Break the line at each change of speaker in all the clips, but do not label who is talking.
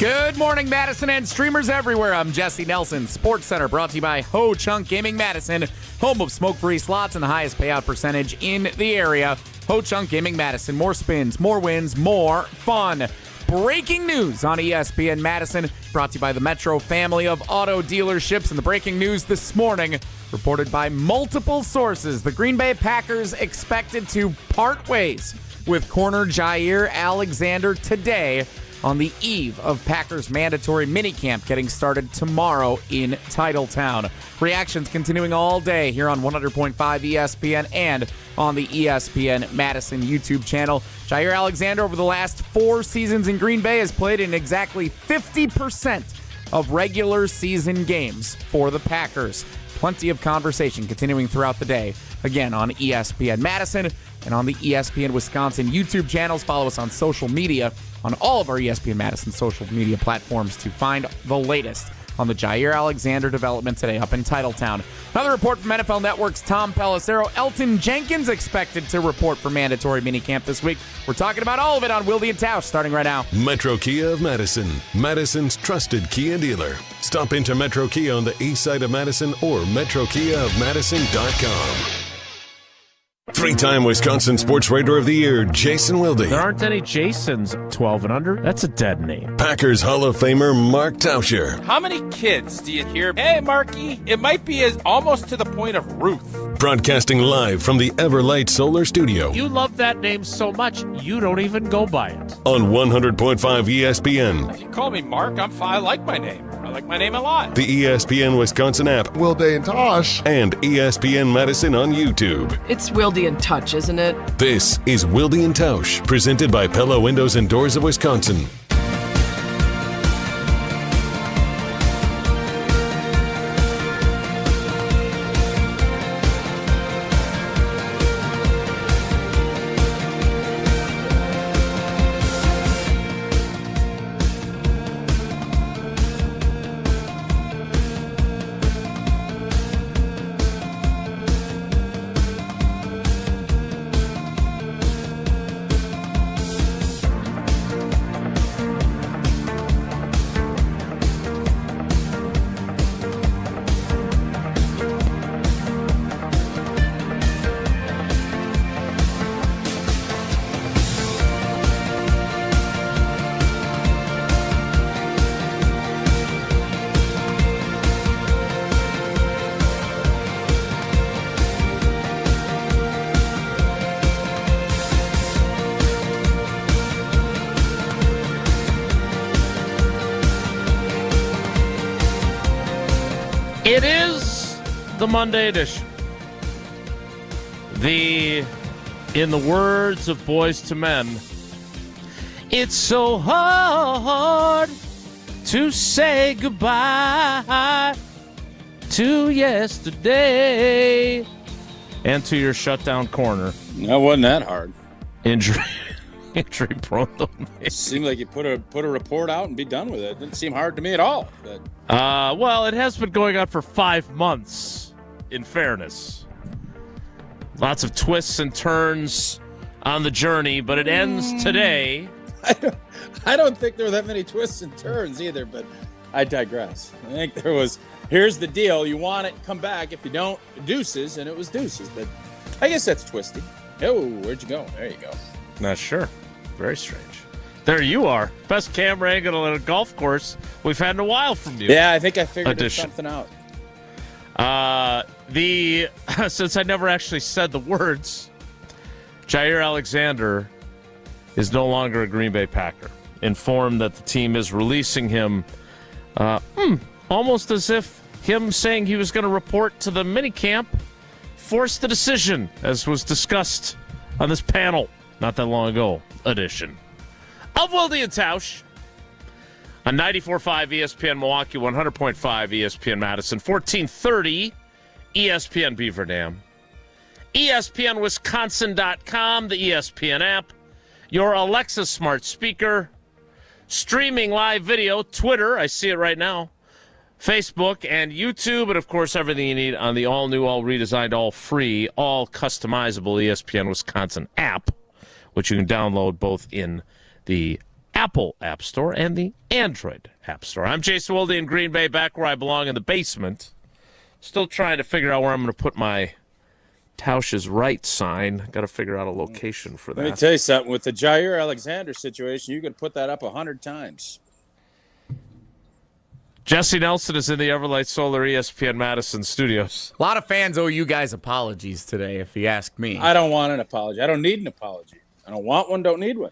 Good morning, Madison and streamers everywhere. I'm Jesse Nelson. Sports Center brought to you by Ho Chunk Gaming Madison, home of smoke-free slots and the highest payout percentage in the area. Ho Chunk Gaming Madison. More spins, more wins, more fun. Breaking news on ESPN Madison, brought to you by the Metro family of auto dealerships. And the breaking news this morning, reported by multiple sources, the Green Bay Packers expected to part ways with corner Jaire Alexander today on the eve of Packers mandatory minicamp getting started tomorrow in Titletown. Reactions continuing all day here on 100.5 ESPN and on the ESPN Madison YouTube channel. Jaire Alexander, over the last 4 seasons in Green Bay, has played in exactly 50% of regular season games for the Packers. Plenty of conversation continuing throughout the day, again on ESPN Madison and on the ESPN Wisconsin YouTube channels. Follow us on social media on all of our ESPN Madison social media platforms to find the latest on the Jaire Alexander development today up in Titletown. Another report from NFL Network's Tom Pelissero. Elton Jenkins expected to report for mandatory minicamp this week. We're talking about all of it on Wilde and Tausch, starting right now.
Metro Kia of Madison, Madison's trusted Kia dealer. Stop into Metro Kia on the east side of Madison or metrokiaofmadison.com. 3-time Wisconsin Sports Writer of the Year, Jason Wilde.
There aren't any Jasons 12 and under. That's a dead name.
Packers Hall of Famer, Mark Tauscher.
How many kids do you hear, hey, Marky? It might be almost to the point of Ruth.
Broadcasting live from the Everlight Solar Studio.
You love that name so much, you don't even go by it.
On 100.5 ESPN.
If you call me Mark, I'm fine. I like my name. I like my name a lot.
The ESPN Wisconsin app.
Wilde and Tausch.
And ESPN Madison on YouTube.
It's Wilde and Tausch, isn't it?
This is Wilde and Tausch, presented by Pella Windows and Doors of Wisconsin.
It is the Monday edition. In the words of Boys to Men, it's so hard to say goodbye to yesterday and to your shutdown corner.
That wasn't that hard.
Injury prone though.
It seemed like you put a report out and be done with it. It didn't seem hard to me at all. But
Well, it has been going on for 5 months, in fairness. Lots of twists and turns on the journey, but it ends today.
I don't think there were that many twists and turns either, but I digress. I think there was, here's the deal. You want it, come back. If you don't, deuces, and it was deuces. But I guess that's twisty. Oh, where'd you go? There you go.
Not sure. Very strange. There you are. Best camera angle at a golf course we've had in a while from you.
Yeah, I think I figured something out.
Since I never actually said the words, Jaire Alexander is no longer a Green Bay Packer. Informed that the team is releasing him, almost as if him saying he was going to report to the minicamp forced the decision, as was discussed on this panel not that long ago edition of Wilde and Tausch on 94.5 ESPN Milwaukee, 100.5 ESPN Madison, 1430 ESPN Beaver Dam, ESPNWisconsin.com, the ESPN app, your Alexa smart speaker, streaming live video, Twitter, I see it right now, Facebook and YouTube, and of course everything you need on the all-new, all-redesigned, all-free, all-customizable ESPN Wisconsin app, which you can download both in the Apple App Store and the Android App Store. I'm Jason Wilde in Green Bay, back where I belong in the basement. Still trying to figure out where I'm going to put my Tausch is right sign. Got to figure out a location for that.
Let me tell you something. With the Jaire Alexander situation, you could put that up 100 times.
Jesse Nelson is in the Everlight Solar ESPN Madison studios.
A lot of fans owe you guys apologies today, if you ask me.
I don't want an apology. I don't need an apology. I don't want one, don't need one.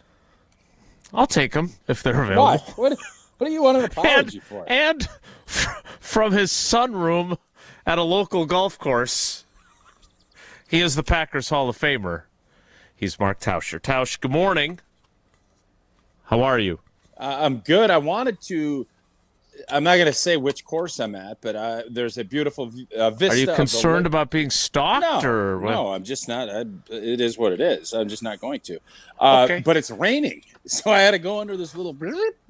I'll take them if they're available.
Why? What do you want an apology for?
And from his sunroom at a local golf course, he is the Packers Hall of Famer. He's Mark Tauscher. Tausch, good morning. How are you?
I'm good. I wanted to. I'm not going to say which course I'm at, but there's a beautiful vista.
Are you concerned about being stalked?
No, I'm just not. It is what it is. I'm just not going to.
Okay.
But it's raining, so I had to go under this little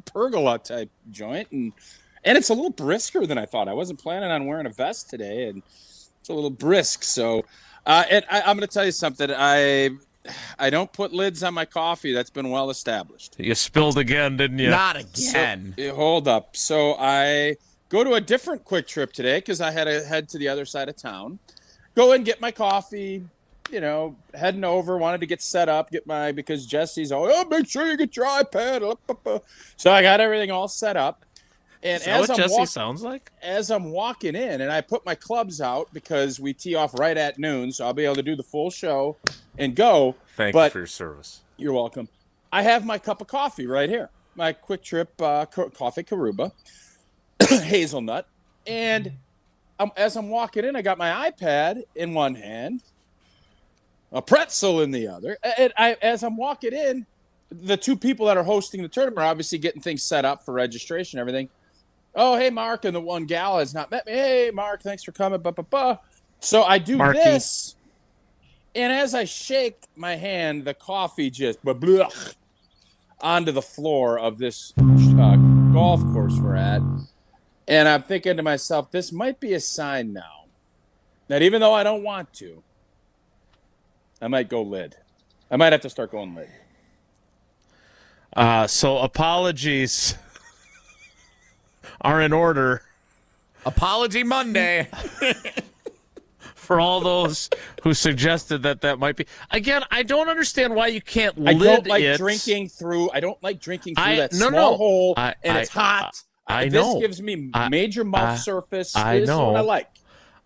pergola type joint, and it's a little brisker than I thought. I wasn't planning on wearing a vest today, and it's a little brisk. So, and I'm going to tell you something. I don't put lids on my coffee. That's been well established.
You spilled again, didn't you?
Not again.
So, hold up. So I go to a different quick trip today because I had to head to the other side of town. Go and get my coffee, heading over. Wanted to get set up, because Jesse's make sure you get your iPad. So I got everything all set up. And
Is that what Jesse sounds like?
As I'm walking in, and I put my clubs out because we tee off right at noon, so I'll be able to do the full show and go.
Thank you for your service.
You're welcome. I have my cup of coffee right here, my Quick Trip coffee Karuba, hazelnut. And as I'm walking in, I got my iPad in one hand, a pretzel in the other. And as I'm walking in, the two people that are hosting the tournament are obviously getting things set up for registration and everything. Oh, hey, Mark, and the one gal has not met me. Hey, Mark, thanks for coming. So I do
Marky.
this, and as I shake my hand, the coffee just onto the floor of this golf course we're at. And I'm thinking to myself, this might be a sign now that even though I don't want to, I might go lid. I might have to start going lid.
So apologies are in order.
Apology Monday.
For all those who suggested that might be. Again, I don't understand why you can't lid
I don't like
it.
drinking through that small hole, and it's hot.
I
this
know.
gives me major mouth surface. This is what I like.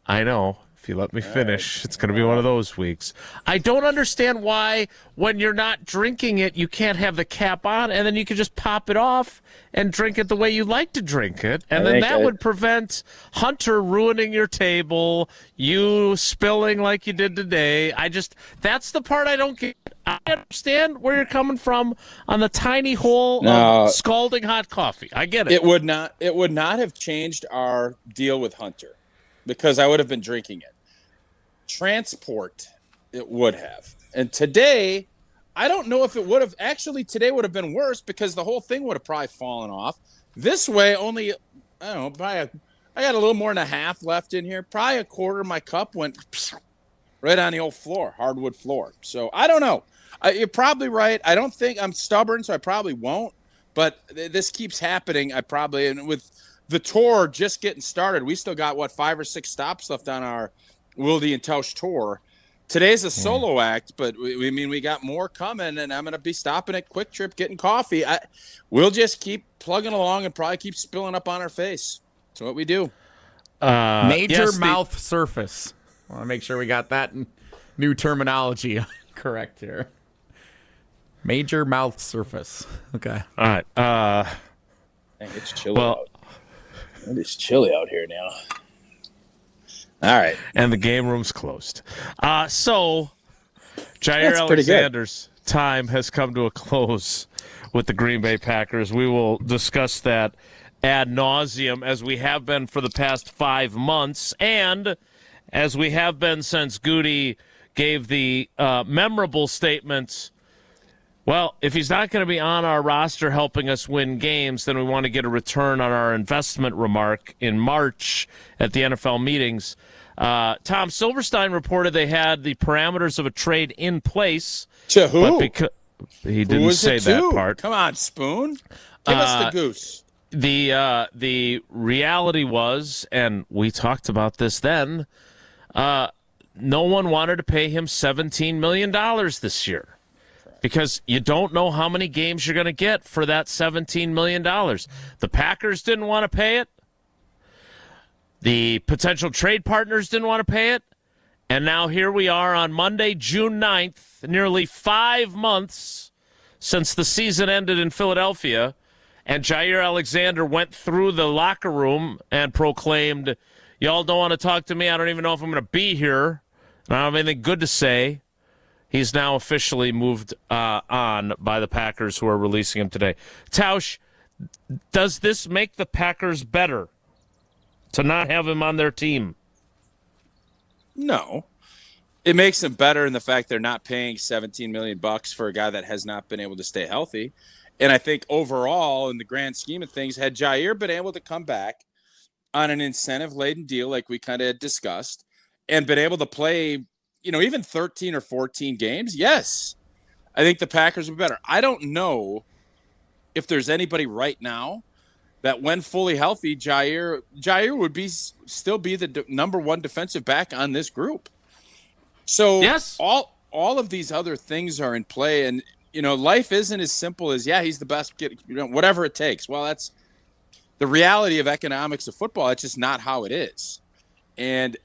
I know. If you let me finish, it's going to be one of those weeks. I don't understand why, when you're not drinking it, you can't have the cap on, and then you can just pop it off and drink it the way you like to drink it. And then that would prevent Hunter ruining your table, you spilling like you did today. That's the part I don't get. I understand where you're coming from on the tiny hole of scalding hot coffee. I get it.
It would not have changed our deal with Hunter because I would have been drinking it. Transport, it would have. And today, I don't know if it would have. Actually, today would have been worse because the whole thing would have probably fallen off. This way, only, I don't know, I got a little more than a half left in here. Probably a quarter of my cup went right on the old floor, hardwood floor. So I don't know. You're probably right. I don't think I'm stubborn, so I probably won't. But this keeps happening. And with the tour just getting started, we still got, 5 or 6 stops left on our Wilde and Tausch tour. Today's a solo act, but we got more coming, and I'm going to be stopping at Quick Trip, getting coffee. We'll just keep plugging along and probably keep spilling up on our face. That's what we do.
Major mouth surface. I want to make sure we got that new terminology correct here. Major mouth surface. Okay.
All right.
Dang, it's chilly out. It is chilly out here now. All right.
And the game room's closed. So Jaire Alexander's time has come to a close with the Green Bay Packers. We will discuss that ad nauseum as we have been for the past 5 months and as we have been since Goody gave the memorable statements. Well, if he's not going to be on our roster helping us win games, then we want to get a return on our investment remark in March at the NFL meetings. Tom Silverstein reported they had the parameters of a trade in place.
To who?
He didn't say that part.
Come on, Spoon. Give us the goose.
The reality was, and we talked about this then, no one wanted to pay him $17 million this year because you don't know how many games you're going to get for that $17 million. The Packers didn't want to pay it. The potential trade partners didn't want to pay it. And now here we are on Monday, June 9th, nearly 5 months since the season ended in Philadelphia, and Jaire Alexander went through the locker room and proclaimed, y'all don't want to talk to me. I don't even know if I'm going to be here. I don't have anything good to say. He's now officially moved on by the Packers, who are releasing him today. Tausch, does this make the Packers better to not have him on their team?
No. It makes them better in the fact they're not paying $17 million for a guy that has not been able to stay healthy. And I think overall, in the grand scheme of things, had Jaire been able to come back on an incentive-laden deal like we kind of had discussed and been able to play, even 13 or 14 games, yes, I think the Packers would be better. I don't know if there's anybody right now that when fully healthy, Jaire would still be the number one defensive back on this group. So
yes,
all of these other things are in play, and life isn't as simple as he's the best, whatever it takes. Well, that's the reality of economics of football. It's just not how it is. And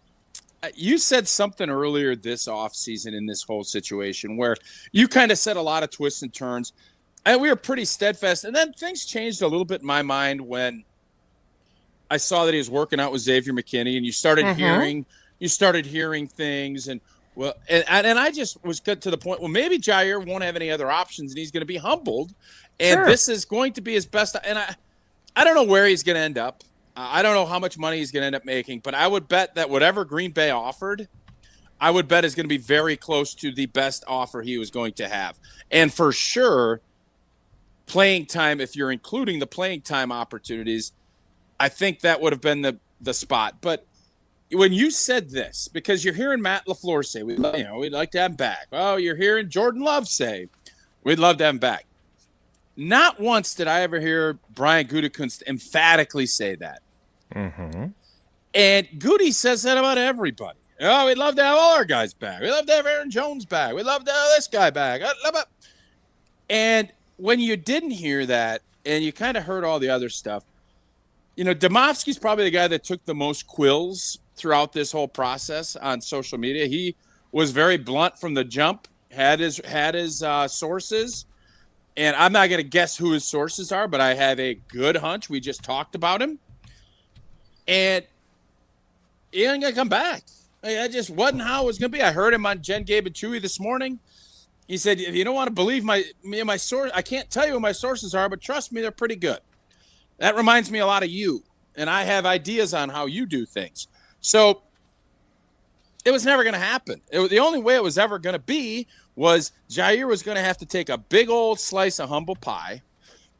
you said something earlier this offseason in this whole situation where you kind of said a lot of twists and turns. And we were pretty steadfast. And then things changed a little bit in my mind when I saw that he was working out with Xavier McKinney, and you started hearing things. And I just was good to the point, well, maybe Jaire won't have any other options and he's going to be humbled. And this is going to be his best. And I don't know where he's going to end up. I don't know how much money he's going to end up making, but I would bet that whatever Green Bay offered, I would bet is going to be very close to the best offer he was going to have. And for sure, playing time, if you're including the playing time opportunities, I think that would have been the spot. But when you said this, because you're hearing Matt LaFleur say, we'd like to have him back. Oh, you're hearing Jordan Love say, we'd love to have him back. Not once did I ever hear Brian Gutekunst emphatically say that.
Mm-hmm.
And Goody says that about everybody. Oh, we'd love to have all our guys back. We'd love to have Aaron Jones back. We'd love to have this guy back. And when you didn't hear that and you kind of heard all the other stuff, Domofsky's probably the guy that took the most quills throughout this whole process on social media. He was very blunt from the jump, had his sources. And I'm not going to guess who his sources are, but I have a good hunch. We just talked about him. And he ain't going to come back. That just wasn't how it was going to be. I heard him on Jen, Gabe, and Chewy this morning. He said, if you don't want to believe my source, I can't tell you who my sources are, but trust me, they're pretty good. That reminds me a lot of you. And I have ideas on how you do things. So it was never going to happen. The only way it was ever going to be was Jaire was going to have to take a big old slice of humble pie,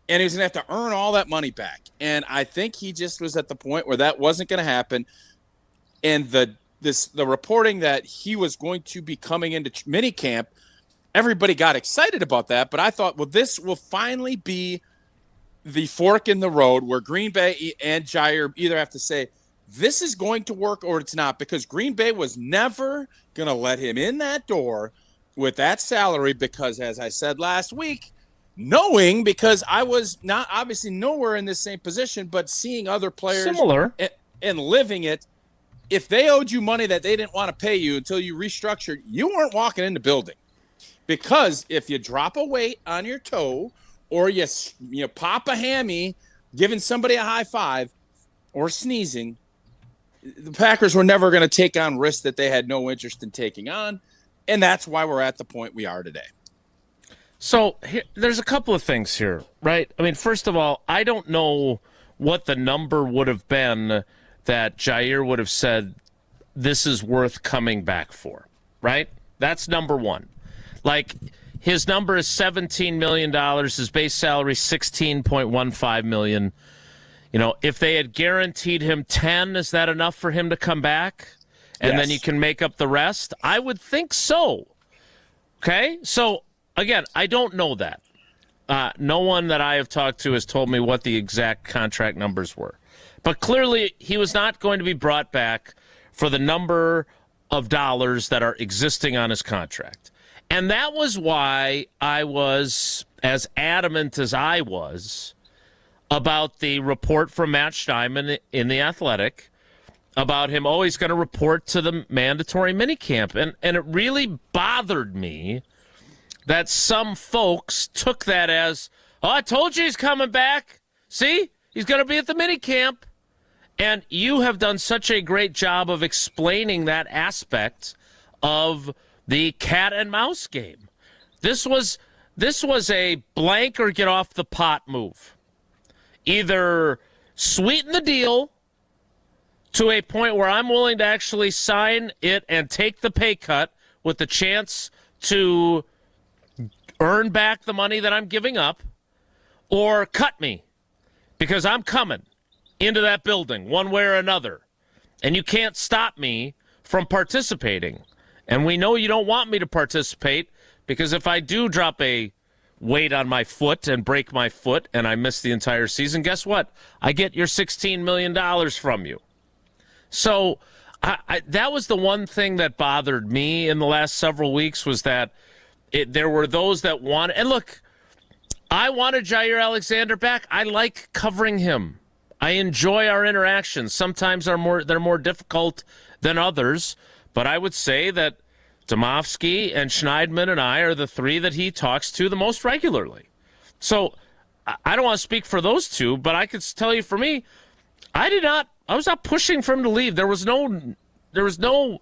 and he was going to have to earn all that money back. And I think he just was at the point where that wasn't going to happen. And the reporting that he was going to be coming into minicamp, everybody got excited about that. But I thought, well, this will finally be the fork in the road where Green Bay and Jaire either have to say, this is going to work or it's not, because Green Bay was never going to let him in that door with that salary because, as I said last week, knowing, because I was not obviously nowhere in this same position, but seeing other players
similar
and living it, if they owed you money that they didn't want to pay you until you restructured, you weren't walking in the building. Because if you drop a weight on your toe or you pop a hammy giving somebody a high five or sneezing, the Packers were never going to take on risks that they had no interest in taking on. And that's why we're at the point we are today.
So there's a couple of things here, right? I mean, first of all, I don't know what the number would have been that Jaire would have said, this is worth coming back for, right? That's number one. Like, his number is $17 million. His base salary, $16.15 million. If they had guaranteed him 10, is that enough for him to come back? And then you can make up the rest? I would think so. Okay? So again, I don't know that. No one that I have talked to has told me what the exact contract numbers were. But clearly, he was not going to be brought back for the number of dollars that are existing on his contract. And that was why I was as adamant as I was about the report from Matt Steinman in The Athletic about him always going to report to the mandatory minicamp. And it really bothered me that some folks took that as, oh, I told you he's coming back. See, he's going to be at the minicamp. And you have done such a great job of explaining that aspect of the cat and mouse game. This was a blank or get off the pot move. Either sweeten the deal to a point where I'm willing to actually sign it and take the pay cut with the chance to earn back the money that I'm giving up, or cut me because I'm coming into that building one way or another, and you can't stop me from participating. And we know you don't want me to participate because if I do drop a weight on my foot and break my foot and I miss the entire season, guess what? I get your $16 million from you. So that was the one thing that bothered me in the last several weeks was that there were those that wanted, and look, I wanted Jaire Alexander back. I like covering him. I enjoy our interactions. Sometimes they're more difficult than others, but I would say that Domofsky and Schneidman and I are the three that he talks to the most regularly. So I don't want to speak for those two, but I could tell you for me, I was not pushing for him to leave. There was no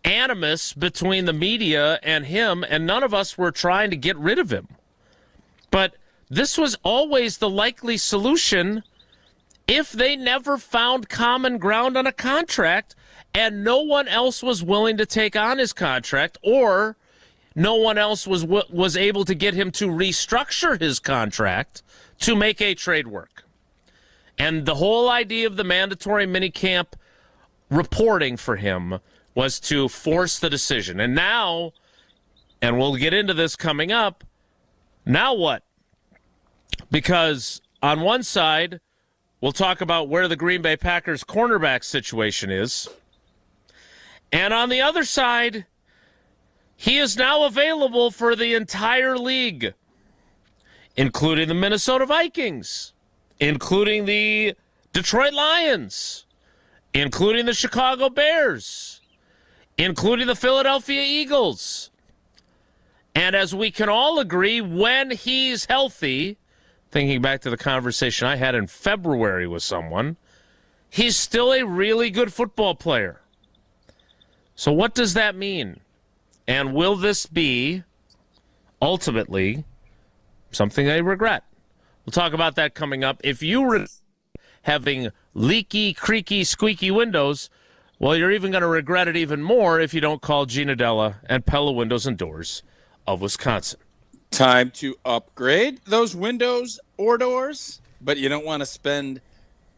animus between the media and him, and none of us were trying to get rid of him. But this was always the likely solution if they never found common ground on a contract and no one else was willing to take on his contract, or no one else was able to get him to restructure his contract to make a trade work. And the whole idea of the mandatory minicamp reporting for him was to force the decision. And now, and we'll get into this coming up, now what? Because on one side, we'll talk about where the Green Bay Packers cornerback situation is. And on the other side, he is now available for the entire league, including the Minnesota Vikings, including the Detroit Lions, including the Chicago Bears, including the Philadelphia Eagles. And as we can all agree, when he's healthy, thinking back to the conversation I had in February with someone, he's still a really good football player. So what does that mean? And will this be ultimately something they regret? We'll talk about that coming up. If you having leaky, creaky, squeaky windows, well, you're even going to regret it even more if you don't call Gina Della and Pella Windows and Doors of Wisconsin.
Time to upgrade those windows or doors, but you don't want to spend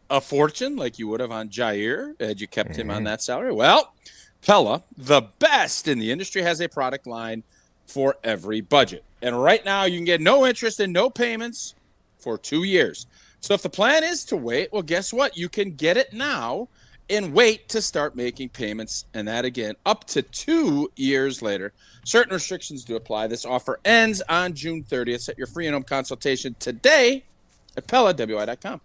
a fortune like you would have on Jaire had you kept him on that salary. Well, Pella, the best in the industry, has a product line for every budget. And right now you can get no interest and no payments for 2 years. So if the plan is to wait, well, guess what? You can get it now and wait to start making payments. And that, again, up to 2 years later. Certain restrictions do apply. This offer ends on June 30th. Set your free in-home consultation today at PellaWI.com.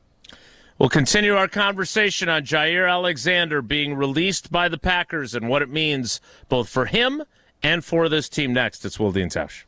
We'll continue our conversation on Jaire Alexander being released by the Packers and what it means both for him and for this team next. It's Wilde and Tausch.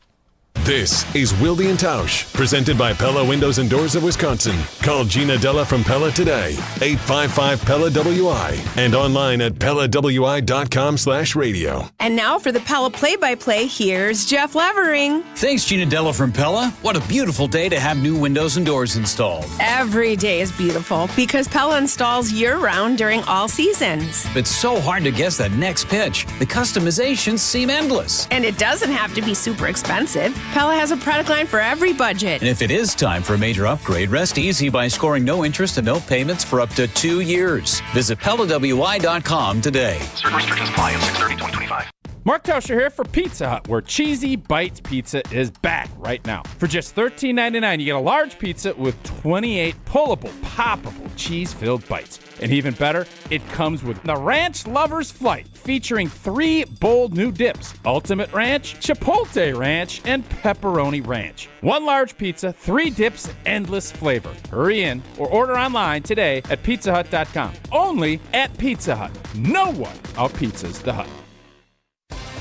This is Wilde and Tausch, presented by Pella Windows and Doors of Wisconsin. Call Gina Della from Pella today, 855-PELLA-WI, and online at PellaWI.com/radio.
And now for the Pella play-by-play, here's Jeff Levering.
Thanks, Gina Della from Pella. What a beautiful day to have new windows and doors installed.
Every day is beautiful because Pella installs year-round during all seasons.
It's so hard to guess that next pitch. The customizations seem endless.
And it doesn't have to be super expensive. Pella has a product line for every budget.
And if it is time for a major upgrade, rest easy by scoring no interest and no payments for up to 2 years. Visit PellaWI.com today.
Certain restrictions apply on 6/30/2025. Mark Tauscher here for Pizza Hut, where Cheesy Bites Pizza is back right now. For just $13.99, you get a large pizza with 28 pullable, poppable, cheese-filled bites. And even better, it comes with the Ranch Lover's Flight, featuring 3 bold new dips: Ultimate Ranch, Chipotle Ranch, and Pepperoni Ranch. 1 large pizza, 3 dips, endless flavor. Hurry in or order online today at pizzahut.com. Only at Pizza Hut. No one out-pizzas the Hut.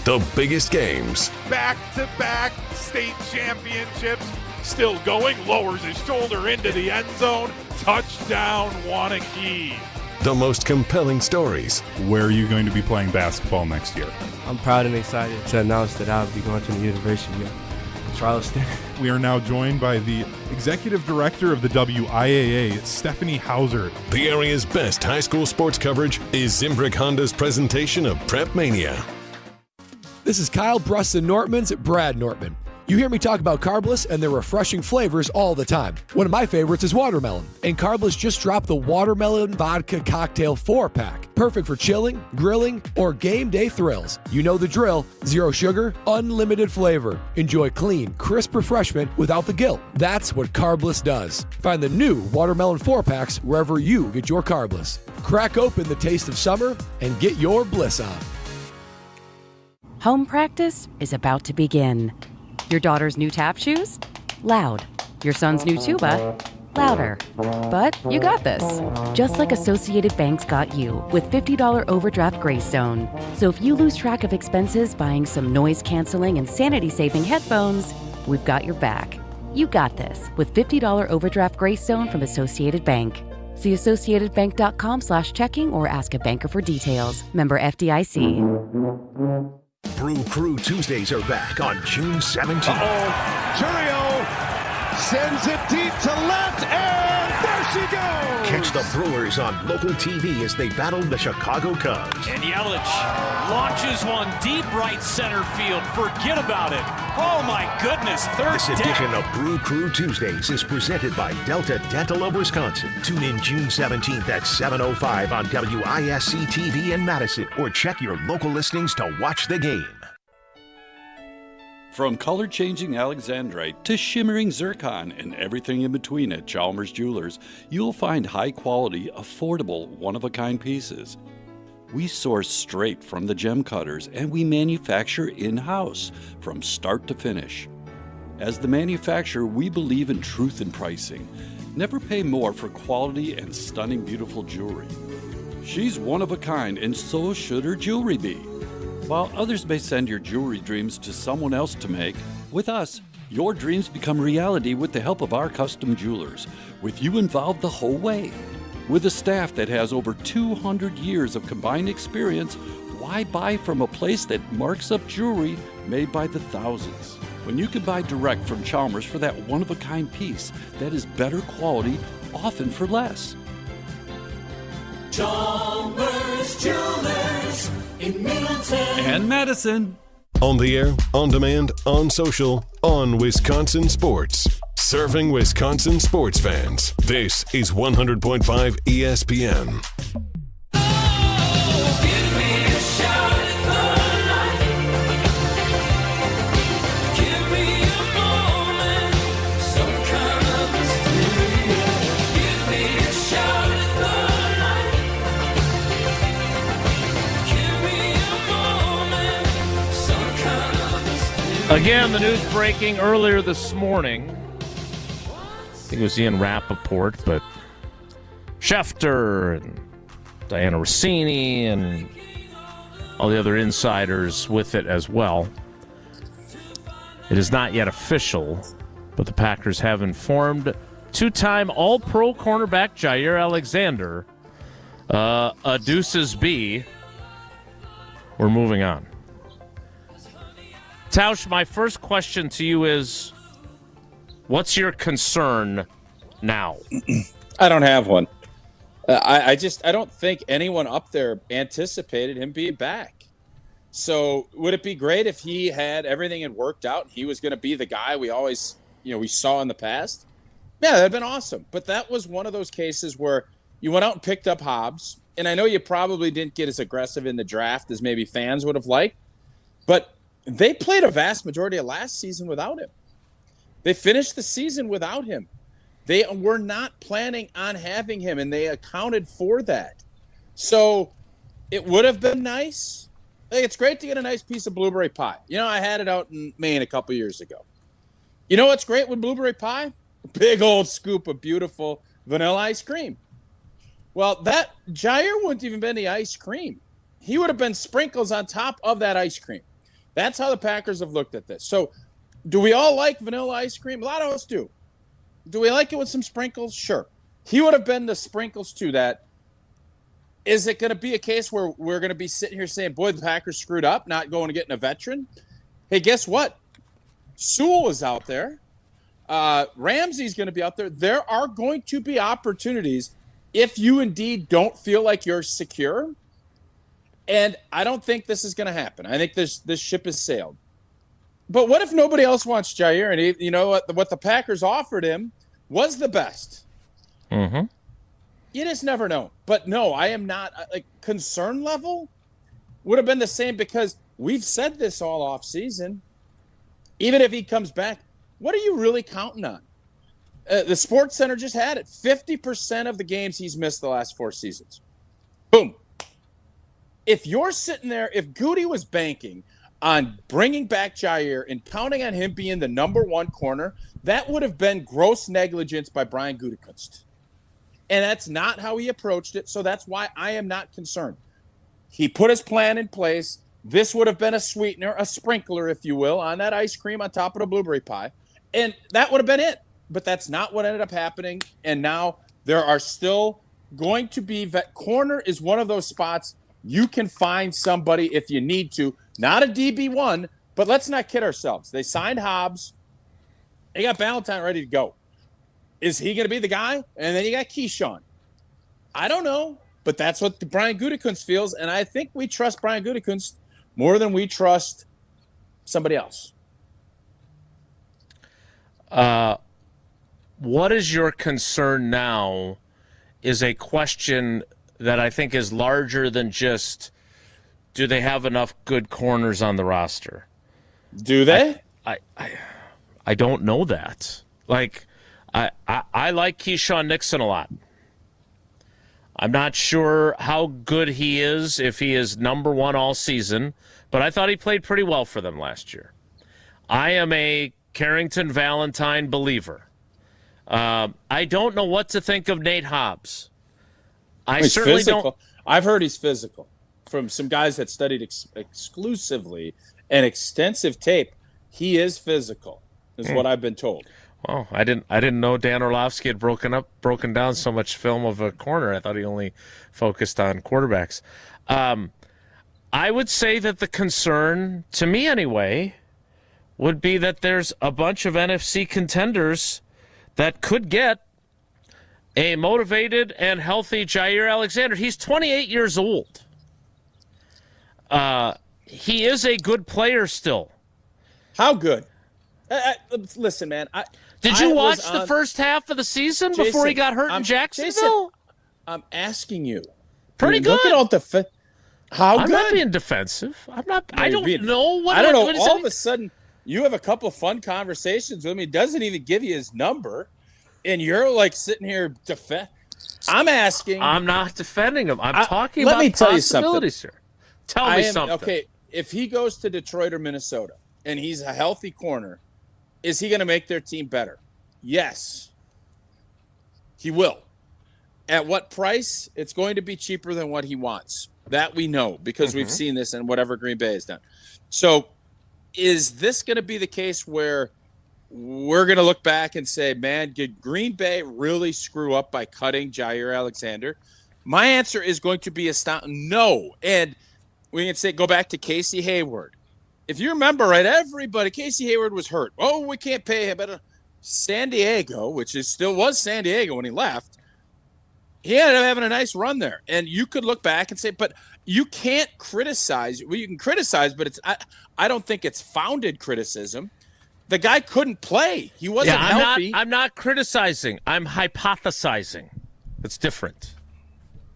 The biggest games,
Back-to-back state championships. Still going, lowers his shoulder into the end zone. Touchdown, Wanakee.
the most compelling stories.
Where are you going to be playing basketball next year?
I'm proud and excited to announce that I'll be going to the University of Charleston.
We are now joined by the Executive Director of the WIAA, Stephanie Hauser.
The area's best high school sports coverage is Zimbrick Honda's presentation of Prep Mania.
This is Kyle Bruston-Nortman's Brad Nortman. You hear me talk about Carbless and their refreshing flavors all the time. One of my favorites is watermelon, and Carbless just dropped the Watermelon Vodka Cocktail 4-pack. Perfect for chilling, grilling, or game day thrills. You know the drill: zero sugar, unlimited flavor. Enjoy clean, crisp refreshment without the guilt. That's what Carbless does. Find the new Watermelon 4-packs wherever you get your Carbless. Crack open the taste of summer and get your bliss on.
Home practice is about to begin. Your daughter's new tap shoes? Loud. Your son's new tuba? Louder. But you got this. Just like Associated Bank's got you with $50 overdraft Greystone. So if you lose track of expenses buying some noise-canceling and sanity-saving headphones, we've got your back. You got this with $50 overdraft Greystone from Associated Bank. See associatedbank.com/checking or ask a banker for details. Member FDIC.
Brew Crew Tuesdays are back on June 17th.
Churio sends it deep to left, and there she goes!
Catch the Brewers on local TV as they battle the Chicago Cubs.
And Yelich launches one deep right center field. Forget about it. Oh my goodness, third
This edition of Brew Crew Tuesdays is presented by Delta Dental of Wisconsin. Tune in June 17th at 7:05 on WISC TV in Madison, or check your local listings to watch the game.
From color-changing alexandrite to shimmering zircon and everything in between at Chalmers Jewelers, you'll find high-quality, affordable, one-of-a-kind pieces. We source straight from the gem cutters, and we manufacture in-house from start to finish. As the manufacturer, we believe in truth in pricing. Never pay more for quality and stunning, beautiful jewelry. She's one of a kind, and so should her jewelry be. While others may send your jewelry dreams to someone else to make, with us, your dreams become reality with the help of our custom jewelers, with you involved the whole way. With a staff that has over 200 years of combined experience, why buy from a place that marks up jewelry made by the thousands? When you can buy direct from Chalmers for that one-of-a-kind piece that is better quality, often for less.
Chalmers Jewelers in Middleton
And Madison. On the air, on demand, on social, on Wisconsin Sports. Serving Wisconsin sports fans. This is 100.5 ESPN.
Again, the news breaking earlier this morning. I think it was Ian Rappaport, but Schefter and Diana Rossini and all the other insiders with it as well. It is not yet official, but the Packers have informed two-time All-Pro cornerback Jaire Alexander, a Deuces B. We're moving on. Tausch, my first question to you is, what's your concern now?
I don't have one. I don't think anyone up there anticipated him being back. So would it be great if he had everything had worked out and he was going to be the guy we always, we saw in the past? Yeah, that'd been awesome. But that was one of those cases where you went out and picked up Hobbs, and I know you probably didn't get as aggressive in the draft as maybe fans would have liked. But they played a vast majority of last season without him. They finished the season without him. They were not planning on having him, and they accounted for that. So it would have been nice. Like, it's great to get a nice piece of blueberry pie. You know, I had it out in Maine a couple years ago. You know what's great with blueberry pie? A big old scoop of beautiful vanilla ice cream. Well, that Jaire wouldn't even been the ice cream. He would have been sprinkles on top of that ice cream. That's how the Packers have looked at this. So do we all like vanilla ice cream? A lot of us do. Do we like it with some sprinkles? Sure. He would have been the sprinkles to that. Is it going to be a case where we're going to be sitting here saying, boy, the Packers screwed up, not going and getting a veteran? Hey, guess what? Sewell is out there. Ramsey's going to be out there. There are going to be opportunities if you indeed don't feel like you're secure. And I don't think this is going to happen. I think this ship has sailed. But what if nobody else wants Jaire? And you know what the Packers offered him was the best.
Mm-hmm.
You just never know. But no, I am not like concern level would have been the same because we've said this all off season. Even if he comes back, what are you really counting on? The Sports Center just had it. 50% of the games he's missed the last 4 seasons. Boom. If you're sitting there, if Goody was banking on bringing back Jaire and counting on him being the number 1 corner, that would have been gross negligence by Brian Gutekunst. And that's not how he approached it, so that's why I am not concerned. He put his plan in place. This would have been a sweetener, a sprinkler, if you will, on that ice cream on top of the blueberry pie. And that would have been it. But that's not what ended up happening. And now there are still going to be corner is one of those spots you can find somebody if you need to. Not a DB1, but let's not kid ourselves. They signed Hobbs. They got Valentine ready to go. Is he going to be the guy? And then you got Keyshawn. I don't know, but that's what Brian Gutekunst feels. And I think we trust Brian Gutekunst more than we trust somebody else.
What is your concern now is a question that I think is larger than just do they have enough good corners on the roster?
Do they?
I don't know that. Like, I like Keyshawn Nixon a lot. I'm not sure how good he is, if he is number 1 all season, but I thought he played pretty well for them last year. I am a Carrington Valentine believer. I don't know what to think of Nate Hobbs.
He's certainly physical. Don't. I've heard he's physical from some guys that studied exclusively and extensive tape. He is physical, is what I've been told.
Well, I didn't know Dan Orlovsky had broken down so much film of a corner. I thought he only focused on quarterbacks. I would say that the concern, to me anyway, would be that there's a bunch of NFC contenders that could get a motivated and healthy Jaire Alexander. He's 28 years old. He is a good player still.
How good? Listen, man.
Did you watch the first half of the season before he got hurt in Jacksonville?
Jason, I'm asking you.
Pretty good.
Look at all the how
I'm
good?
not being defensive. I'm not. I don't know what.
I don't know.
What
all of a sudden, you have a couple of fun conversations with him. He doesn't even give you his number, and you're like sitting here I'm asking.
I'm not defending him. I'm talking
let
about
me tell you something.
here. Tell me something.
Okay, if he goes to Detroit or Minnesota and he's a healthy corner, is he going to make their team better? Yes. He will. At what price? It's going to be cheaper than what he wants. That we know because we've seen this in whatever Green Bay has done. So is this going to be the case where we're going to look back and say, man, did Green Bay really screw up by cutting Jaire Alexander? My answer is going to be no. And we can say, go back to Casey Hayward. If you remember, right, Casey Hayward was hurt. Oh, we can't pay him. But San Diego, which still was San Diego when he left, he ended up having a nice run there. And you could look back and say, but you can't criticize. Well, you can criticize, but I don't think it's founded criticism. The guy couldn't play. He wasn't healthy.
I'm not criticizing. I'm hypothesizing. It's different.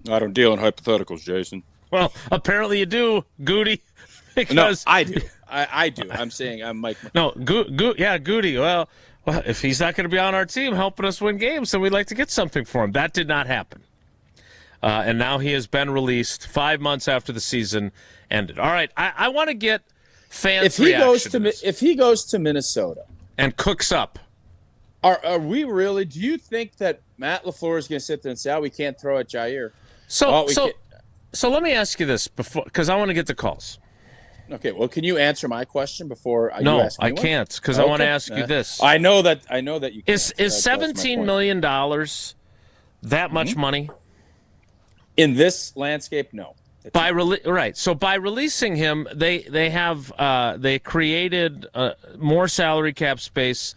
I don't deal in hypotheticals, Jason.
Well, apparently you do, Goody. Because
no, I do. I do. I'm saying I'm Mike.
No, Goody. Well, if he's not going to be on our team helping us win games, then we'd like to get something for him. That did not happen. And now he has been released 5 months after the season ended. All right, I want to get fans' reaction.
If he goes to Minnesota
and cooks up,
are we really? Do you think that Matt LaFleur is going to sit there and say, "Oh, we can't throw at Jaire"?
So let me ask you this before, because I want to get the calls.
Okay, well, can you answer my question before
No,
you ask me
I
one?
can't, because I want to ask you this.
I know that you can't.
Is $17 million that much money?
In this landscape, no.
So by releasing him, they created more salary cap space.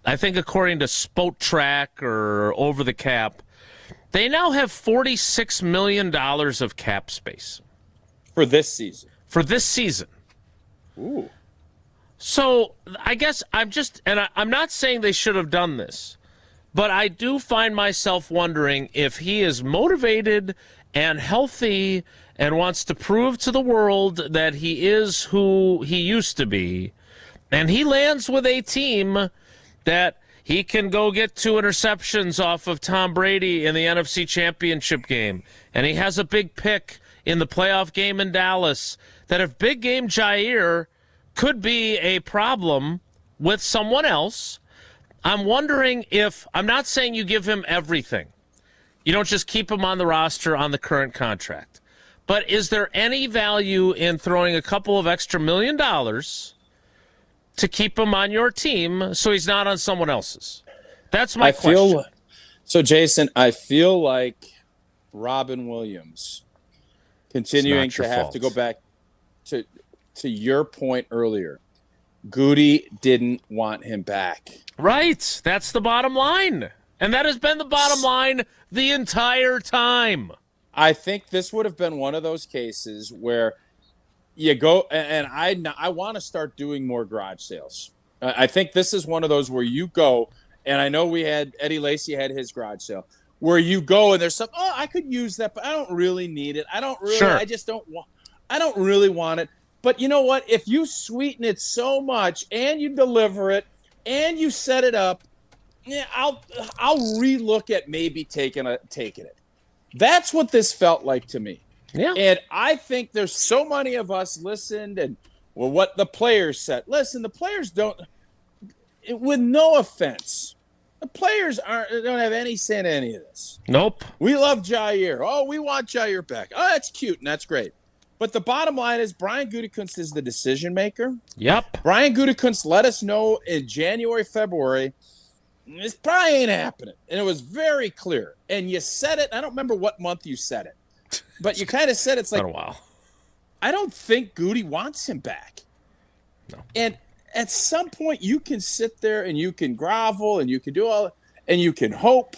I think according to Spotrac or Over the Cap, they now have $46 million of cap space
for this season.
Ooh. So I guess I'm not saying they should have done this, but I do find myself wondering if he is motivated and healthy and wants to prove to the world that he is who he used to be, and he lands with a team that he can go get 2 interceptions off of Tom Brady in the NFC Championship game, and he has a big pick in the playoff game in Dallas, that if big game Jaire could be a problem with someone else, I'm wondering if, I'm not saying you give him everything. You don't just keep him on the roster on the current contract. But is there any value in throwing a couple of extra $1 million to keep him on your team so he's not on someone else's? That's my question.
So, Jason, I feel like Robin Williams continuing to have to go back to your point earlier. Goody didn't want him back.
Right. That's the bottom line. And that has been the bottom line the entire time.
I think this would have been one of those cases where you go, and I want to start doing more garage sales. I think this is one of those where you go, and I know Eddie Lacy had his garage sale, where you go and there's something, I could use that, but I don't really need it. I don't really want it. But you know what? If you sweeten it so much and you deliver it and you set it up, yeah, I'll relook at maybe taking it. That's what this felt like to me.
Yeah.
And I think there's so many of us listened and what the players said. Listen, the players don't, with no offense, the players don't have any say in any of this.
Nope.
We love Jaire. Oh, we want Jaire back. Oh, that's cute and that's great. But the bottom line is Brian Gutekunst is the decision maker.
Yep.
Brian Gutekunst let us know in January, February, this probably ain't happening. And it was very clear. And you said it. I don't remember what month you said it. But you kind of said it's like,
been a while.
I don't think Goody wants him back.
No.
And at some point you can sit there and you can grovel and you can do all, and you can hope.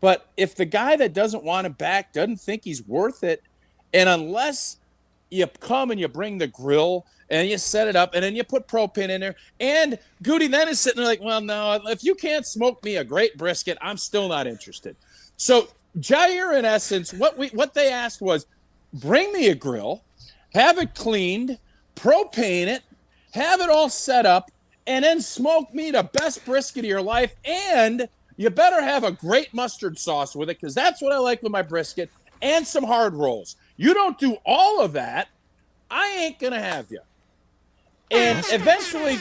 But if the guy that doesn't want him back doesn't think he's worth it, and unless you come and you bring the grill and you set it up and then you put propane in there, and Goody then is sitting there like, well, no, if you can't smoke me a great brisket, I'm still not interested. So Jaire, in essence, what they asked was, bring me a grill, have it cleaned, propane it, have it all set up, and then smoke me the best brisket of your life, and you better have a great mustard sauce with it, because that's what I like with my brisket, and some hard rolls. You don't do all of that, I ain't going to have you. And eventually,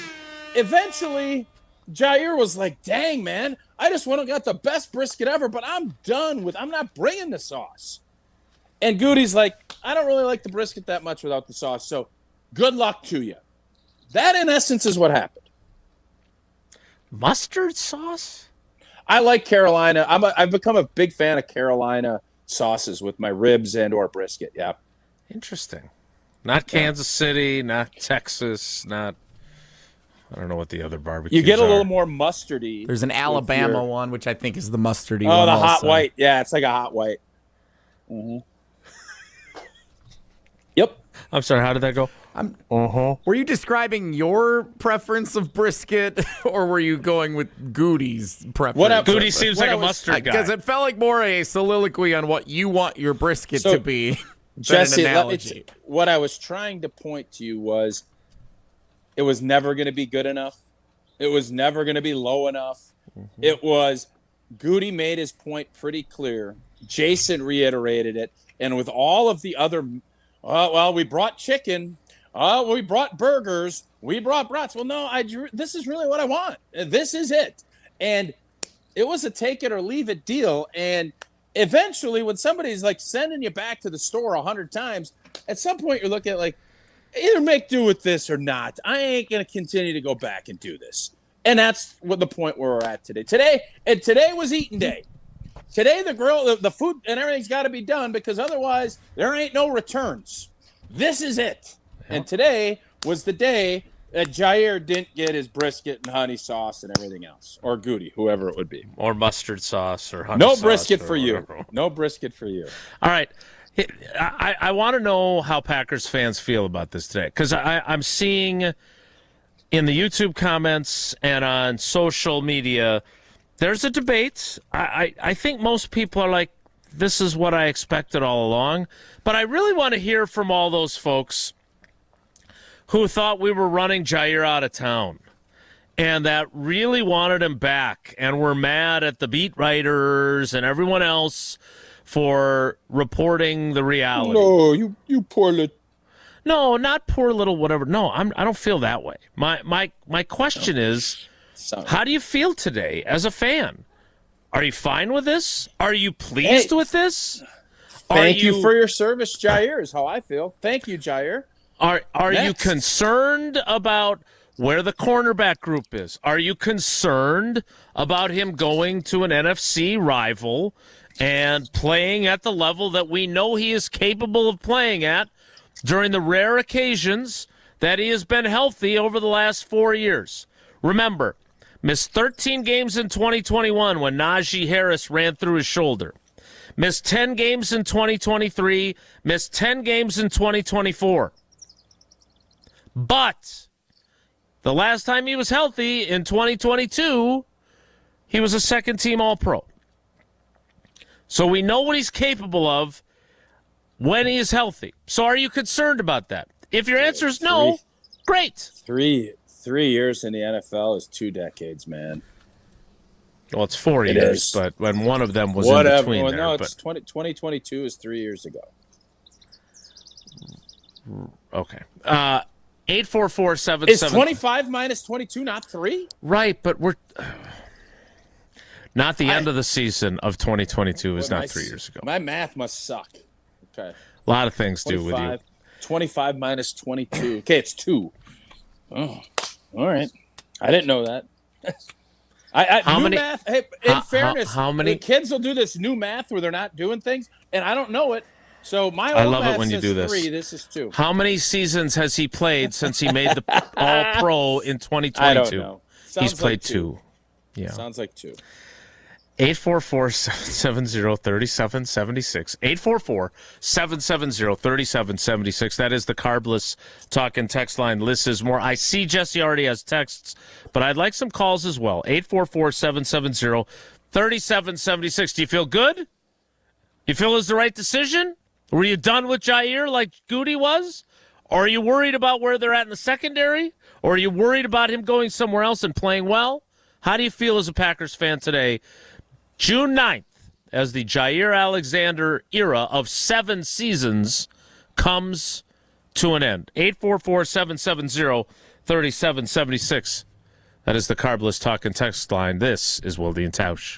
Jaire was like, dang, man, I just went and got the best brisket ever, but I'm not bringing the sauce. And Goody's like, I don't really like the brisket that much without the sauce, so good luck to you. That, in essence, is what happened.
Mustard sauce?
I like Carolina. I've become a big fan of Carolina sauces with my ribs and or brisket, yeah.
Interesting. Not Kansas City, not Texas, not... I don't know what the other barbecues
You get a
are.
little more mustardy.
There's an Alabama one, which I think is the mustardy one.
Oh, the hot
also.
white. Yeah, it's like a hot white. Mm-hmm. Yep.
I'm sorry, how did that go?
Were you describing your preference of brisket, or were you going with Goody's preference?
Goody seems like a mustard guy.
Because it felt like more a soliloquy on what you want your brisket to be than
Jesse,
an analogy.
what I was trying to point to you was it was never going to be good enough. It was never going to be low enough. It was Goody made his point pretty clear. Jason reiterated it. And with all of the other, we brought chicken. We brought burgers. We brought brats. Well, no, this is really what I want. This is it. And it was a take it or leave it deal. And eventually, when somebody's like sending you back to the store 100 times, at some point you're looking at like, either make do with this or not. I ain't going to continue to go back and do this. And that's what the point where we're at today. Today was eating day. Today, the food and everything's got to be done because otherwise there ain't no returns. This is it. Yeah. And today was the day that Jaire didn't get his brisket and honey sauce and everything else, or Goody, whoever it would be,
or mustard sauce or honey
no
sauce.
No brisket for
whatever.
You. No brisket for you.
All right. I want to know how Packers fans feel about this today because I'm seeing in the YouTube comments and on social media, there's a debate. I think most people are like, this is what I expected all along. But I really want to hear from all those folks who thought we were running Jaire out of town and that really wanted him back and were mad at the beat writers and everyone else for reporting the reality.
No, you poor little...
No, not poor little whatever. No, I don't feel that way. My question is, how do you feel today as a fan? Are you fine with this? Are you pleased with this?
Thank you for your service, Jaire, is how I feel. Thank you, Jaire.
Are you concerned about where the cornerback group is? Are you concerned about him going to an NFC rival and playing at the level that we know he is capable of playing at during the rare occasions that he has been healthy over the last 4 years? Remember, missed 13 games in 2021 when Najee Harris ran through his shoulder. Missed 10 games in 2023. Missed 10 games in 2024. But the last time he was healthy in 2022, he was a second-team All-Pro. So we know what he's capable of when he is healthy. So are you concerned about that? If your answer is no, great.
3 years in the NFL is 2 decades, man.
Well, it's 4 years, but when one of them was in between there.
No, it's 2022 is 3 years ago.
Okay. 844-77.
Is 25 minus 22 not 3?
Right, but we're not the end of the season of 2022 is not 3 years ago.
My math must suck. Okay.
A lot of things do with you.
25 minus 22. Okay, it's 2. Oh, all right. I didn't know that.
How many
math? Hey, in fairness,
how many
the kids will do this new math where they're not doing things, and I don't know it. So my old
I love
math
it when you
says
do this.
3. This is 2.
How many seasons has he played since he made the All-Pro in 2022?
I don't know.
He's played 2. Yeah.
Sounds like 2.
844-770-3776. 844-770-3776. That is the Carbless talk and text line. Liz is more. I see Jesse already has texts, but I'd like some calls as well. 844-770-3776. Do you feel good? You feel it was the right decision? Were you done with Jaire like Goody was? Or are you worried about where they're at in the secondary? Or are you worried about him going somewhere else and playing well? How do you feel as a Packers fan today? June 9th, as the Jaire Alexander era of 7 seasons comes to an end. 844-770-3776. That is the Carbless talk and text line. This is Wilde and Tausch.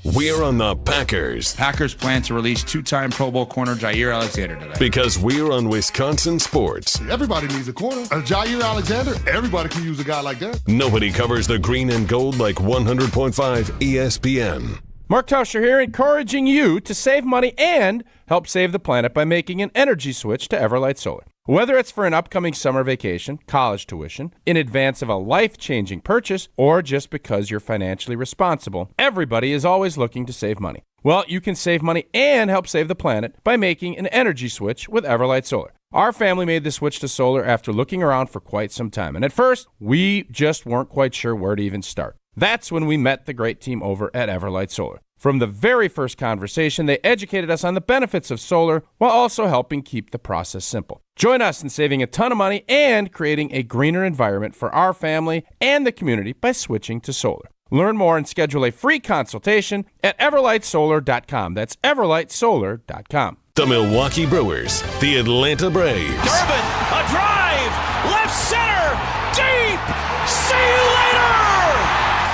We're on the Packers.
Packers plan to release 2-time Pro Bowl corner Jaire Alexander today.
Because we're on Wisconsin sports.
Everybody needs a corner. Jaire Alexander, everybody can use a guy like that.
Nobody covers the green and gold like 100.5 ESPN.
Mark Tauscher here, encouraging you to save money and help save the planet by making an energy switch to Everlight Solar. Whether it's for an upcoming summer vacation, college tuition, in advance of a life-changing purchase, or just because you're financially responsible, everybody is always looking to save money. Well, you can save money and help save the planet by making an energy switch with Everlight Solar. Our family made the switch to solar after looking around for quite some time, and at first, we just weren't quite sure where to even start. That's when we met the great team over at Everlight Solar. From the very first conversation, they educated us on the benefits of solar while also helping keep the process simple. Join us in saving a ton of money and creating a greener environment for our family and the community by switching to solar. Learn more and schedule a free consultation at everlightsolar.com. That's everlightsolar.com.
The Milwaukee Brewers, the Atlanta Braves.
Durbin, a drive, left center, deep. See you later,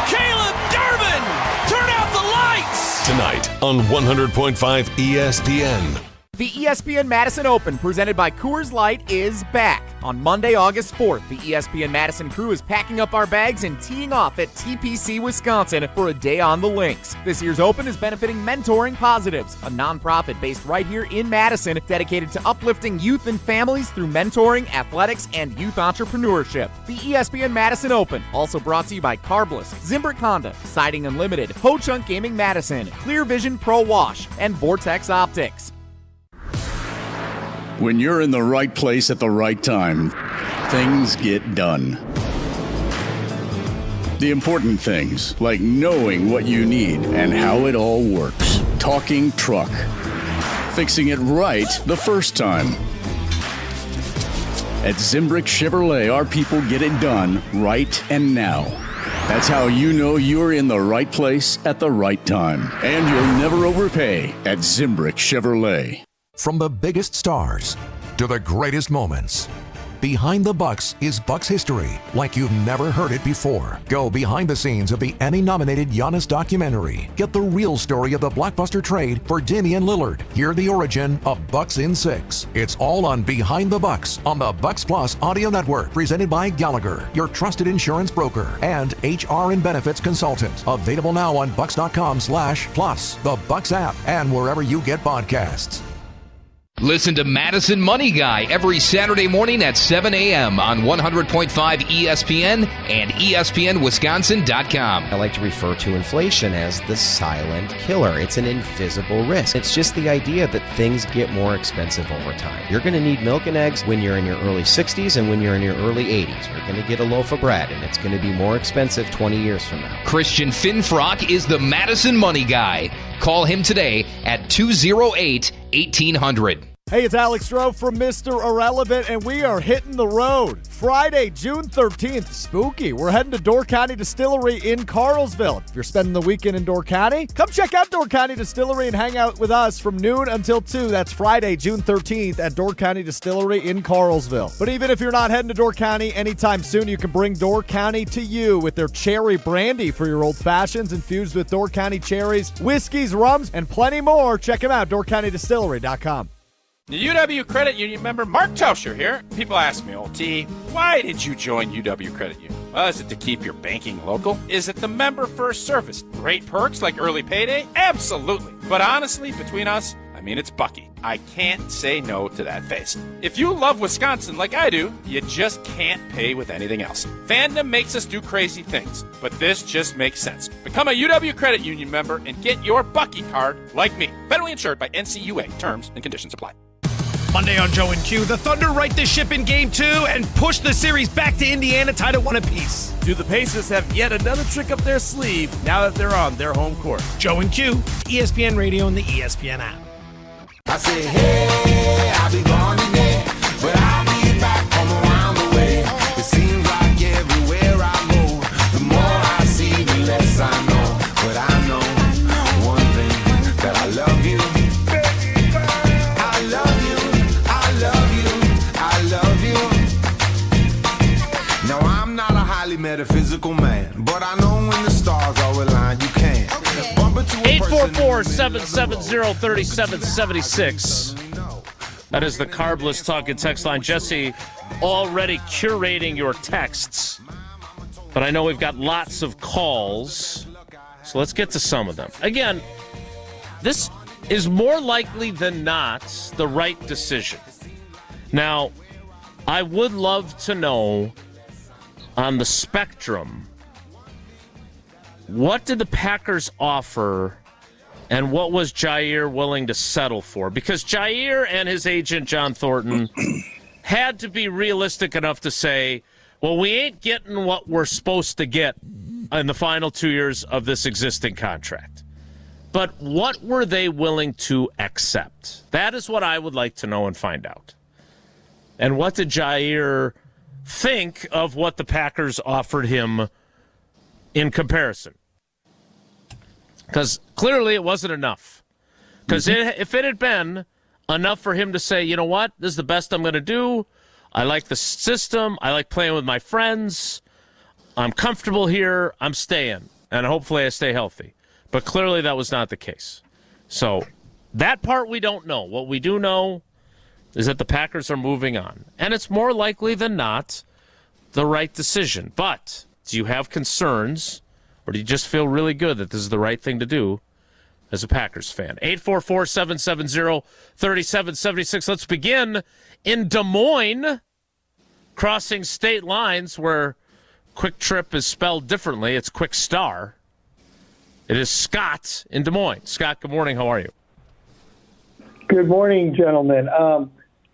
Caleb Durbin. Turn out the lights.
Tonight on 100.5 ESPN.
The ESPN Madison Open, presented by Coors Light, is back. On Monday, August 4th, the ESPN Madison crew is packing up our bags and teeing off at TPC, Wisconsin for a day on the links. This year's Open is benefiting Mentoring Positives, a nonprofit based right here in Madison dedicated to uplifting youth and families through mentoring, athletics, and youth entrepreneurship. The ESPN Madison Open, also brought to you by Carbless, Zimbrick Honda, Siding Unlimited, Ho-Chunk Gaming Madison, Clear Vision Pro Wash, and Vortex Optics.
When you're in the right place at the right time, things get done. The important things, like knowing what you need and how it all works. Talking truck. Fixing it right the first time. At Zimbrick Chevrolet, our people get it done right and now. That's how you know you're in the right place at the right time. And you'll never overpay at Zimbrick Chevrolet.
From the biggest stars to the greatest moments, Behind the Bucks is Bucks history like you've never heard it before. Go behind the scenes of the Emmy-nominated Giannis documentary. Get the real story of the blockbuster trade for Damian Lillard. Hear the origin of Bucks in 6. It's all on Behind the Bucks on the Bucks Plus audio network, presented by Gallagher, your trusted insurance broker and HR and benefits consultant. Available now on bucks.com/plus, the Bucks app, and wherever you get podcasts.
Listen to Madison Money Guy every Saturday morning at 7 a.m. on 100.5 ESPN and ESPNWisconsin.com.
I like to refer to inflation as the silent killer. It's an invisible risk. It's just the idea that things get more expensive over time. You're going to need milk and eggs when you're in your early 60s and when you're in your early 80s. You're going to get a loaf of bread, and it's going to be more expensive 20 years from now.
Christian Finfrock is the Madison Money Guy. Call him today at 208-1800.
Hey, it's Alex Stroh from Mr. Irrelevant, and we are hitting the road. Friday, June 13th, spooky. We're heading to Door County Distillery in Carlsville. If you're spending the weekend in Door County, come check out Door County Distillery and hang out with us from noon until 2. That's Friday, June 13th at Door County Distillery in Carlsville. But even if you're not heading to Door County anytime soon, you can bring Door County to you with their cherry brandy for your old fashions infused with Door County cherries, whiskeys, rums, and plenty more. Check them out, doorcountydistillery.com.
The UW Credit Union member Mark Tauscher here. People ask me, old T, why did you join UW Credit Union? Well, is it to keep your banking local? Is it the member-first service? Great perks like early payday? Absolutely. But honestly, between us, I mean, it's Bucky. I can't say no to that face. If you love Wisconsin like I do, you just can't pay with anything else. Fandom makes us do crazy things, but this just makes sense. Become a UW Credit Union member and get your Bucky card like me. Federally insured by NCUA. Terms and conditions apply.
Monday on Joe and Q, the Thunder right the ship in Game 2 and push the series back to Indiana, tied at 1 apiece.
Do the Pacers have yet another trick up their sleeve now that they're on their home court?
Joe and Q, ESPN Radio and the ESPN app.
I say, hey, I'll be gone today, but I'll be back home around the way. It seems like everywhere I go, the more I see, the less I know. But I know one thing, that I love you. Metaphysical man, but I know when the stars are aligned, you can.
844-770-3776. That is the Carbless Talk and Text line. Jesse, already curating your texts, but I know we've got lots of calls, so let's get to some of them. Again, this is more likely than not the right decision. Now, I would love to know, on the spectrum, what did the Packers offer and what was Jaire willing to settle for? Because Jaire and his agent, John Thornton, had to be realistic enough to say, well, we ain't getting what we're supposed to get in the final 2 years of this existing contract. But what were they willing to accept? That is what I would like to know and find out. And what did Jaire think of what the Packers offered him in comparison? Because clearly it wasn't enough. Because if it had been enough for him to say, you know what, this is the best I'm going to do. I like the system. I like playing with my friends. I'm comfortable here. I'm staying. And hopefully I stay healthy. But clearly that was not the case. So that part we don't know. What we do know is that the Packers are moving on. And it's more likely than not the right decision. But do you have concerns, or do you just feel really good that this is the right thing to do as a Packers fan? 844-770-3776. Let's begin in Des Moines, crossing state lines where Quick Trip is spelled differently. It's Quick Star. It is Scott in Des Moines. Scott, good morning. How are you?
Good morning, gentlemen. I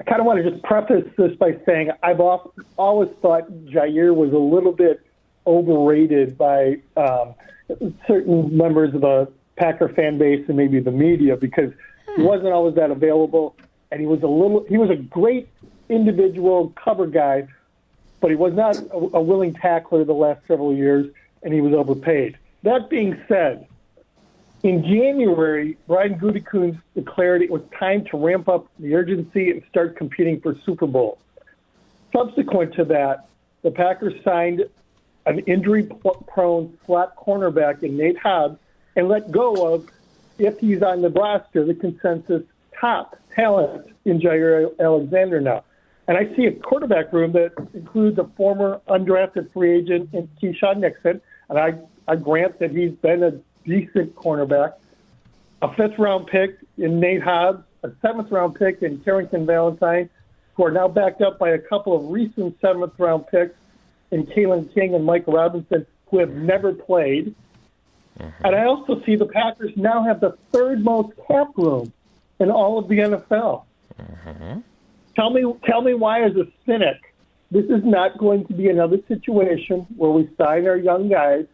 kind of want to just preface this by saying I've always thought Jaire was a little bit overrated by certain members of the Packer fan base and maybe the media because he wasn't always that available, and he was a great individual cover guy, but he was not a willing tackler the last several years, and he was overpaid. That being said, in January, Brian Gutekunst declared it was time to ramp up the urgency and start competing for Super Bowl. Subsequent to that, the Packers signed an injury-prone slot cornerback in Nate Hobbs and let go of, if he's on the roster, the consensus top talent in Jaire Alexander now. And I see a quarterback room that includes a former undrafted free agent in Keyshawn Nixon, and I grant that he's been a decent cornerback, a fifth-round pick in Nate Hobbs, a seventh-round pick in Carrington Valentine, who are now backed up by a couple of recent seventh-round picks in Kalen King and Mike Robinson, who have never played. And I also see the Packers now have the third most cap room in all of the NFL. Tell me why, as a cynic, this is not going to be another situation where we sign our young guys.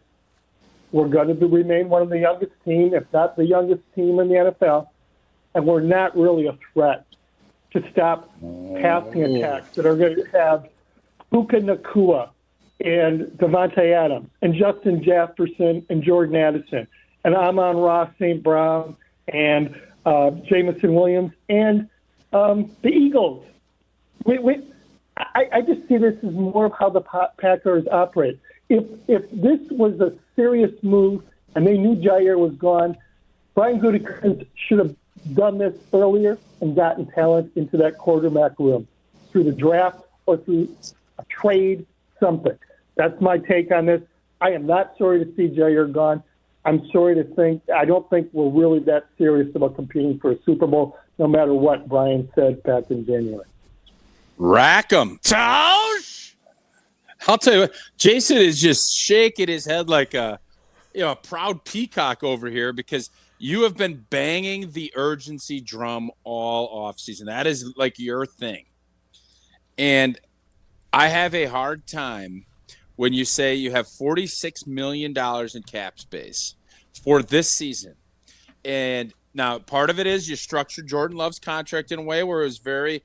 We're going to remain one of the youngest team, if not the youngest team in the NFL, and we're not really a threat to stop passing attacks that are going to have Puka Nacua and Devontae Adams and Justin Jefferson and Jordan Addison and Amon-Ra St. Brown and Jamison Williams and the Eagles. I just see this as more of how the Packers operate. If this was a serious move and they knew Jaire was gone, Brian Gutekunst should have done this earlier and gotten talent into that quarterback room through the draft or through a trade, something. That's my take on this. I am not sorry to see Jaire gone. I'm sorry to think, I don't think we're really that serious about competing for a Super Bowl, no matter what Brian said back in January.
Rack 'em, Tausch! I'll tell you what, Jason is just shaking his head like a proud peacock over here because you have been banging the urgency drum all offseason. That is like your thing. And I have a hard time when you say you have $46 million in cap space for this season. And now part of it is you structured Jordan Love's contract in a way where it was very,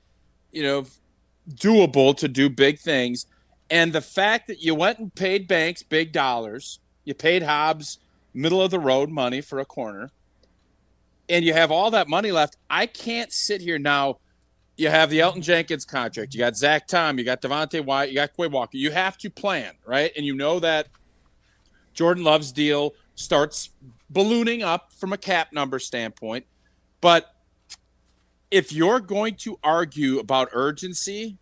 doable to do big things. And the fact that you went and paid Banks big dollars, you paid Hobbs middle of the road money for a corner, and you have all that money left. I can't sit here now. You have the Elton Jenkins contract. You got Zach Tom. You got Devontae Wyatt. You got Quay Walker. You have to plan, right? And you know that Jordan Love's deal starts ballooning up from a cap number standpoint. But if you're going to argue about urgency,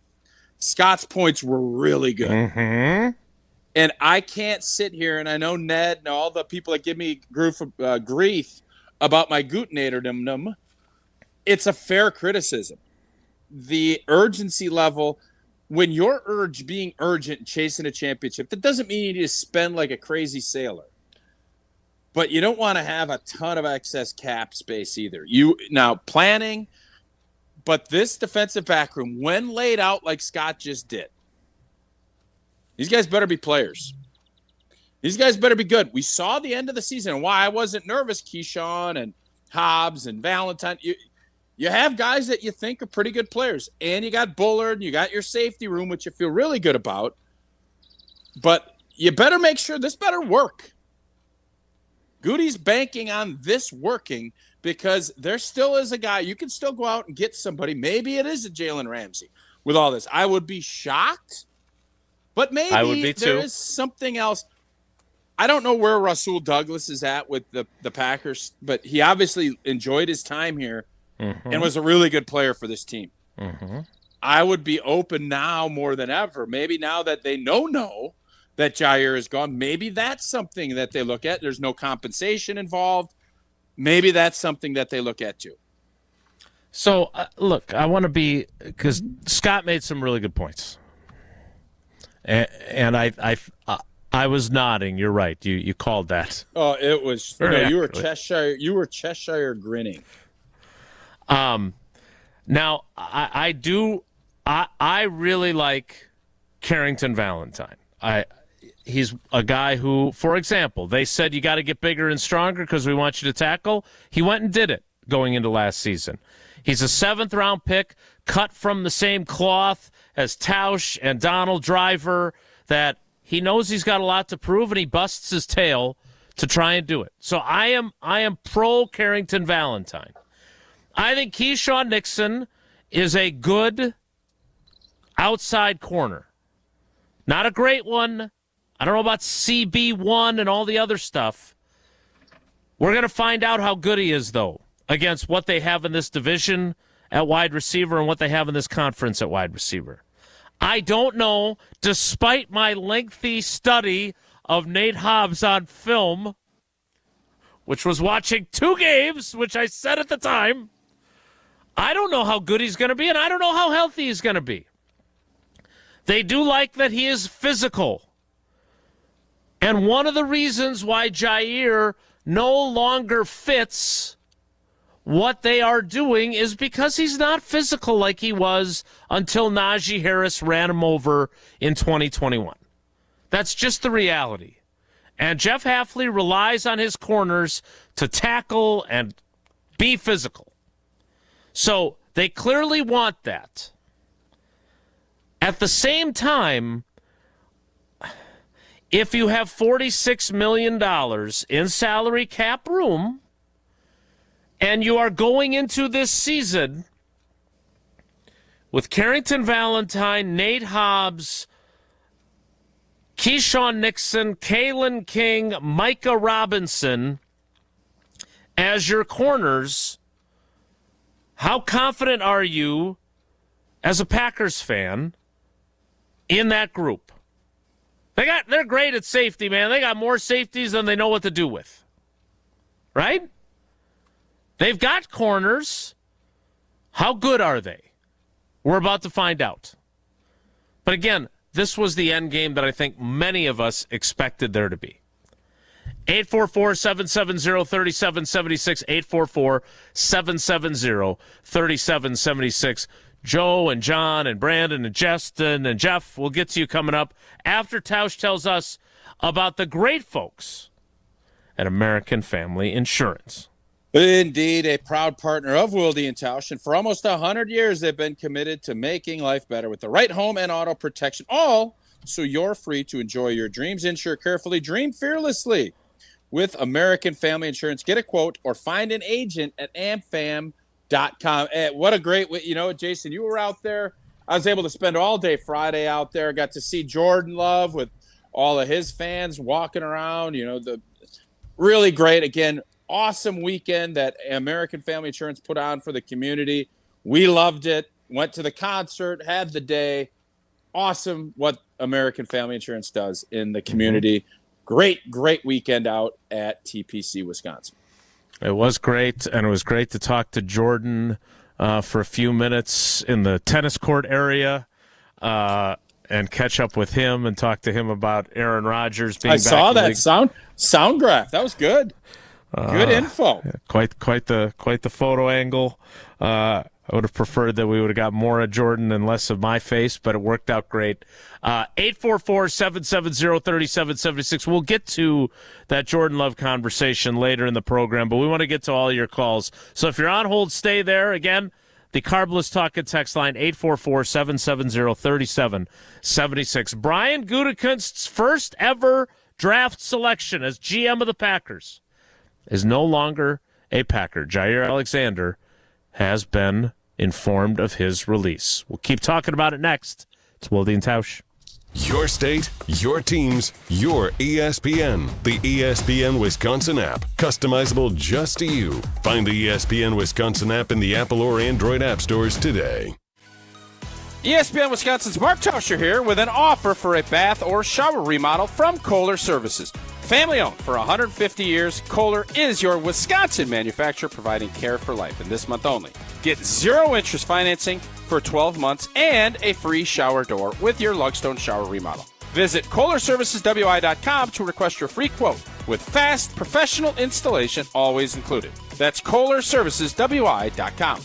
Scott's points were really good. And I can't sit here, and I know Ned and all the people that give me grief about my Gutenatordom. It's a fair criticism. The urgency level, when you're being urgent and chasing a championship, that doesn't mean you need to spend like a crazy sailor. But you don't want to have a ton of excess cap space either. Now, planning, but this defensive backroom, when laid out like Scott just did, these guys better be players. These guys better be good. We saw the end of the season and why I wasn't nervous. Keyshawn and Hobbs and Valentine. You have guys that you think are pretty good players. And you got Bullard and you got your safety room, which you feel really good about. But you better make sure this better work. Goody's banking on this working because there still is a guy. You can still go out and get somebody. Maybe it is a Jalen Ramsey with all this. I would be shocked, but maybe there is something else. I don't know where Rasul Douglas is at with the Packers, but he obviously enjoyed his time here and was a really good player for this team. I would be open now more than ever. Maybe now that they know that Jaire is gone, maybe that's something that they look at. There's no compensation involved. Maybe that's something that they look at too.
So, look, I want to be – because Scott made some really good points. And I was nodding. You're right. You called that.
Oh, it was – you were Cheshire. You were Cheshire grinning.
Now, I really like Carrington Valentine. He's a guy who, for example, they said you got to get bigger and stronger because we want you to tackle. He went and did it going into last season. He's a 7th-round pick, cut from the same cloth as Tausch and Donald Driver, that he knows he's got a lot to prove, and he busts his tail to try and do it. So I am pro Carrington Valentine. I think Keyshawn Nixon is a good outside corner. Not a great one. I don't know about CB1 and all the other stuff. We're going to find out how good he is, though, against what they have in this division at wide receiver and what they have in this conference at wide receiver. I don't know, despite my lengthy study of Nate Hobbs on film, which was watching 2 games, which I said at the time, I don't know how good he's going to be, and I don't know how healthy he's going to be. They do like that he is physical. And one of the reasons why Jaire no longer fits what they are doing is because he's not physical like he was until Najee Harris ran him over in 2021. That's just the reality. And Jeff Hafley relies on his corners to tackle and be physical. So they clearly want that. At the same time, if you have $46 million in salary cap room and you are going into this season with Carrington Valentine, Nate Hobbs, Keyshawn Nixon, Kalen King, Micah Robinson as your corners, how confident are you as a Packers fan in that group? They're great at safety, man. They got more safeties than they know what to do with. Right? They've got corners. How good are they? We're about to find out. But again, this was the end game that I think many of us expected there to be. 844-770-3776, 844-770-3776. Joe and John and Brandon and Justin and Jeff, we'll get to you coming up after Tausch tells us about the great folks at American Family Insurance.
Indeed, a proud partner of Wilde and Tausch, and for almost 100 years, they've been committed to making life better with the right home and auto protection, all so you're free to enjoy your dreams. Insure carefully, dream fearlessly with American Family Insurance. Get a quote or find an agent at amfam.com. What a great way. You know, Jason, you were out there. I was able to spend all day Friday out there. Got to see Jordan Love with all of his fans walking around. You know, the really great, again, awesome weekend that American Family Insurance put on for the community. We loved it. Went to the concert, had the day. Awesome what American Family Insurance does in the community. Great weekend out at TPC, Wisconsin.
It was great, and it was great to talk to Jordan for a few minutes in the tennis court area and catch up with him and talk to him about Aaron Rodgers being back.
I saw that sound graph. That was good. Good info.
Quite the photo angle. I would have preferred that we would have got more of Jordan and less of my face, but it worked out great. 844-770-3776. We'll get to that Jordan Love conversation later in the program, but we want to get to all your calls. So if you're on hold, stay there. Again, the Carbless Talk and Text line, 844-770-3776. Brian Gutekunst's first ever draft selection as GM of the Packers is no longer a Packer. Jaire Alexander has been informed of his release. We'll keep talking about it next. It's Wilde and Tausch.
Your state, your teams, your ESPN. The ESPN Wisconsin app. Customizable just to you. Find the ESPN Wisconsin app in the Apple or Android app stores today.
ESPN Wisconsin's Mark Tauscher here with an offer for a bath or shower remodel from Kohler Services. Family owned for 150 years, Kohler is your Wisconsin manufacturer providing care for life. And this month only, get 0 interest financing for 12 months and a free shower door with your Lugstone shower remodel. Visit KohlerServicesWI.com to request your free quote with fast, professional installation always included. That's KohlerServicesWI.com.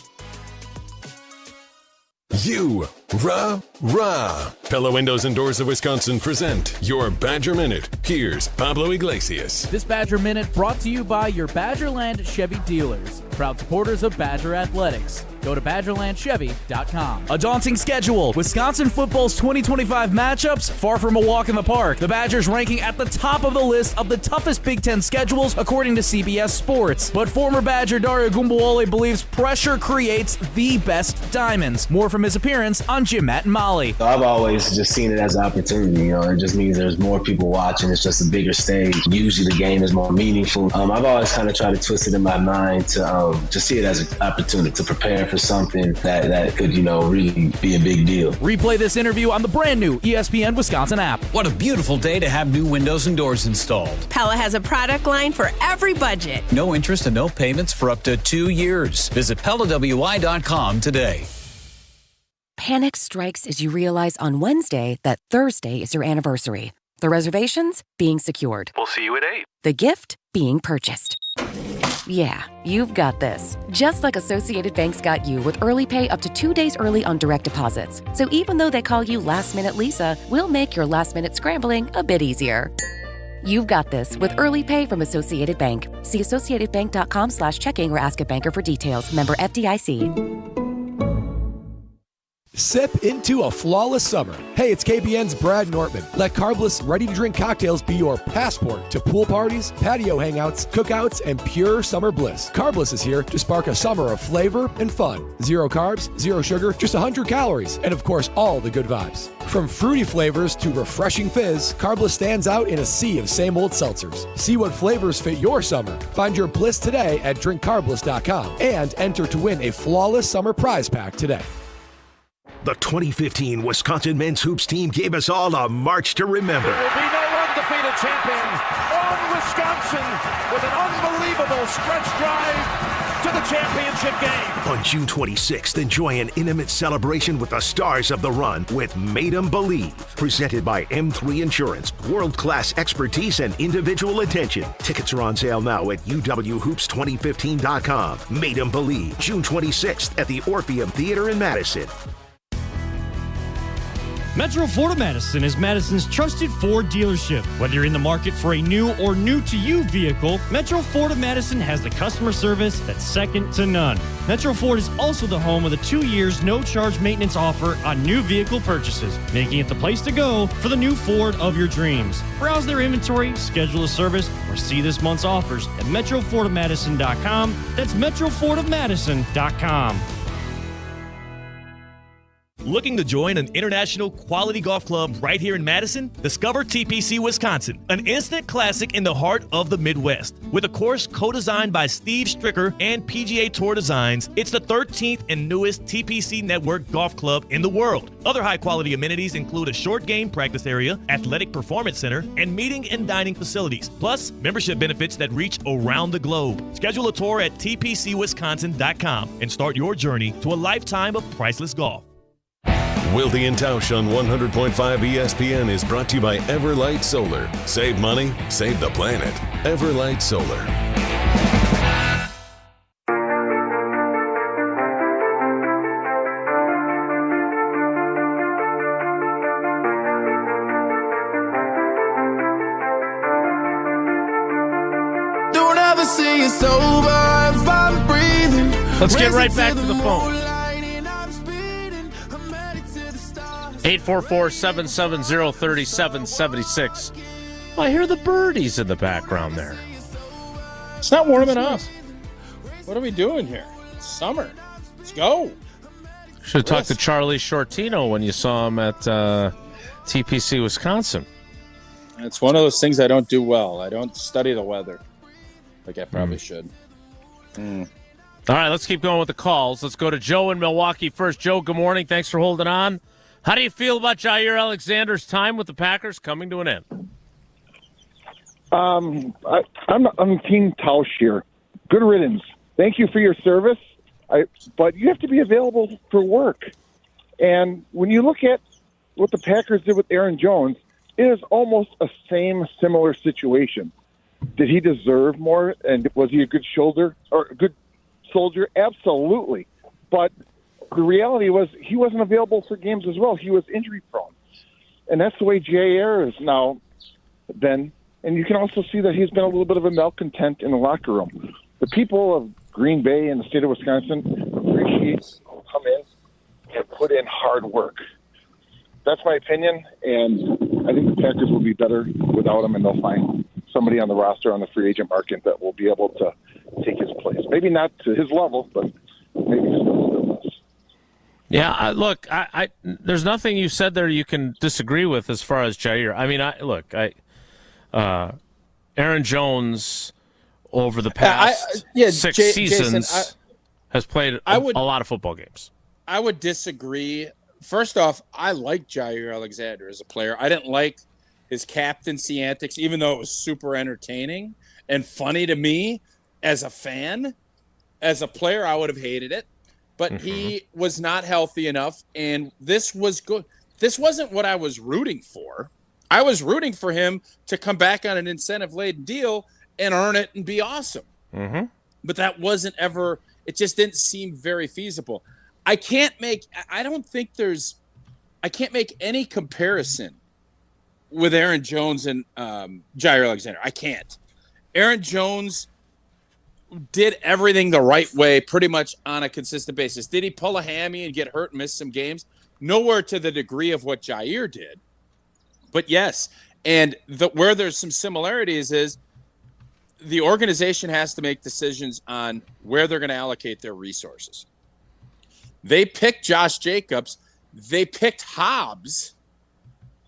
Pella Windows and Doors of Wisconsin present your Badger Minute. Here's Pablo Iglesias.
This Badger Minute brought to you by your Badgerland Chevy dealers, proud supporters of Badger Athletics. Go to BadgerlandChevy.com. A daunting schedule. Wisconsin football's 2025 matchups, far from a walk in the park. The Badgers ranking at the top of the list of the toughest Big Ten schedules, according to CBS Sports. But former Badger Dario Gumbuole believes pressure creates the best diamonds. More from his appearance on Jim, Matt, and Molly.
I've always just seen it as an opportunity. It just means there's more people watching. It's just a bigger stage. Usually the game is more meaningful. I've always kind of tried to twist it in my mind to just see it as an opportunity to prepare for something that could, really be a big deal.
Replay this interview on the brand new ESPN Wisconsin app.
What a beautiful day to have new windows and doors installed.
Pella has a product line for every budget.
No interest and no payments for up to 2 years. Visit PellaWI.com today.
Panic strikes as you realize on Wednesday that Thursday is your anniversary. The reservations being secured.
We'll see you at 8.
The gift being purchased. Yeah, you've got this. Just like Associated Bank's got you with early pay up to 2 days early on direct deposits. So even though they call you Last Minute Lisa, we'll make your last minute scrambling a bit easier. You've got this with early pay from Associated Bank. See AssociatedBank.com/checking or ask a banker for details. Member FDIC.
Sip into a flawless summer. Hey, it's KBN's Brad Nortman. Let Carbless ready-to-drink cocktails be your passport to pool parties, patio hangouts, cookouts, and pure summer bliss. Carbless is here to spark a summer of flavor and fun. 0 carbs, 0 sugar, just 100 calories, and of course, all the good vibes. From fruity flavors to refreshing fizz, Carbless stands out in a sea of same-old seltzers. See what flavors fit your summer. Find your bliss today at drinkcarbless.com and enter to win a flawless summer prize pack today.
The 2015 Wisconsin men's hoops team gave us all a march to remember.
There will be no undefeated champion on Wisconsin with an unbelievable stretch drive to the championship game.
On June 26th, enjoy an intimate celebration with the stars of the run with Made 'em Believe. Presented by M3 Insurance. World-class expertise and individual attention. Tickets are on sale now at uwhoops2015.com. Made 'em Believe, June 26th at the Orpheum Theater in Madison.
Metro Ford of Madison is Madison's trusted Ford dealership. Whether you're in the market for a new or new-to-you vehicle, Metro Ford of Madison has the customer service that's second to none. Metro Ford is also the home of the 2 years no-charge maintenance offer on new vehicle purchases, making it the place to go for the new Ford of your dreams. Browse their inventory, schedule a service, or see this month's offers at MetroFordofMadison.com. That's MetroFordofMadison.com.
Looking to join an international quality golf club right here in Madison? Discover TPC Wisconsin, an instant classic in the heart of the Midwest. With a course co-designed by Steve Stricker and PGA Tour Designs, it's the 13th and newest TPC Network golf club in the world. Other high-quality amenities include a short game practice area, athletic performance center, and meeting and dining facilities, plus membership benefits that reach around the globe. Schedule a tour at tpcwisconsin.com and start your journey to a lifetime of priceless golf.
Wilde and Tausch on 100.5 ESPN is brought to you by Everlight Solar. Save money, save the planet. Everlight Solar.
sober if I'm breathing.
Let's get right back to the phone. 844-770-3776. I hear the birdies in the background there.
It's not warming up. What are we doing here? It's summer. Let's go.
Should have talked to Charlie Shortino when you saw him at TPC Wisconsin.
It's one of those things I don't do well. I don't study the weather like I probably should.
All right, let's keep going with the calls. Let's go to Joe in Milwaukee first. Joe, good morning. Thanks for holding on. How do you feel about Jaire Alexander's time with the Packers coming to an end?
I'm Team Tausch here. Good riddance. Thank you for your service, but you have to be available for work. And when you look at what the Packers did with Aaron Jones, it is almost a similar situation. Did he deserve more? And was he a good soldier? Absolutely. But the reality was he wasn't available for games as well. He was injury prone. And that's the way Jaire is now been. And you can also see that he's been a little bit of a malcontent in the locker room. The people of Green Bay and the state of Wisconsin appreciate who come in and put in hard work. That's my opinion, and I think the Packers will be better without him, and they'll find somebody on the roster on the free agent market that will be able to take his place. Maybe not to his level, but maybe just a little bit less.
Yeah, look, I there's nothing you said there you can disagree with as far as Jaire. I mean, Aaron Jones over the past 6 seasons
Jason,
has played a lot of football games.
I would disagree. First off, I like Jaire Alexander as a player. I didn't like his captaincy antics, even though it was super entertaining and funny to me as a fan. As a player, I would have hated it. But he was not healthy enough, and this was good. This wasn't what I was rooting for. I was rooting for him to come back on an incentive-laden deal and earn it and be awesome.
Mm-hmm.
But that wasn't ever – it just didn't seem very feasible. I can't make any comparison with Aaron Jones and Jaire Alexander. I can't. Aaron Jones did everything the right way pretty much on a consistent basis. Did he pull a hammy and get hurt and miss some games? Nowhere to the degree of what Jaire did. But yes, and where there's some similarities is the organization has to make decisions on where they're going to allocate their resources. They picked Josh Jacobs. They picked Hobbs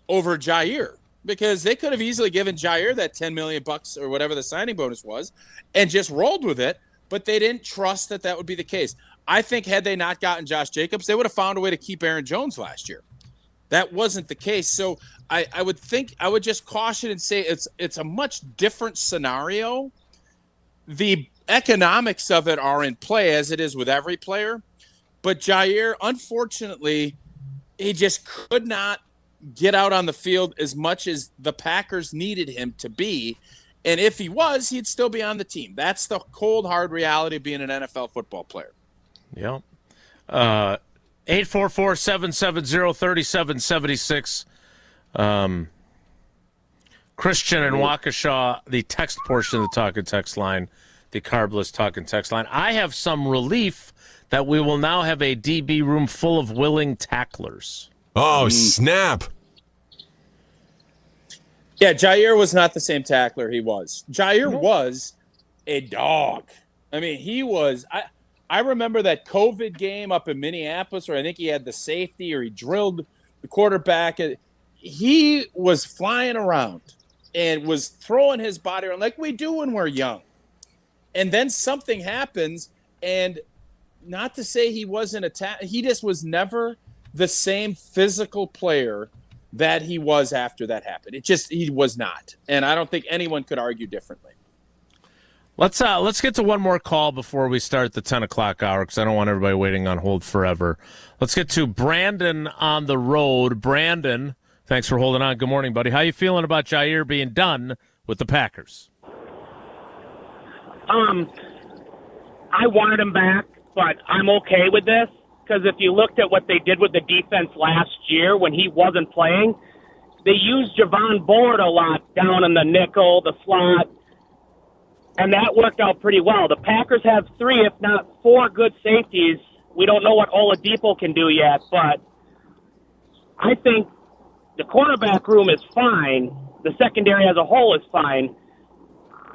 over Jaire because they could have easily given Jaire that $10 million or whatever the signing bonus was and just rolled with it, but they didn't trust that would be the case. I think had they not gotten Josh Jacobs, they would have found a way to keep Aaron Jones last year. That wasn't the case. So I would just caution and say it's a much different scenario. The economics of it are in play as it is with every player. But Jaire, unfortunately, he just could not get out on the field as much as the Packers needed him to be. And if he was, he'd still be on the team. That's the cold, hard reality of being an NFL football player.
Yeah. 844-770-3776. Christian in Waukesha, the text portion of the Talk and Text line, the carbless Talk and Text line. I have some relief that we will now have a DB room full of willing tacklers.
Oh, snap.
Yeah, Jaire was not the same tackler he was. Jaire was a dog. I mean, he was I remember that COVID game up in Minneapolis where I think he had the safety or he drilled the quarterback. He was flying around and was throwing his body around like we do when we're young. And then something happens, and not to say he wasn't he just was never the same physical player that he was after that happened. He was not. And I don't think anyone could argue differently.
Let's get to one more call before we start the 10 o'clock hour because I don't want everybody waiting on hold forever. Let's get to Brandon on the road. Brandon, thanks for holding on. Good morning, buddy. How you feeling about Jaire being done with the Packers?
I wanted him back, but I'm okay with this because if you looked at what they did with the defense last year when he wasn't playing, they used Javon Board a lot down in the nickel, the slot. and that worked out pretty well. The Packers have 3, if not 4, good safeties. We don't know what Oladipo can do yet, but I think the cornerback room is fine. The secondary as a whole is fine.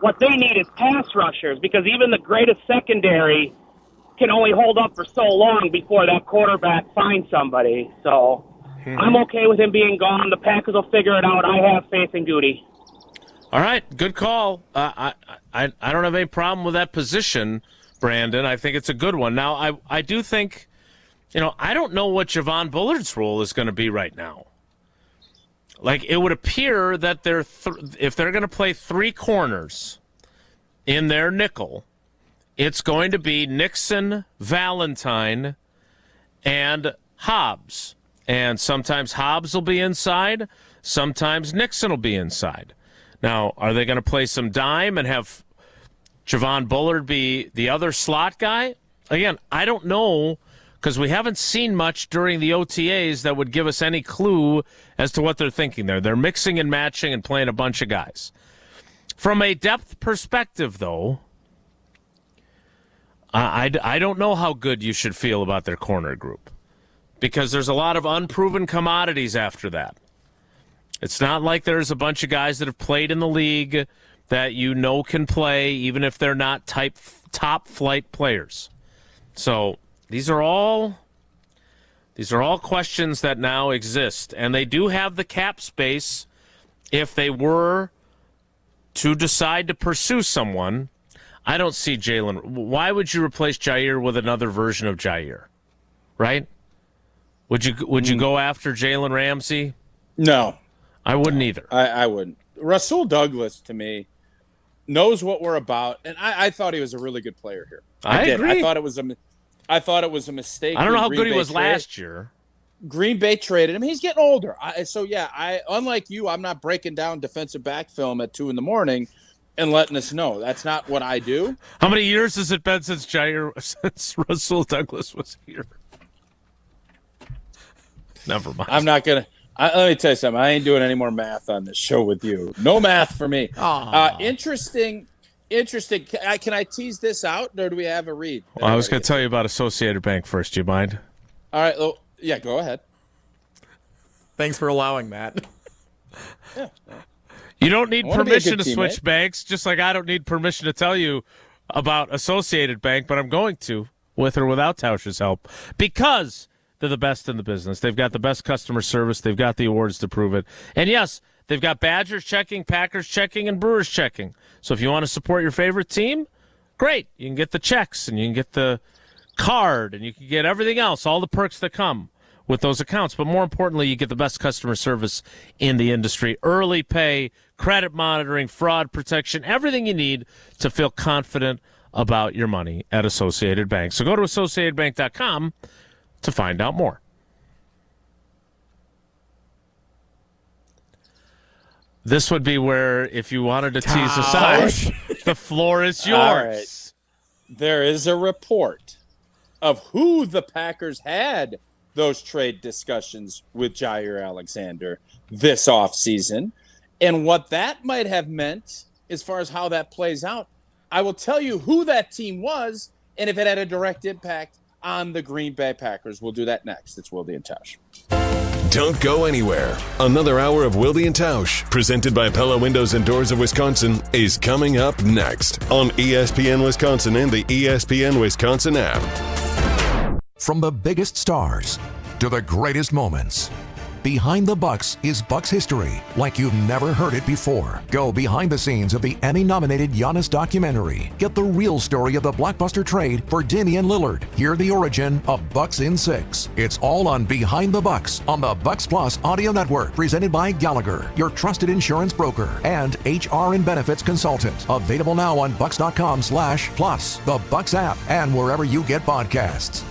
What they need is pass rushers, because even the greatest secondary can only hold up for so long before that quarterback finds somebody. So I'm okay with him being gone. The Packers will figure it out. I have faith in Goody.
All right, good call. I don't have any problem with that position, Brandon. I think it's a good one. Now, I do think, I don't know what Javon Bullard's role is going to be right now. Like, it would appear that if they're going to play 3 corners in their nickel, it's going to be Nixon, Valentine, and Hobbs. And sometimes Hobbs will be inside, sometimes Nixon will be inside. Now, are they going to play some dime and have Javon Bullard be the other slot guy? Again, I don't know, because we haven't seen much during the OTAs that would give us any clue as to what they're thinking there. They're mixing and matching and playing a bunch of guys. From a depth perspective, though, I don't know how good you should feel about their corner group, because there's a lot of unproven commodities after that. It's not like there's a bunch of guys that have played in the league that can play, even if they're not top flight players. So these are all questions that now exist, and they do have the cap space if they were to decide to pursue someone. I don't see Jalen. Why would you replace Jaire with another version of Jaire? Right? Would you go after Jalen Ramsey?
No.
I wouldn't either.
I wouldn't. Rasul Douglas, to me, knows what we're about, and I thought he was a really good player here.
I agree.
I thought it was a mistake.
I don't know how good he was last year.
Green Bay traded him. He's getting older. Unlike you, I'm not breaking down defensive back film at 2 a.m. and letting us know. That's not what I do.
How many years has it been since Rasul Douglas was here? Never mind.
I'm not gonna. Let me tell you something. I ain't doing any more math on this show with you. No math for me. Interesting. Can I tease this out, or do we have a read?
Well, I was going to tell you about Associated Bank first. Do you mind?
All right. Well, yeah, go ahead.
Thanks for allowing that.
Yeah.
You don't need permission to switch banks, just like I don't need permission to tell you about Associated Bank, but I'm going to, with or without Tausch's help, because they're the best in the business. They've got the best customer service. They've got the awards to prove it. And yes, they've got Badgers checking, Packers checking, and Brewers checking. So if you want to support your favorite team, great. You can get the checks, and you can get the card, and you can get everything else, all the perks that come with those accounts. But more importantly, you get the best customer service in the industry. Early pay, credit monitoring, fraud protection, everything you need to feel confident about your money at Associated Bank. So go to AssociatedBank.com to find out more. This would be where, if you wanted to tease us out, the floor is yours.
All right. There is a report of who the Packers had those trade discussions with Jaire Alexander this offseason, and what that might have meant as far as how that plays out. I will tell you who that team was and if it had a direct impact on the Green Bay Packers. We'll do that next. It's Wilde and Tausch.
Don't go anywhere. Another hour of Wilde and Tausch, presented by Pella Windows and Doors of Wisconsin, is coming up next on ESPN Wisconsin and the ESPN Wisconsin app.
From the biggest stars to the greatest moments, Behind the Bucks is Bucks history like you've never heard it before. Go behind the scenes of the Emmy-nominated Giannis documentary. Get the real story of the blockbuster trade for Damian Lillard. Hear the origin of Bucks in 6. It's all on Behind the Bucks on the Bucks Plus audio network, presented by Gallagher, your trusted insurance broker and HR and benefits consultant. Available now on bucks.com/plus, the Bucks app, and wherever you get podcasts.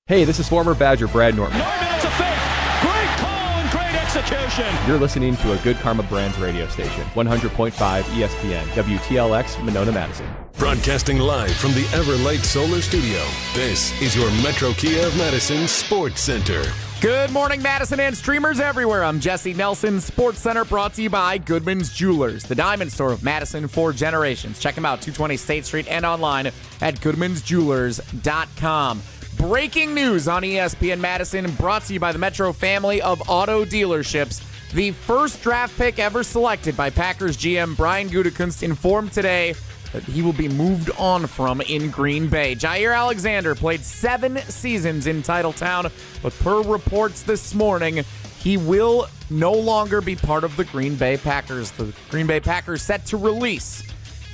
Hey, this is former Badger Brad Norton.
It's a fake. Great call and great execution.
You're listening to a Good Karma Brands radio station, 100.5 ESPN, WTLX, Monona, Madison.
Broadcasting live from the Everlight Solar Studio, this is your Metro Kia of Madison Sports Center.
Good morning, Madison and streamers everywhere. I'm Jesse Nelson, Sports Center, brought to you by Goodman's Jewelers, the diamond store of Madison for generations. Check them out, 220 State Street, and online at goodmansjewelers.com. Breaking news on ESPN Madison, brought to you by the Metro family of auto dealerships. The first draft pick ever selected by Packers GM Brian Gutekunst informed today that he will be moved on from in Green Bay. Jaire Alexander played 7 seasons in Titletown, but per reports this morning, he will no longer be part of the Green Bay Packers. The Green Bay Packers set to release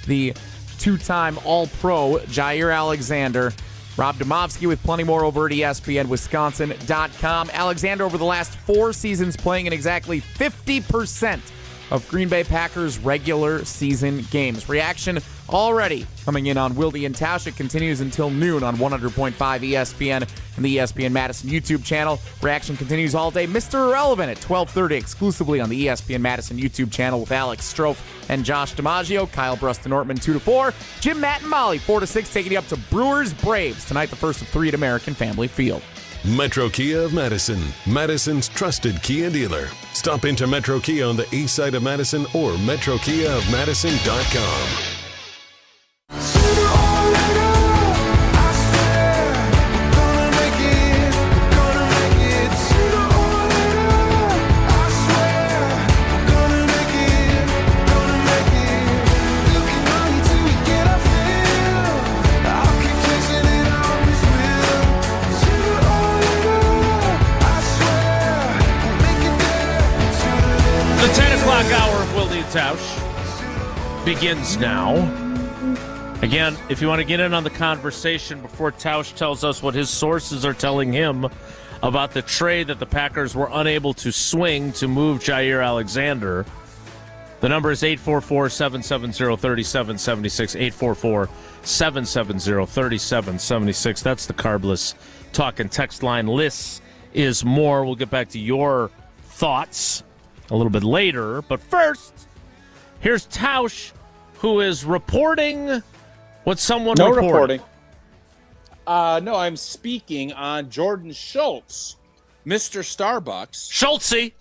the 2-time All-Pro Jaire Alexander. Rob Domofsky with plenty more over at ESPNWisconsin.com. Alexander over the last 4 seasons playing in exactly 50% of Green Bay Packers regular season games. Reaction already coming in on Wilde and Tausch. It continues until noon on 100.5 ESPN and the ESPN Madison YouTube channel. Reaction continues all day. Mr. Irrelevant at 12:30 exclusively on the ESPN Madison YouTube channel with Alex Strofe and Josh DiMaggio. Kyle Bruston-Ortman 2 to 4. Jim, Matt, and Molly 4 to 6 taking you up to Brewers Braves tonight, the first of 3 at American Family Field.
Metro Kia of Madison, Madison's trusted Kia dealer. Stop into Metro Kia on the east side of Madison or metrokiaofmadison.com.
The 10 o'clock hour of Wilde and Tausch begins now. Again, if you want to get in on the conversation before Tausch tells us what his sources are telling him about the trade that the Packers were unable to swing to move Jaire Alexander, the number is 844-770-3776, 844-770-3776. That's the Carbless talk and text line. Lists is more. We'll get back to your thoughts a little bit later, but first, here's Tausch, who is reporting what someone reported.
No, I'm speaking on Jordan Schultz, Mr. Starbucks.
Schultzy.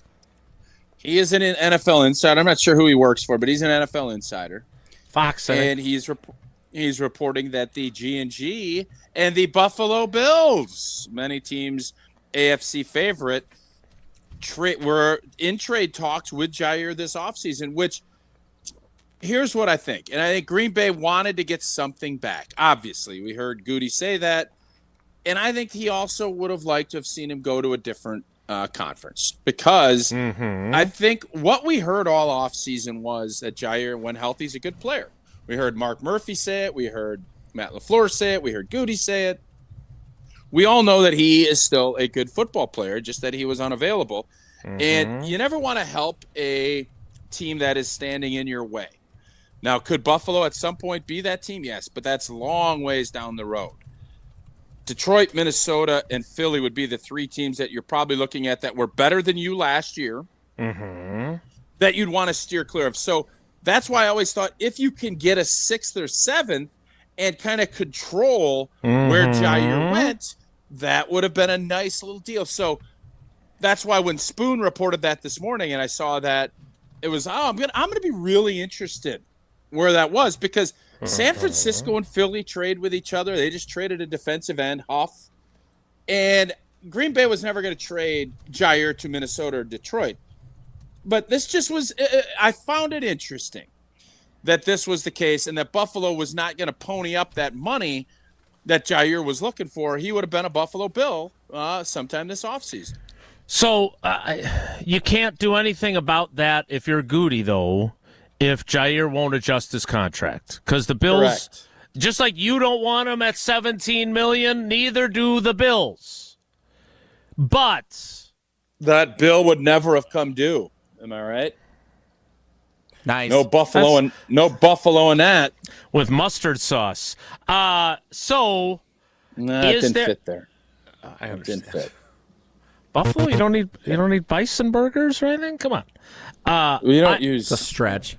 He is an NFL insider. I'm not sure who he works for, but he's an NFL insider.
Fox.
And he's reporting that the G&G and the Bills, many teams' AFC favorite, were in trade talks with Jaire this offseason, which here's what I think. And I think Green Bay wanted to get something back. Obviously, we heard Goody say that. And I think he also would have liked to have seen him go to a different conference because I think what we heard all offseason was that Jaire, when healthy, is a good player. We heard Mark Murphy say it. We heard Matt LaFleur say it. We heard Goody say it. We all know that he is still a good football player, just that he was unavailable. And you never want to help a team that is standing in your way. Now, could Buffalo at some point be that team? Yes, but that's long ways down the road. Detroit, Minnesota, and Philly would be the 3 teams that you're probably looking at that were better than you last year that you'd want to steer clear of. So that's why I always thought if you can get a 6th or 7th and kind of control where Jaire went, that would have been a nice little deal. So that's why when Spoon reported that this morning and I saw that, it was, I'm gonna be really interested where that was because San Francisco and Philly trade with each other. They just traded a defensive end, Huff. And Green Bay was never going to trade Jaire to Minnesota or Detroit. But this just was, I found it interesting that this was the case and that Buffalo was not going to pony up that money that Jaire was looking for. He would have been a Buffalo Bill sometime this offseason.
So you can't do anything about that if you're Goody, though, if Jaire won't adjust his contract. Because the Bills, correct, just like you don't want him at $17 million, neither do the Bills. But
that bill would never have come due. Am I right?
Nice.
No Buffalo and no Buffalo in that
with mustard sauce. So
it didn't fit there.
I understand.
It didn't fit.
Buffalo, you don't need bison burgers or anything. Come on.
You don't use
a stretch.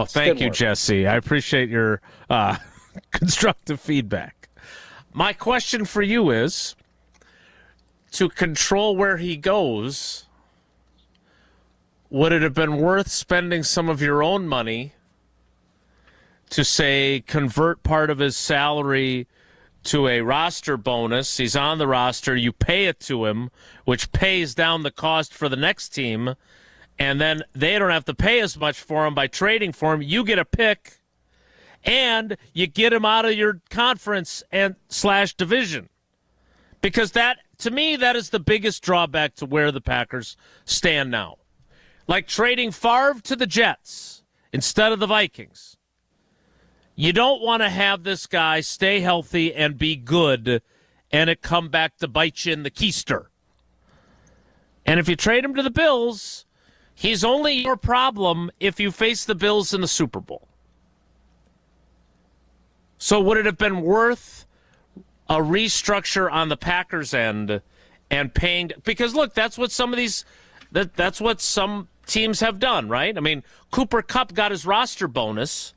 Thank you, Jesse. I appreciate your constructive feedback. My question for you is, to control where he goes, would it have been worth spending some of your own money to, say, convert part of his salary to a roster bonus? He's on the roster. You pay it to him, which pays down the cost for the next team, and then they don't have to pay as much for him by trading for him. You get a pick, and you get him out of your conference and / division. Because that, to me, that is the biggest drawback to where the Packers stand now. Like trading Favre to the Jets instead of the Vikings. You don't want to have this guy stay healthy and be good and it come back to bite you in the keister. And if you trade him to the Bills, he's only your problem if you face the Bills in the Super Bowl. So would it have been worth a restructure on the Packers end and paying? Because, look, that's what some of these that's what some teams have done, right? I mean, Cooper Kupp got his roster bonus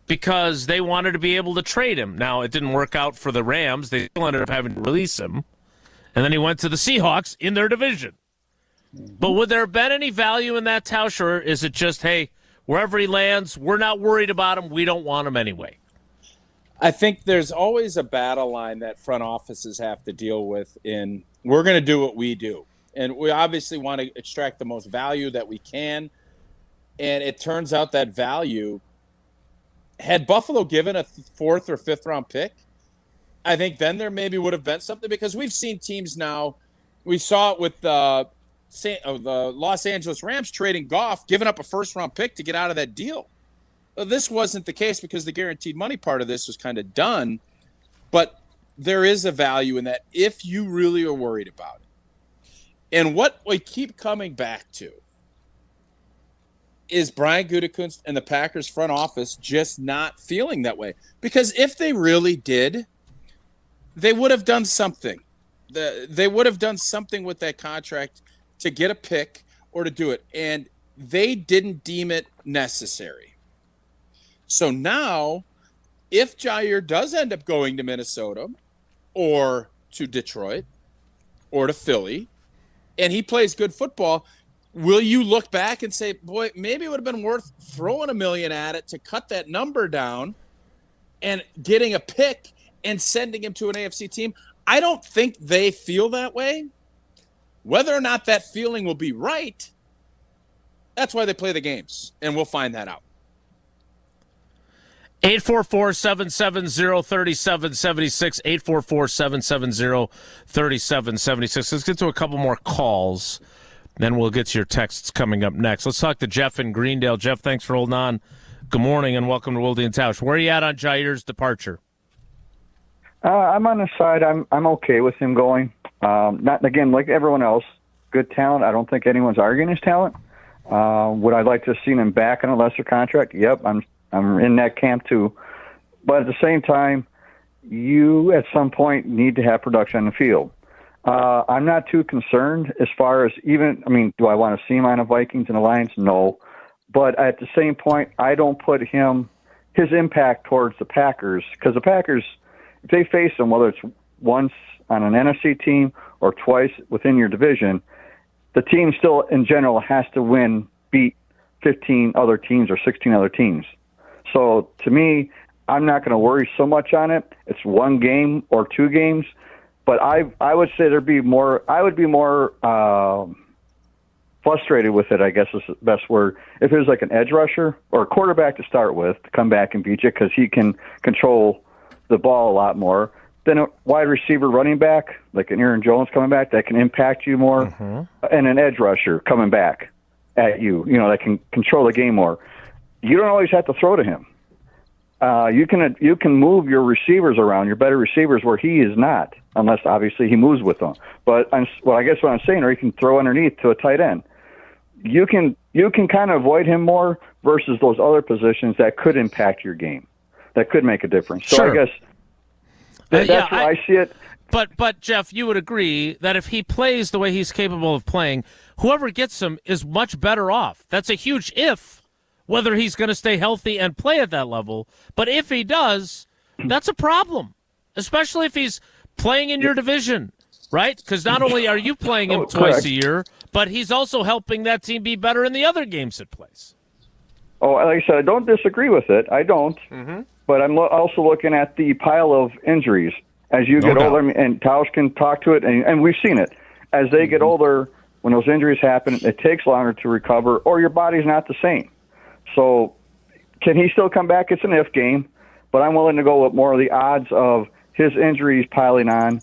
because they wanted to be able to trade him. Now, it didn't work out for the Rams. They still ended up having to release him. And then he went to the Seahawks in their division. But would there have been any value in that, Tausch, or is it just, hey, wherever he lands, we're not worried about him. We don't want him anyway?
I think there's always a battle line that front offices have to deal with in we're going to do what we do. And we obviously want to extract the most value that we can. And it turns out that value, had Buffalo given a 4th or 5th round pick, I think then there maybe would have been something, because we've seen teams now. We saw it with the Los Angeles Rams trading Goff, giving up a 1st round pick to get out of that deal. This wasn't the case because the guaranteed money part of this was kind of done. But there is a value in that if you really are worried about it. And what we keep coming back to is Brian Gutekunst and the Packers front office just not feeling that way. Because if they really did, they would have done something. They would have done something with that contract to get a pick or to do it. And they didn't deem it necessary. So now, if Jaire does end up going to Minnesota or to Detroit or to Philly, and he plays good football, will you look back and say, boy, maybe it would have been worth throwing $1 million at it to cut that number down and getting a pick and sending him to an AFC team? I don't think they feel that way. Whether or not that feeling will be right, that's why they play the games, and we'll find that out.
844-770-3776, 844-770-3776. Let's get to a couple more calls, then we'll get to your texts coming up next. Let's talk to Jeff in Greendale. Jeff, thanks for holding on. Good morning and welcome to Wilde and Tausch. Where are you at on Jaire's departure?
I'm on the side. I'm okay with him going. Not again, like everyone else, good talent. I don't think anyone's arguing his talent. Would I like to have seen him back on a lesser contract? Yep, I'm in that camp too. But at the same time, you at some point need to have production on the field. I'm not too concerned as far as do I want to see him on the Vikings and the Lions? No. But at the same point, I don't put his impact towards the Packers, because the Packers, if they face them, whether it's once on an NFC team or twice within your division, the team still in general has to beat 15 other teams or 16 other teams. So to me, I'm not going to worry so much on it. It's 1 game or 2 games, but I would say I would be more frustrated with it, I guess is the best word, if it was like an edge rusher or a quarterback to start with to come back and beat you, because he can control the ball a lot more than a wide receiver running back, like an Aaron Jones coming back, that can impact you more, and an edge rusher coming back at you, that can control the game more. You don't always have to throw to him. You can move your receivers around, your better receivers, where he is not, unless obviously he moves with them. But I guess what I'm saying, or you can throw underneath to a tight end. You can kind of avoid him more versus those other positions that could impact your game, that could make a difference. So
sure.
I guess that's where I see it.
But Jeff, you would agree that if he plays the way he's capable of playing, whoever gets him is much better off. That's a huge if, whether he's going to stay healthy and play at that level. But if he does, that's a problem, especially if he's playing in your division right? Because not only are you playing him twice a year, but he's also helping that team be better in the other games it plays.
Oh, like I said, I don't disagree with it. I don't. But I'm also looking at the pile of injuries. As you get older, and Tausch can talk to it, and we've seen it. As they get older, when those injuries happen, it takes longer to recover, or your body's not the same. So can he still come back? It's an if game, but I'm willing to go with more of the odds of his injuries piling on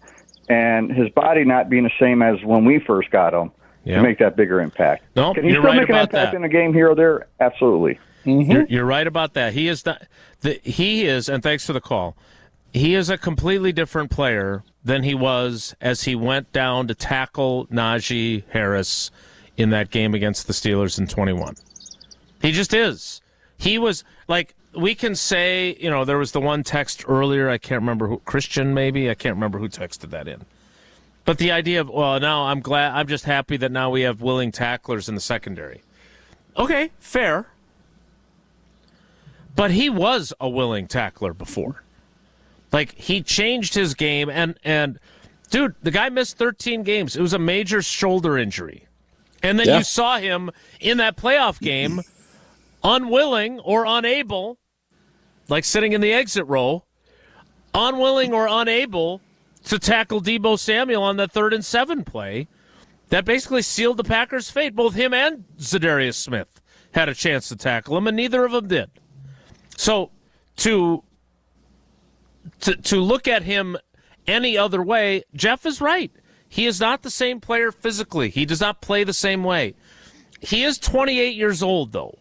and his body not being the same as when we first got him to make that bigger impact.
No,
can he
you're
still
right
make an
about
impact
that.
in a game here or there? Absolutely.
You're right about that. He is not. He is, and thanks for the call. He is a completely different player than he was as he went down to tackle Najee Harris in that game against the Steelers in 21. He just is. He was like, we can say, there was the one text earlier, I can't remember who, Christian maybe, I can't remember who texted that in. But the idea of, well, now I'm just happy that now we have willing tacklers in the secondary. Okay, fair. But he was a willing tackler before. Like, he changed his game, and dude, the guy missed 13 games. It was a major shoulder injury. And then you saw him in that playoff game, unwilling or unable, like sitting in the exit row, unwilling or unable to tackle Deebo Samuel on that 3rd and 7 play. That basically sealed the Packers' fate. Both him and Zadarius Smith had a chance to tackle him, and neither of them did. So to look at him any other way, Jeff is right. He is not the same player physically. He does not play the same way. He is 28 years old, though.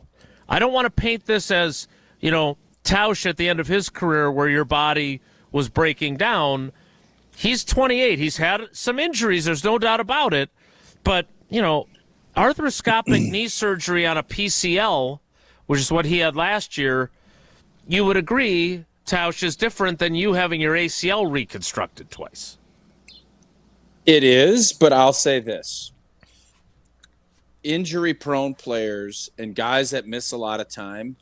I don't want to paint this as, Tausch at the end of his career where your body was breaking down. He's 28. He's had some injuries. There's no doubt about it. But, arthroscopic knee surgery on a PCL, which is what he had last year, you would agree Tausch is different than you having your ACL reconstructed twice.
It is, but I'll say this. Injury-prone players and guys that miss a lot of time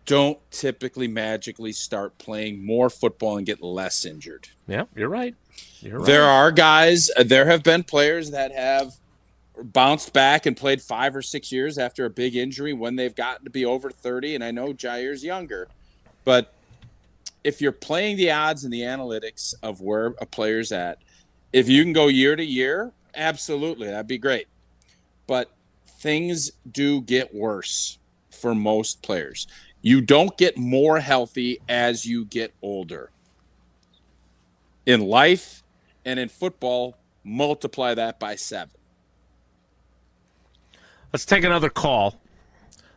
don't typically magically start playing more football and get less injured.
Yeah, you're right.
There are guys, there have been players that have bounced back and played 5 or 6 years after a big injury when they've gotten to be over 30, and I know Jaire's younger. But if you're playing the odds and the analytics of where a player's at, if you can go year to year, absolutely, that'd be great. But things do get worse for most players. You don't get more healthy as you get older. In life and in football, multiply that by 7.
Let's take another call.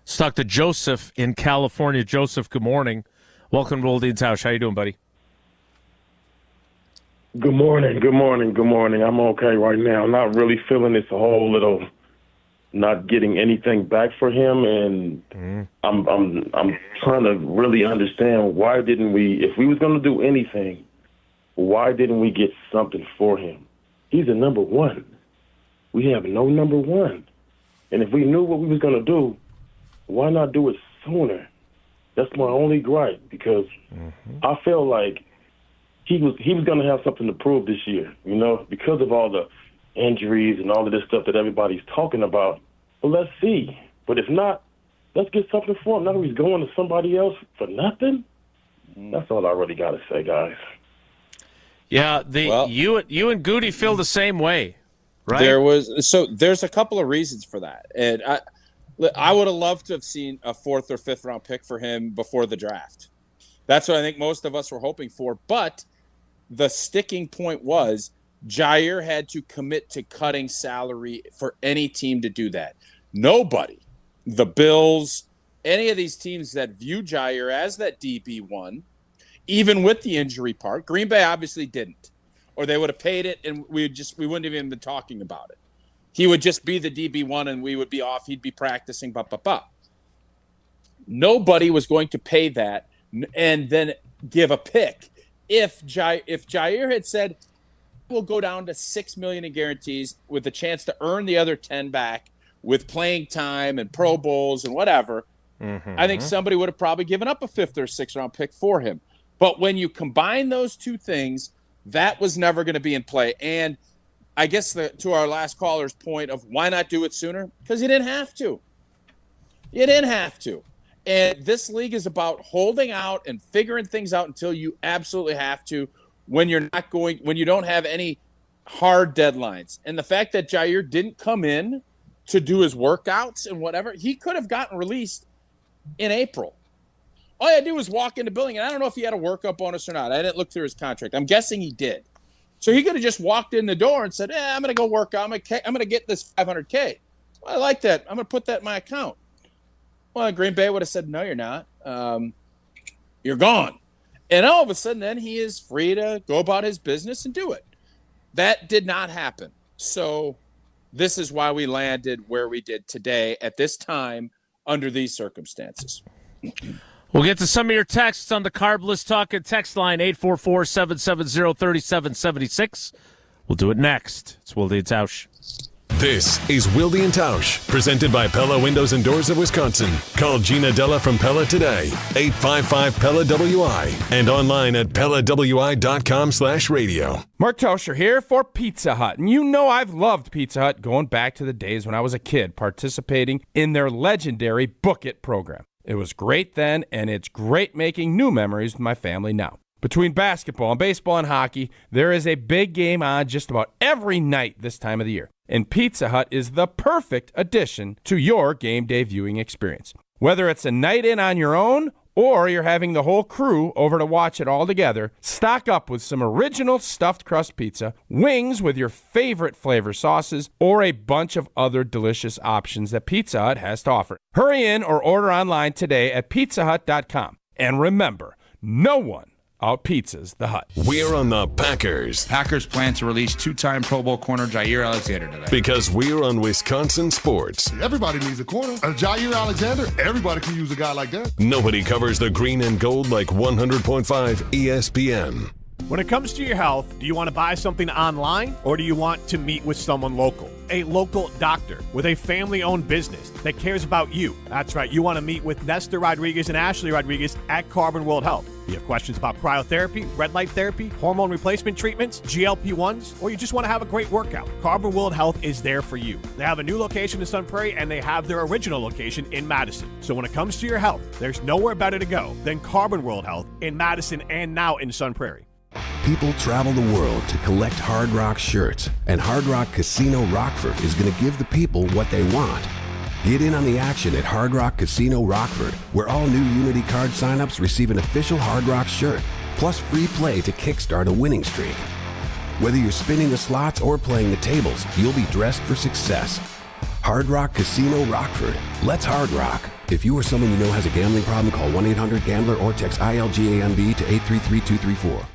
Let's talk to Joseph in California. Joseph, good morning. Welcome to Wilde and Tausch. How you doing, buddy?
Good morning. I'm okay right now. I'm not really feeling this whole little not getting anything back for him, and I'm trying to really understand why didn't we, if we was going to do anything, why didn't we get something for him? He's a number one. We have no number one. And if we knew what we was going to do, why not do it sooner? That's my only gripe, because I feel like he was going to have something to prove this year, because of all the injuries and all of this stuff that everybody's talking about. Well, let's see. But if not, let's get something for him. Now he's going to somebody else for nothing. That's all I really got to say, guys.
Yeah, you and Goody feel the same way, right?
There's a couple of reasons for that. And I would have loved to have seen a 4th or 5th round pick for him before the draft. That's what I think most of us were hoping for. But the sticking point was Jaire had to commit to cutting salary for any team to do that. Nobody, the Bills, any of these teams that view Jaire as that DB1, even with the injury part, Green Bay obviously didn't, or they would have paid it and we wouldn't have even been talking about it. He would just be the DB1 and we would be off. He'd be practicing, Nobody was going to pay that and then give a pick. If Jaire had said, we'll go down to $6 million in guarantees with a chance to earn the other 10 back with playing time and Pro Bowls and whatever, I think somebody would have probably given up a 5th or 6th round pick for him. But when you combine those two things, That was never going to be in play. And I guess to our last caller's point of why not do it sooner? Because you didn't have to. You didn't have to. And this league is about holding out and figuring things out until you absolutely have to when you don't have any hard deadlines. And the fact that Jaire didn't come in to do his workouts and whatever, he could have gotten released in April. All you had to do was walk in the building, and I don't know if he had a workout bonus or not. I didn't look through his contract. I'm guessing he did. So he could have just walked in the door and said, I'm going to go work out. I'm going to get this $500K. Well, I like that. I'm going to put that in my account. Well, Green Bay would have said, no, you're not. You're gone. And all of a sudden, then he is free to go about his business and do it. That did not happen. So this is why we landed where we did today at this time under these circumstances.
We'll get to some of your texts on the Carbless Talk and text line 844-770-3776. We'll do it next. It's Wilde and Tausch.
This is Wilde and Tausch, presented by Pella Windows and Doors of Wisconsin. Call Gina Della from Pella today, 855-PELLA-WI, and online at PellaWI.com/radio.
Mark Tauscher here for Pizza Hut. And you know I've loved Pizza Hut going back to the days when I was a kid participating in their legendary Book It program. It was great then, and it's great making new memories with my family now. Between basketball and baseball and hockey, there is a big game on just about every night this time of the year. And Pizza Hut is the perfect addition to your game day viewing experience. Whether it's a night in on your own or you're having the whole crew over to watch it all together, stock up with some original stuffed crust pizza, wings with your favorite flavor sauces, or a bunch of other delicious options that Pizza Hut has to offer. Hurry in or order online today at pizzahut.com. And remember, no one out-pizzas the Hut.
We're on the Packers.
Packers plan to release two-time Pro Bowl corner Jaire Alexander today.
Because we're on Wisconsin sports.
Everybody needs a corner. Jaire Alexander, everybody can use a guy like that.
Nobody covers the green and gold like 100.5 ESPN.
When it comes to your health, do you want to buy something online or do you want to meet with someone local? A local doctor with a family-owned business that cares about you. That's right, you want to meet with Nestor Rodriguez and Ashley Rodriguez at Carbon World Health. You have questions about cryotherapy, red light therapy, hormone replacement treatments, GLP-1s, or you just want to have a great workout. Carbon World Health is there for you. They have a new location in Sun Prairie, and they have their original location in Madison. So when it comes to your health, there's nowhere better to go than Carbon World Health in Madison and now in Sun Prairie.
People travel the world to collect Hard Rock shirts, and Hard Rock Casino Rockford is going to give the people what they want. Get in on the action at Hard Rock Casino Rockford, where all new Unity card signups receive an official Hard Rock shirt, plus free play to kickstart a winning streak. Whether you're spinning the slots or playing the tables, you'll be dressed for success. Hard Rock Casino Rockford. Let's Hard Rock. If you or someone you know has a gambling problem, call 1-800-GAMBLER or text ILGAMB to 833-234.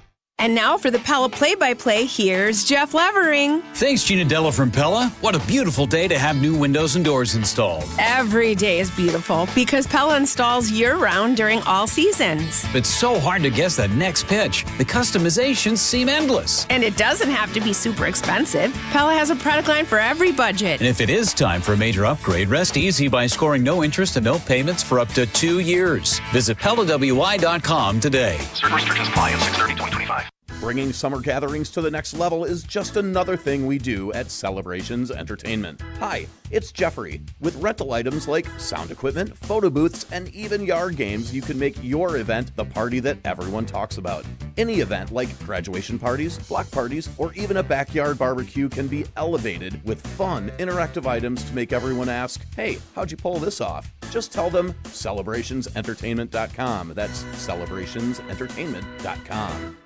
And now for the Pella play-by-play, here's Jeff Levering.
Thanks, Gina Della from Pella. What a beautiful day to have new windows and doors installed.
Every day is beautiful because Pella installs year-round during all seasons.
It's so hard to guess that next pitch. The customizations seem endless.
And it doesn't have to be super expensive. Pella has a product line for every budget.
And if it is time for a major upgrade, rest easy by scoring no interest and no payments for up to 2 years. Visit PellaWI.com today.
Certain restrictions apply on 6/30/2025.
Bringing summer gatherings to the next level is just another thing we do at Celebrations Entertainment. Hi, it's Jeffrey. With rental items like sound equipment, photo booths, and even yard games, you can make your event the party that everyone talks about. Any event like graduation parties, block parties, or even a backyard barbecue can be elevated with fun, interactive items to make everyone ask, hey, how'd you pull this off? Just tell them celebrationsentertainment.com. That's celebrationsentertainment.com.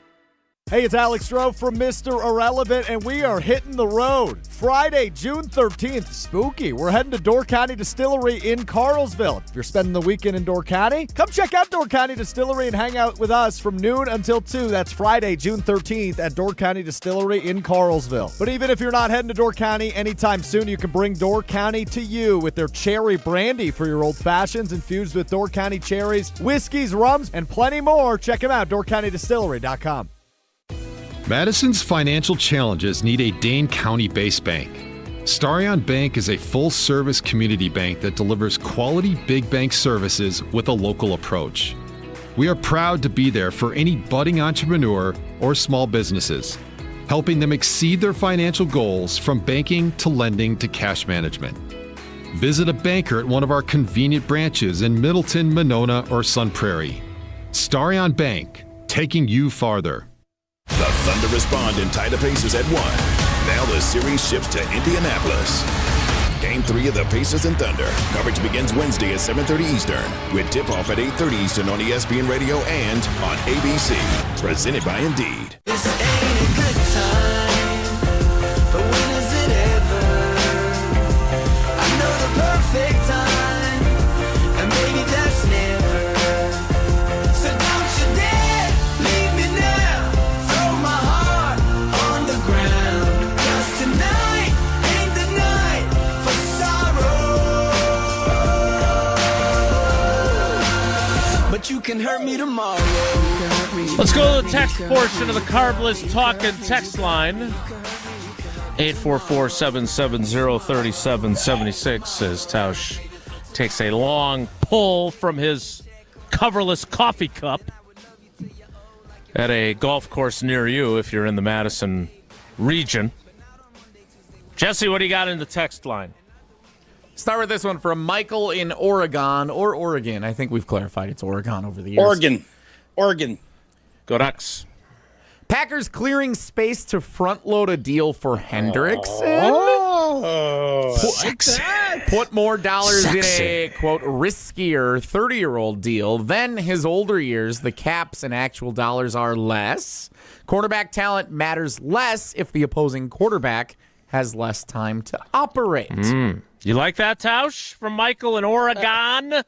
Hey, it's Alex Stroh from Mr. Irrelevant, and we are hitting the road. Friday, June 13th, spooky. We're heading to Door County Distillery in Carlsville. If you're spending the weekend in Door County, come check out Door County Distillery and hang out with us from noon until 2. That's Friday, June 13th at Door County Distillery in Carlsville. But even if you're not heading to Door County anytime soon, you can bring Door County to you with their cherry brandy for your old fashions infused with Door County cherries, whiskeys, rums, and plenty more. Check them out, doorcountydistillery.com.
Madison's financial challenges need a Dane County-based bank. Starion Bank is a full-service community bank that delivers quality big bank services with a local approach. We are proud to be there for any budding entrepreneur or small businesses, helping them exceed their financial goals from banking to lending to cash management. Visit a banker at one of our convenient branches in Middleton, Monona, or Sun Prairie. Starion Bank, taking you farther.
The Thunder respond and tie the Pacers at 1. Now the series shifts to Indianapolis. Game 3 of the Pacers and Thunder. Coverage begins Wednesday at 7:30 Eastern with tip-off at 8:30 Eastern on ESPN Radio and on ABC. Presented by Indeed.
This ain't a good time, but when is it ever? I know the perfect time, and maybe that's never. So don't you dare leave me now. Throw my heart on the ground. 'Cause tonight ain't the night for sorrow. But you can hurt me tomorrow.
Let's go to the text portion of the Carbless Talking text line. 844-770-3776 as Tausch takes a long pull from his coverless coffee cup at a golf course near you if you're in the Madison region. Jesse, what do you got in the text line?
Start with this one from Michael in Oregon, or Oregon. I think we've clarified it's Oregon over the years.
Oregon.
Go Ducks.
Packers clearing space to front-load a deal for Hendrickson. Put more dollars in a, quote, riskier 30-year-old deal. Then his older years, the caps and actual dollars are less. Quarterback talent matters less if the opposing quarterback has less time to operate.
You like that, Tausch, from Michael in Oregon?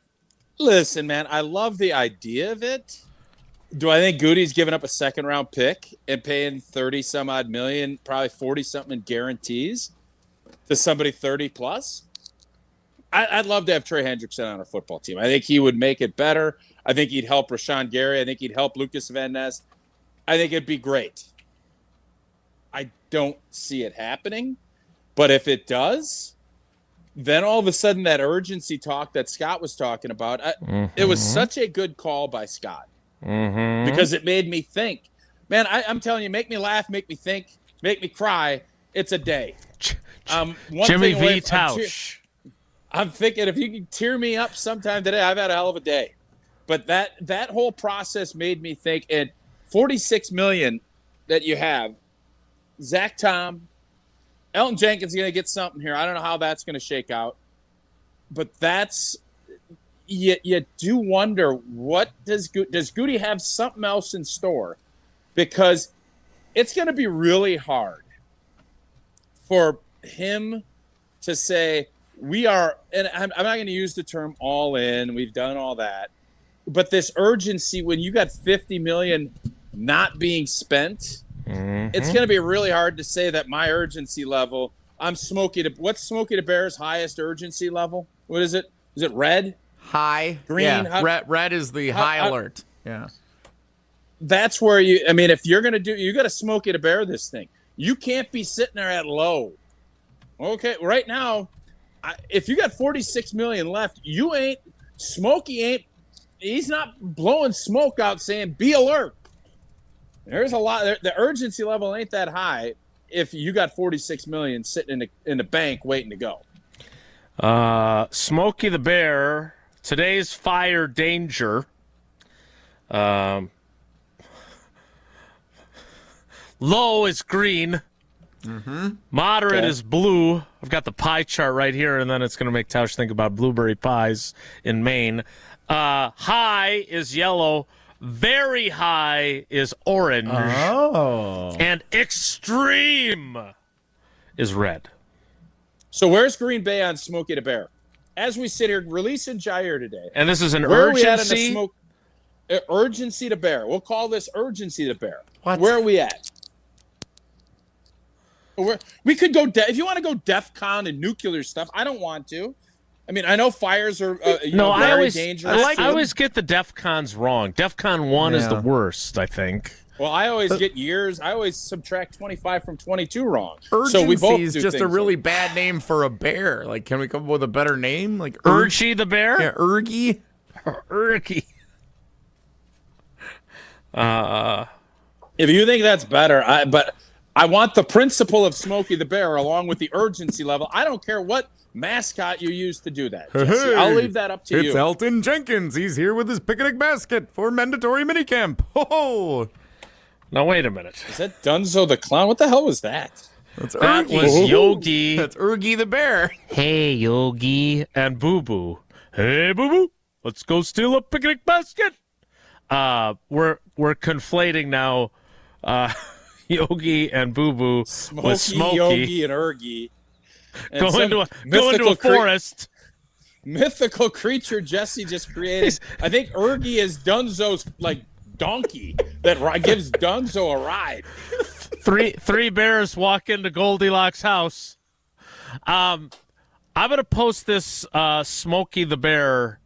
Listen, man, I love the idea of it. Do I think Goody's giving up a second-round pick and paying 30-some-odd million, probably 40-something in guarantees to somebody 30-plus? I'd love to have Trey Hendrickson on our football team. I think he would make it better. I think he'd help Rashawn Gary. I think he'd help Lucas Van Ness. I think it'd be great. I don't see it happening, but if it does, then all of a sudden that urgency talk that Scott was talking about, it was such a good call by Scott. Because it made me think. Man, I'm telling you, make me laugh, make me think, make me cry. It's a day.
Jimmy V. Tausch.
I'm thinking if you can tear me up sometime today, I've had a hell of a day. But that whole process made me think. And $46 million that you have, Zach Tom, Elton Jenkins is going to get something here. I don't know how that's going to shake out. But that's... You do wonder, what does Goody have something else in store? Because it's going to be really hard for him to say, we are, and I'm not going to use the term all in, we've done all that, but this urgency when you got $50 million not being spent, it's going to be really hard to say that my urgency level, what's Smokey the Bear's highest urgency level? What is it? Is it red?
High.
Green.
Yeah. Red is the high alert. Yeah.
That's where if you're going to you got to Smokey the Bear this thing. You can't be sitting there at low. Okay. Right now, if you got $46 million left, Smokey he's not blowing smoke out saying, be alert. There's a lot. The urgency level ain't that high if you got $46 million sitting in the bank waiting to go.
Smokey the Bear, today's fire danger. Low is green. Moderate is blue. I've got the pie chart right here, and then it's going to make Tausch think about blueberry pies in Maine. High is yellow. Very high is orange. And extreme is red.
So where's Green Bay on Smokey the Bear? As we sit here releasing Jaire today.
And this is an urgency?
Urgency to Bear. We'll call this urgency to Bear.
What?
Where are we at? We could go, if you want to go DEFCON and nuclear stuff, I don't want to. I mean, I know fires are very dangerous.
I always get the DEFCONs wrong. DEFCON 1 is the worst, I think.
Well, I always get years. I always subtract 25 from 22 wrong.
Urgency
so we both
is just a really bad name for a bear. Like, can we come up with a better name? Like
Urgy the Bear?
Yeah, Urgy.
Urgy.
If you think that's better, but I want the principle of Smokey the Bear along with the urgency level. I don't care what mascot you use to do that, Jesse.
Hey,
I'll leave that up to you.
It's Elton Jenkins. He's here with his picnic basket for mandatory minicamp. Ho-ho!
Now, wait a minute.
Is that Dunzo the Clown? What the hell was that?
That was Yogi.
That's Ergie the Bear.
Hey, Yogi. And Boo Boo. Hey, Boo Boo. Let's go steal a picnic basket. We're conflating now Yogi and Boo Boo with Smokey.
Yogi, and Ergie. And
go into a forest.
Mythical creature Jesse just created. I think Ergie is Dunzo's donkey that gives Dunzo a ride.
Three bears walk into Goldilocks' house. I'm gonna post this Smokey the Bear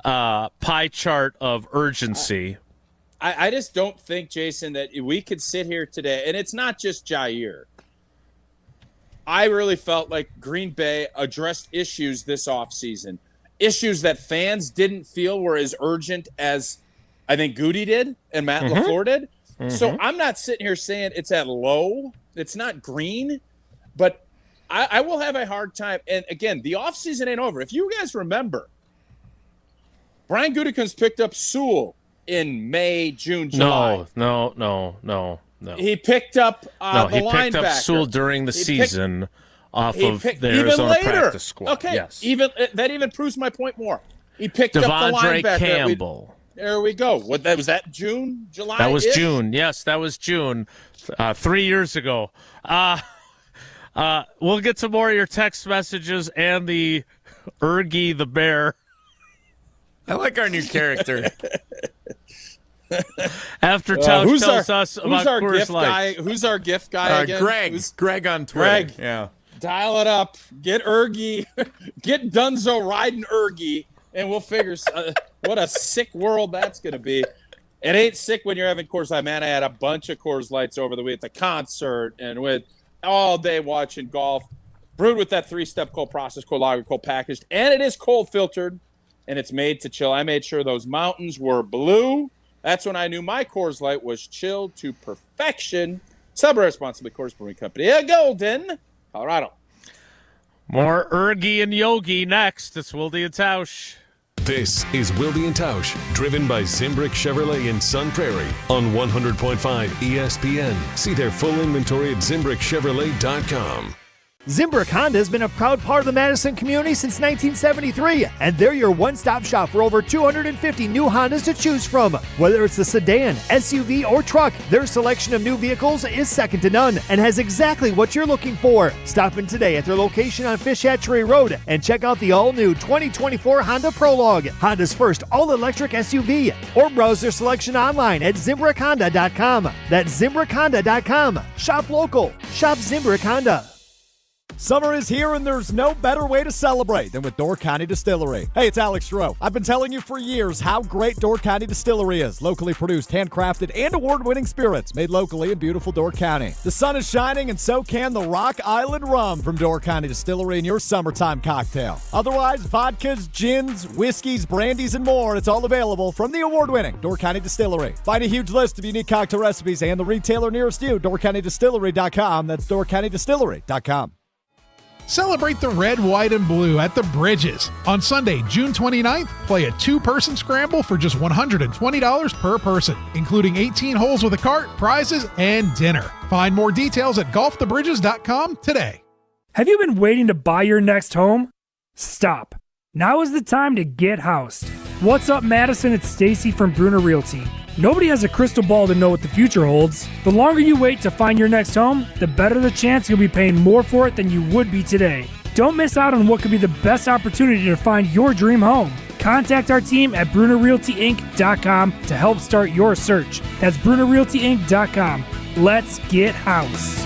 pie chart of urgency.
I just don't think, Jason, that we could sit here today, and it's not just Jaire. I really felt like Green Bay addressed issues this offseason, issues that fans didn't feel were as urgent as I think Goody did and Matt LaFleur did. So I'm not sitting here saying it's at low. It's not green, but I will have a hard time. And again, the offseason ain't over. If you guys remember, Brian Gutekunst picked up Sewell in May, June, July.
No.
He picked up the linebacker.
He picked up Sewell during the season off of the Arizona practice squad.
Okay,
yes.
That even proves my point more. He picked up the linebacker.
Campbell.
There we go. Was that June, July?
That was June. Yes, that was June. 3 years ago. We'll get some more of your text messages and the Ergie the Bear.
I like our new character.
After Tausch tells us about Coors Light.
Who's our gift guy again?
Greg on Twitter.
Greg.
Yeah.
Dial it up. Get Ergie. Get Dunzo riding Ergie, and we'll figure what a sick world that's going to be. It ain't sick when you're having Coors Light. Man, I had a bunch of Coors Lights over the week at the concert and with all day watching golf. Brewed with that 3-step cold process, cold lager, cold packaged, and it is cold filtered, and it's made to chill. I made sure those mountains were blue. That's when I knew my Coors Light was chilled to perfection. Celebrate responsibly, Coors Brewing Company. Yeah, Golden, Colorado.
More Ergie and Yogi next. It's Wilde and Tausch.
This is Wilde and Tausch, driven by Zimbrick Chevrolet in Sun Prairie on 100.5 ESPN. See their full inventory at ZimbrickChevrolet.com.
Zimbrick Honda has been a proud part of the Madison community since 1973, and they're your one-stop shop for over 250 new Hondas to choose from. Whether it's the sedan, SUV, or truck, their selection of new vehicles is second to none and has exactly what you're looking for. Stop in today at their location on Fish Hatchery Road and check out the all-new 2024 Honda Prologue, Honda's first all-electric SUV, or browse their selection online at ZimbrickHonda.com. That's ZimbrickHonda.com. Shop local. Shop Zimbrick Honda.
Summer is here, and there's no better way to celebrate than with Door County Distillery. Hey, it's Alex Stroh. I've been telling you for years how great Door County Distillery is. Locally produced, handcrafted, and award-winning spirits made locally in beautiful Door County. The sun is shining, and so can the Rock Island Rum from Door County Distillery in your summertime cocktail. Otherwise, vodkas, gins, whiskeys, brandies, and more, it's all available from the award-winning Door County Distillery. Find a huge list of unique cocktail recipes and the retailer nearest you, DoorCountyDistillery.com. That's DoorCountyDistillery.com.
Celebrate the red, white, and blue at the Bridges. On Sunday, June 29th, play a two-person scramble for just $120 per person, including 18 holes with a cart, prizes, and dinner. Find more details at golfthebridges.com today.
Have you been waiting to buy your next home? Stop. Now is the time to get housed. What's up, Madison? It's Stacy from Bruner Realty. Nobody has a crystal ball to know what the future holds. The longer you wait to find your next home, the better the chance you'll be paying more for it than you would be today. Don't miss out on what could be the best opportunity to find your dream home. Contact our team at BrunerRealtyInc.com to help start your search. That's BrunerRealtyInc.com. Let's get house.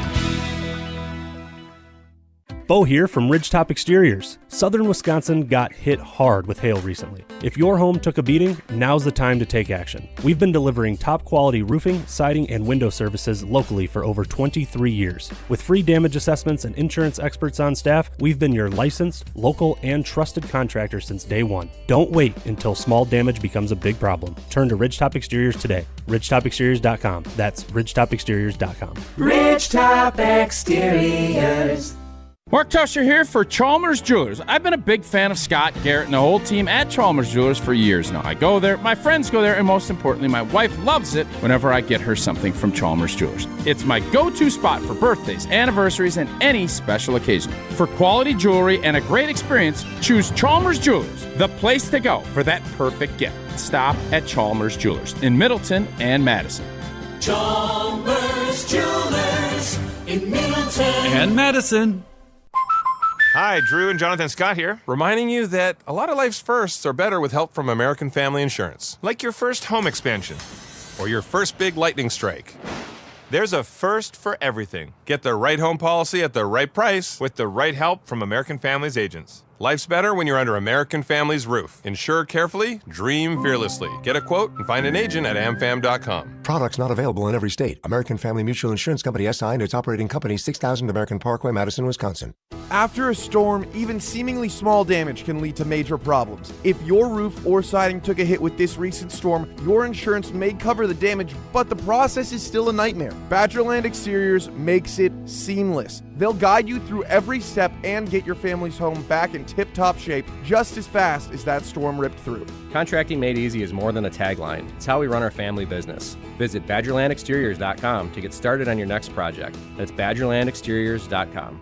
Bo here from Ridgetop Exteriors. Southern Wisconsin got hit hard with hail recently. If your home took a beating, now's the time to take action. We've been delivering top quality roofing, siding, and window services locally for over 23 years. With free damage assessments and insurance experts on staff, we've been your licensed, local, and trusted contractor since day one. Don't wait until small damage becomes a big problem. Turn to Ridgetop Exteriors today. RidgetopExteriors.com. That's RidgetopExteriors.com.
Ridgetop Exteriors.
Mark Tusher here for Chalmers Jewelers. I've been a big fan of Scott, Garrett, and the whole team at Chalmers Jewelers for years now. I go there, my friends go there, and most importantly, my wife loves it whenever I get her something from Chalmers Jewelers. It's my go-to spot for birthdays, anniversaries, and any special occasion. For quality jewelry and a great experience, choose Chalmers Jewelers, the place to go for that perfect gift. Stop at Chalmers Jewelers in Middleton and Madison.
Chalmers Jewelers in Middleton
and Madison.
Hi, Drew and Jonathan Scott here, reminding you that a lot of life's firsts are better with help from American Family Insurance. Like your first home expansion, or your first big lightning strike. There's a first for everything. Get the right home policy at the right price with the right help from American Family's agents. Life's better when you're under American Family's roof. Insure carefully, dream fearlessly. Get a quote and find an agent at amfam.com.
Products not available in every state. American Family Mutual Insurance Company SI and its operating company 6000 American Parkway, Madison, Wisconsin.
After a storm, even seemingly small damage can lead to major problems. If your roof or siding took a hit with this recent storm, your insurance may cover the damage, but the process is still a nightmare. Badgerland Exteriors makes it seamless. They'll guide you through every step and get your family's home back in tip-top shape just as fast as that storm ripped through.
Contracting made easy is more than a tagline. It's how we run our family business. Visit BadgerlandExteriors.com to get started on your next project. That's BadgerlandExteriors.com.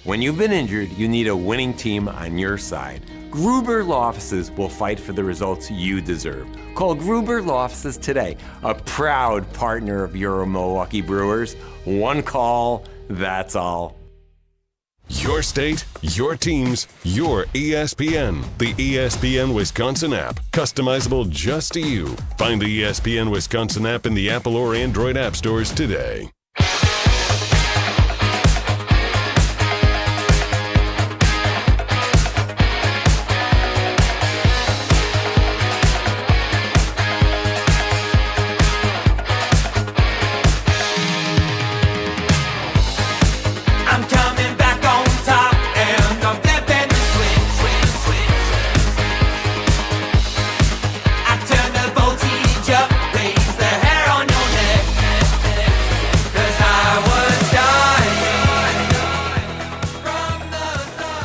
When you've been injured, you need a winning team on your side. Gruber Law Offices will fight for the results you deserve. Call Gruber Law Offices today, a proud partner of your Milwaukee Brewers. One call, that's all.
Your state, your teams, your ESPN. The ESPN Wisconsin app. Customizable just to you. Find the ESPN Wisconsin app in the Apple or Android app stores today.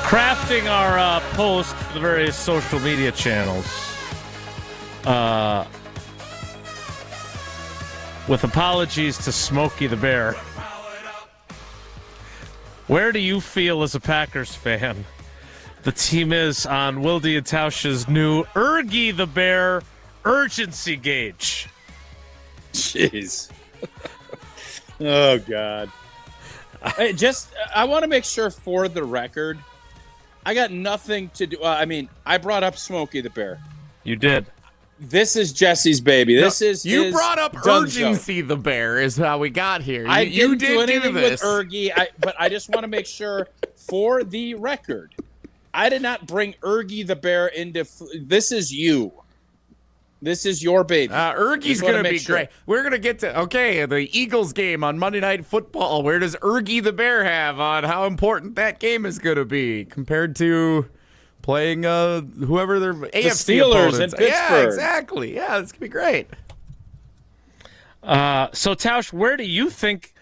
Crafting our post for the various social media channels with apologies to Smokey the Bear. Where do you feel as a Packers fan the team is on Wilde and Tausch's new Ergie the Bear urgency gauge?
Jeez. Oh, God. I want to make sure for the record, I got nothing to do. I brought up Smokey the Bear.
You did.
This is Jesse's baby.
You brought up urgency the Bear is how we got here. You did
do anything
this
with Ergie, but I just want to make sure for the record, I did not bring Ergie the Bear into. This is you. This is your baby.
Ergie's going to be great. We're going to get to, the Eagles game on Monday Night Football. Where does Ergie the Bear have on how important that game is going to be compared to playing whoever their AFC
Steelers
opponents?
in Pittsburgh.
Yeah, exactly. Yeah, it's going to be great.
So, Tausch, where do you think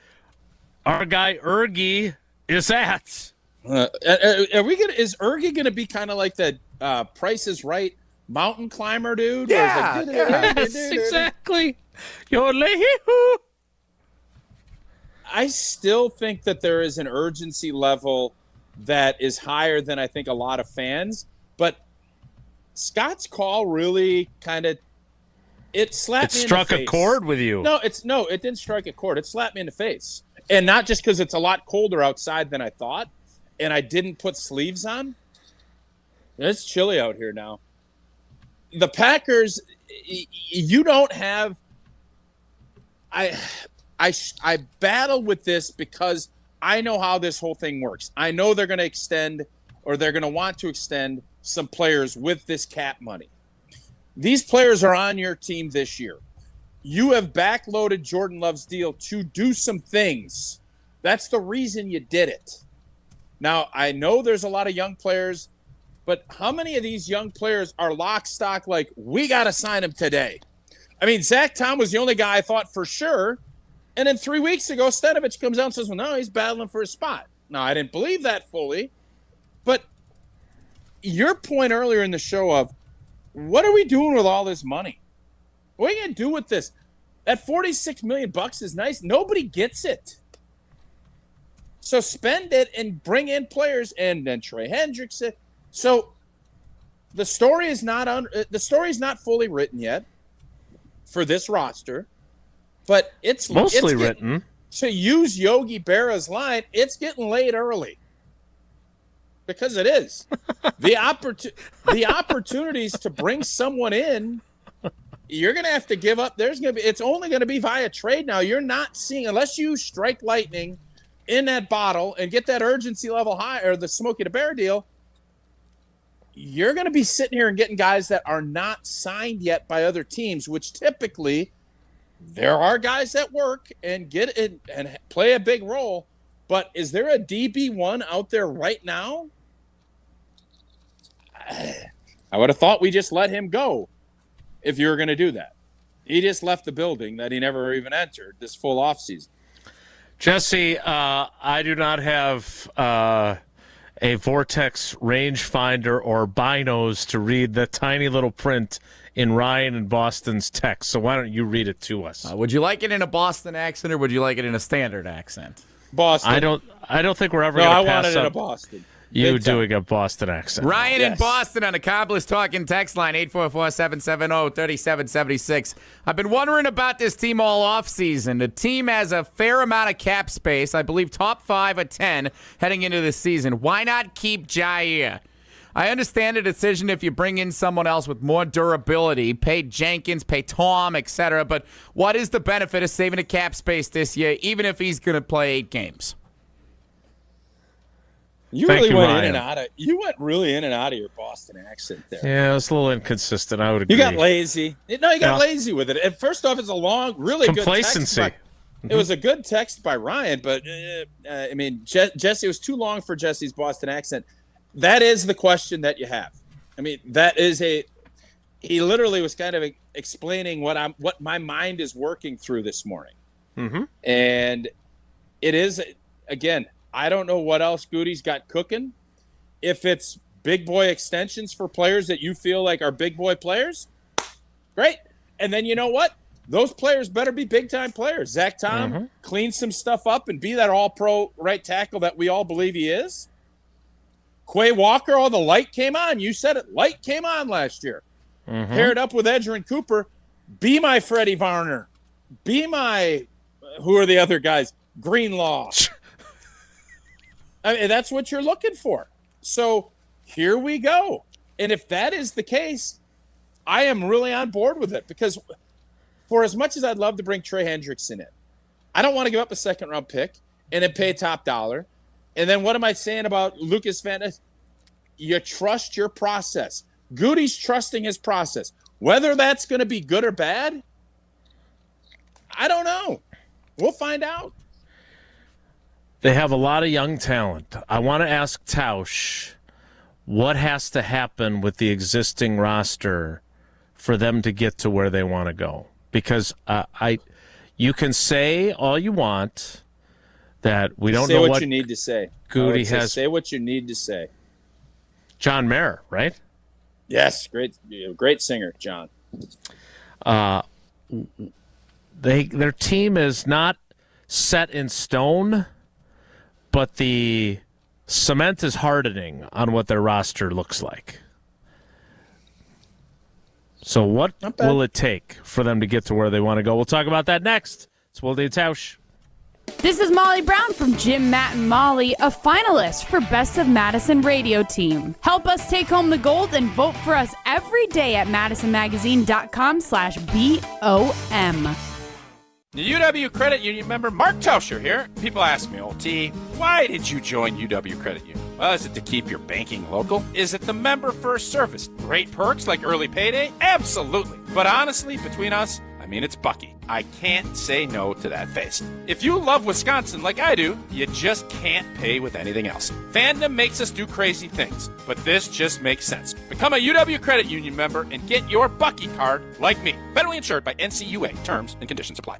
our guy Ergie is at?
Is Ergie going to be kind of like the Price is Right mountain climber dude?
Yeah,
yes, exactly.
I still think that there is an urgency level that is higher than I think a lot of fans, but Scott's call really kind of slapped me in the face. It
struck a chord with you.
No, it didn't strike a chord. It slapped me in the face, and not just because it's a lot colder outside than I thought, and I didn't put sleeves on. It's chilly out here now. The Packers, you don't have. I battle with this because I know how this whole thing works. I know they're going to extend, or they're going to want to extend some players with this cap money. These players are on your team this year. You have backloaded Jordan Love's deal to do some things. That's the reason you did it. Now, I know there's a lot of young players, but how many of these young players are lock stock like, we got to sign him today? I mean, Zach Tom was the only guy I thought for sure. And then 3 weeks ago, Stanovich comes out and says, well, no, he's battling for a spot. Now, I didn't believe that fully. But your point earlier in the show of, what are we doing with all this money? What are you going to do with this? That $46 million is nice. Nobody gets it. So spend it and bring in players, and then Trey Hendrickson. So the story is not fully written yet for this roster, but it's
mostly written.
To use Yogi Berra's line, it's getting late early. Because it is. The opportunities to bring someone in, you're going to have to give up. It's only going to be via trade now. You're not seeing, unless you strike lightning in that bottle and get that urgency level high, or the Smokey the Bear deal, you're going to be sitting here and getting guys that are not signed yet by other teams, which typically there are guys that work and get it and play a big role. But is there a DB1 out there right now? I would have thought we just let him go if you were going to do that. He just left the building that he never even entered this full offseason.
Jesse, I do not have a Vortex rangefinder or binos to read the tiny little print in Ryan and Boston's text, so why don't you read it to us?
Would you like it in a Boston accent, or would you like it in a standard accent?
Boston.
I don't think we're ever going to pass
I wanted
up
it in a Boston.
You doing a Boston accent.
Ryan in Boston on the Cobblers Talking text line, 844-770-3776. I've been wondering about this team all offseason. The team has a fair amount of cap space, I believe top 5 of 10 heading into the season. Why not keep Jaire? I understand the decision if you bring in someone else with more durability, pay Jenkins, pay Tom, etc., but what is the benefit of saving a cap space this year, even if he's going to play 8 games?
You went really in and out of your Boston accent there.
Yeah, it was a little inconsistent. I would agree.
You got lazy. No, you got lazy with it. And first off, it's a long, really
complacency.
Good text. It was a good text by Ryan, but I mean, Jesse, it was too long for Jesse's Boston accent. That is the question that you have. I mean, he literally was kind of explaining what my mind is working through this morning.
Mm-hmm.
And it is, again, I don't know what else Goody's got cooking. If it's big boy extensions for players that you feel like are big boy players, great. And then you know what? Those players better be big-time players. Zach Tom clean some stuff up and be that all-pro right tackle that we all believe he is. Quay Walker, the light came on. You said it. Light came on last year. Paired up with Edgerrin Cooper. Be my Freddie Varner. Be my, who are the other guys? Greenlaw. I mean, that's what you're looking for. So here we go. And if that is the case, I am really on board with it, because for as much as I'd love to bring Trey Hendrickson in, I don't want to give up a second-round pick and then pay top dollar. And then what am I saying about Lucas Van Ness? You trust your process. Goody's trusting his process. Whether that's going to be good or bad, I don't know. We'll find out.
They have a lot of young talent. I want to ask Tausch, what has to happen with the existing roster for them to get to where they want to go? Because you can say all you want that we don't know what
you need to say.
Goody has.
Say what you need to say.
John Mayer, right?
Yes, great singer, John.
Their team is not set in stone, but the cement is hardening on what their roster looks like. So what will it take for them to get to where they want to go? We'll talk about that next. It's Wilde and Tausch.
This is Molly Brown from Jim, Matt, and Molly, a finalist for Best of Madison Radio Team. Help us take home the gold and vote for us every day at madisonmagazine.com/BOM.
The UW Credit Union member Mark Tauscher here. People ask me, T, why did you join UW Credit Union? Well, is it to keep your banking local? Is it the member first service? Great perks like early payday? Absolutely. But honestly, between us, it's Bucky. I can't say no to that face. If you love Wisconsin like I do, you just can't pay with anything else. Fandom makes us do crazy things, but this just makes sense. Become a UW Credit Union member and get your Bucky card like me. Federally insured by NCUA. Terms and conditions apply.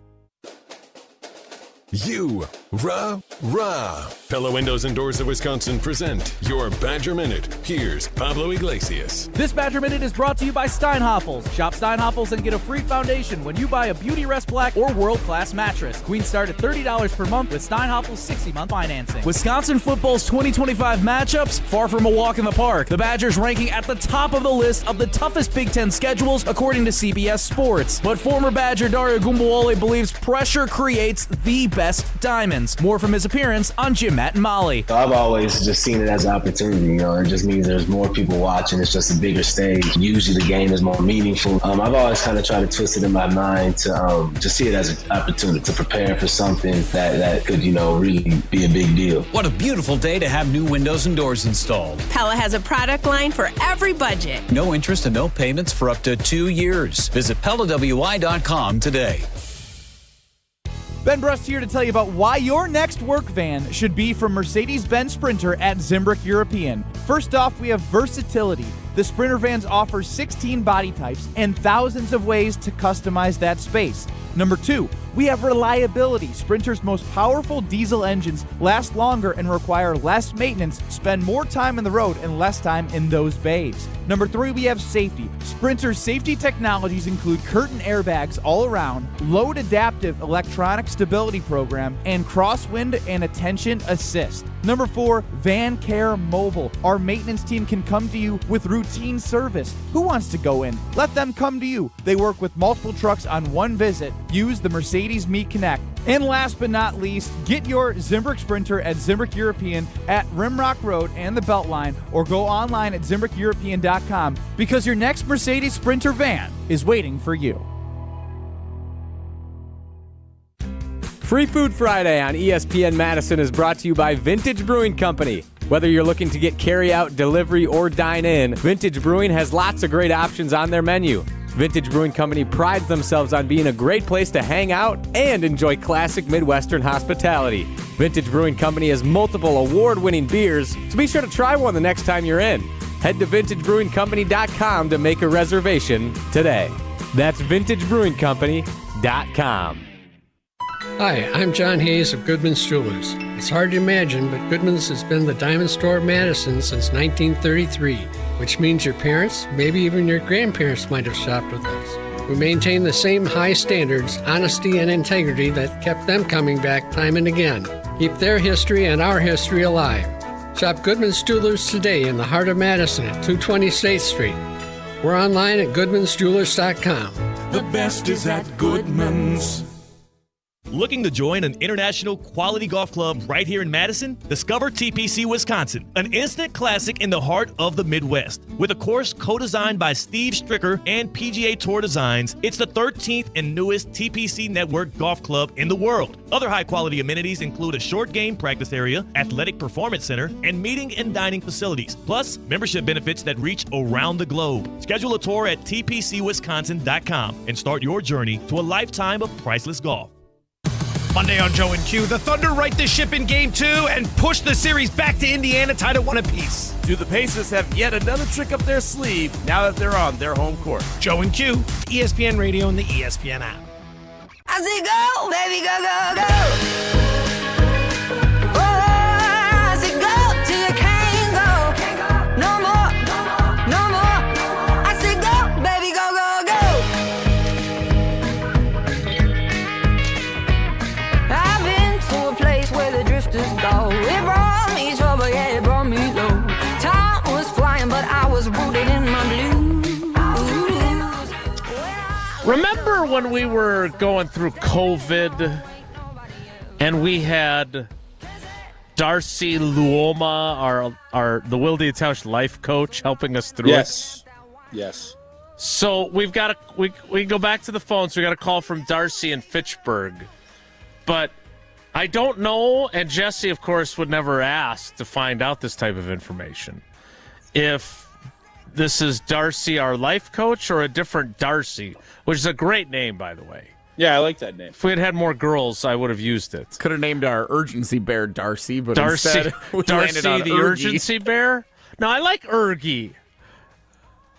Rah. Pella Windows and Doors of Wisconsin present your Badger Minute. Here's Pablo Iglesias.
This Badger Minute is brought to you by Steinhoffels. Shop Steinhoffels and get a free foundation when you buy a Beauty Rest Black or world-class mattress. Queens start at $30 per month with Steinhoffels 60-month financing. Wisconsin football's 2025 matchups, far from a walk in the park. The Badgers ranking at the top of the list of the toughest Big Ten schedules according to CBS Sports. But former Badger Dario Gumbuole believes pressure creates the best diamonds. More from his appearance on Jim, Matt, and Molly.
I've always just seen it as an opportunity. It just means there's more people watching. It's just a bigger stage. Usually the game is more meaningful. I've always kind of tried to twist it in my mind to see it as an opportunity to prepare for something that could, really be a big deal.
What a beautiful day to have new windows and doors installed.
Pella has a product line for every budget.
No interest and no payments for up to 2 years. Visit PellaWI.com today.
Ben Brust here to tell you about why your next work van should be from Mercedes-Benz Sprinter at Zimbrick European. First off, we have versatility. The Sprinter vans offer 16 body types and thousands of ways to customize that space. Number 2, we have reliability. Sprinter's most powerful diesel engines last longer and require less maintenance, spend more time on the road and less time in those bays. Number 3, we have safety. Sprinter's safety technologies include curtain airbags all around, load adaptive electronic stability program, and crosswind and attention assist. Number 4, Van Care Mobile. Our maintenance team can come to you with routine service. Who wants to go in? Let them come to you. They work with multiple trucks on one visit. Use the Mercedes Meet Connect. And last but not least, get your Zimbrick Sprinter at Zimbrick European at Rimrock Road and the Beltline, or go online at ZimbrickEuropean.com because your next Mercedes Sprinter van is waiting for you.
Free Food Friday on ESPN Madison is brought to you by Vintage Brewing Company. Whether you're looking to get carry-out, delivery, or dine-in, Vintage Brewing has lots of great options on their menu. Vintage Brewing Company prides themselves on being a great place to hang out and enjoy classic Midwestern hospitality. Vintage Brewing Company has multiple award-winning beers, so be sure to try one the next time you're in. Head to VintageBrewingCompany.com to make a reservation today. That's VintageBrewingCompany.com.
Hi, I'm John Hayes of Goodman's Jewelers. It's hard to imagine, but Goodman's has been the diamond store of Madison since 1933, which means your parents, maybe even your grandparents might have shopped with us. We maintain the same high standards, honesty, and integrity that kept them coming back time and again. Keep their history and our history alive. Shop Goodman's Jewelers today in the heart of Madison at 220 State Street. We're online at goodmansjewelers.com.
The best is at Goodman's.
Looking to join an international quality golf club right here in Madison? Discover TPC Wisconsin, an instant classic in the heart of the Midwest. With a course co-designed by Steve Stricker and PGA Tour Designs, it's the 13th and newest TPC Network golf club in the world. Other high-quality amenities include a short game practice area, athletic performance center, and meeting and dining facilities, plus membership benefits that reach around the globe. Schedule a tour at tpcwisconsin.com and start your journey to a lifetime of priceless golf.
Monday on Joe and Q, the Thunder right the ship in Game 2 and push the series back to Indiana, tied at 1 apiece.
Do the Pacers have yet another trick up their sleeve now that they're on their home court?
Joe and Q, ESPN Radio and the ESPN app.
I say go, baby, go, go, go. Oh, I say go till you can't go. No more, no more. I say go, baby, go, go, go. I've been to a place where the drifters go. It brought me trouble, yeah, it brought me low. Time was flying, but I was rooted in my blues.
Remember when we were going through COVID and we had Darcy Luoma, the Wilde and Tausch life coach, helping us through
it? Yes.
So we go back to the phones. We got a call from Darcy in Fitchburg, but I don't know. And Jesse, of course, would never ask to find out this type of information. If this is Darcy, our life coach, or a different Darcy, which is a great name, by the way.
Yeah, I like that name.
If we had more girls, I would have used it.
Could have named our urgency bear Darcy, but
Darcy,
instead we
Darcy
landed on
the
Ergie.
urgency bear. No, I like Ergie.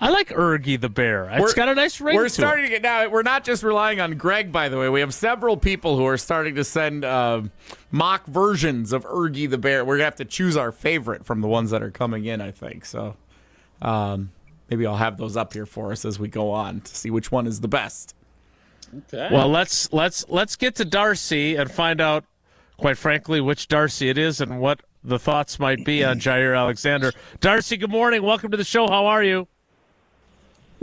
I like Ergie the bear. It's got a nice ring to it.
We're starting to get now. We're not just relying on Greg, by the way. We have several people who are starting to send mock versions of Ergie the bear. We're gonna have to choose our favorite from the ones that are coming in, I think. So maybe I'll have those up here for us as we go on to see which one is the best.
Okay.
Well, let's get to Darcy and find out, quite frankly, which Darcy it is and what the thoughts might be on Jaire Alexander. Darcy, good morning. Welcome to the show. How are you?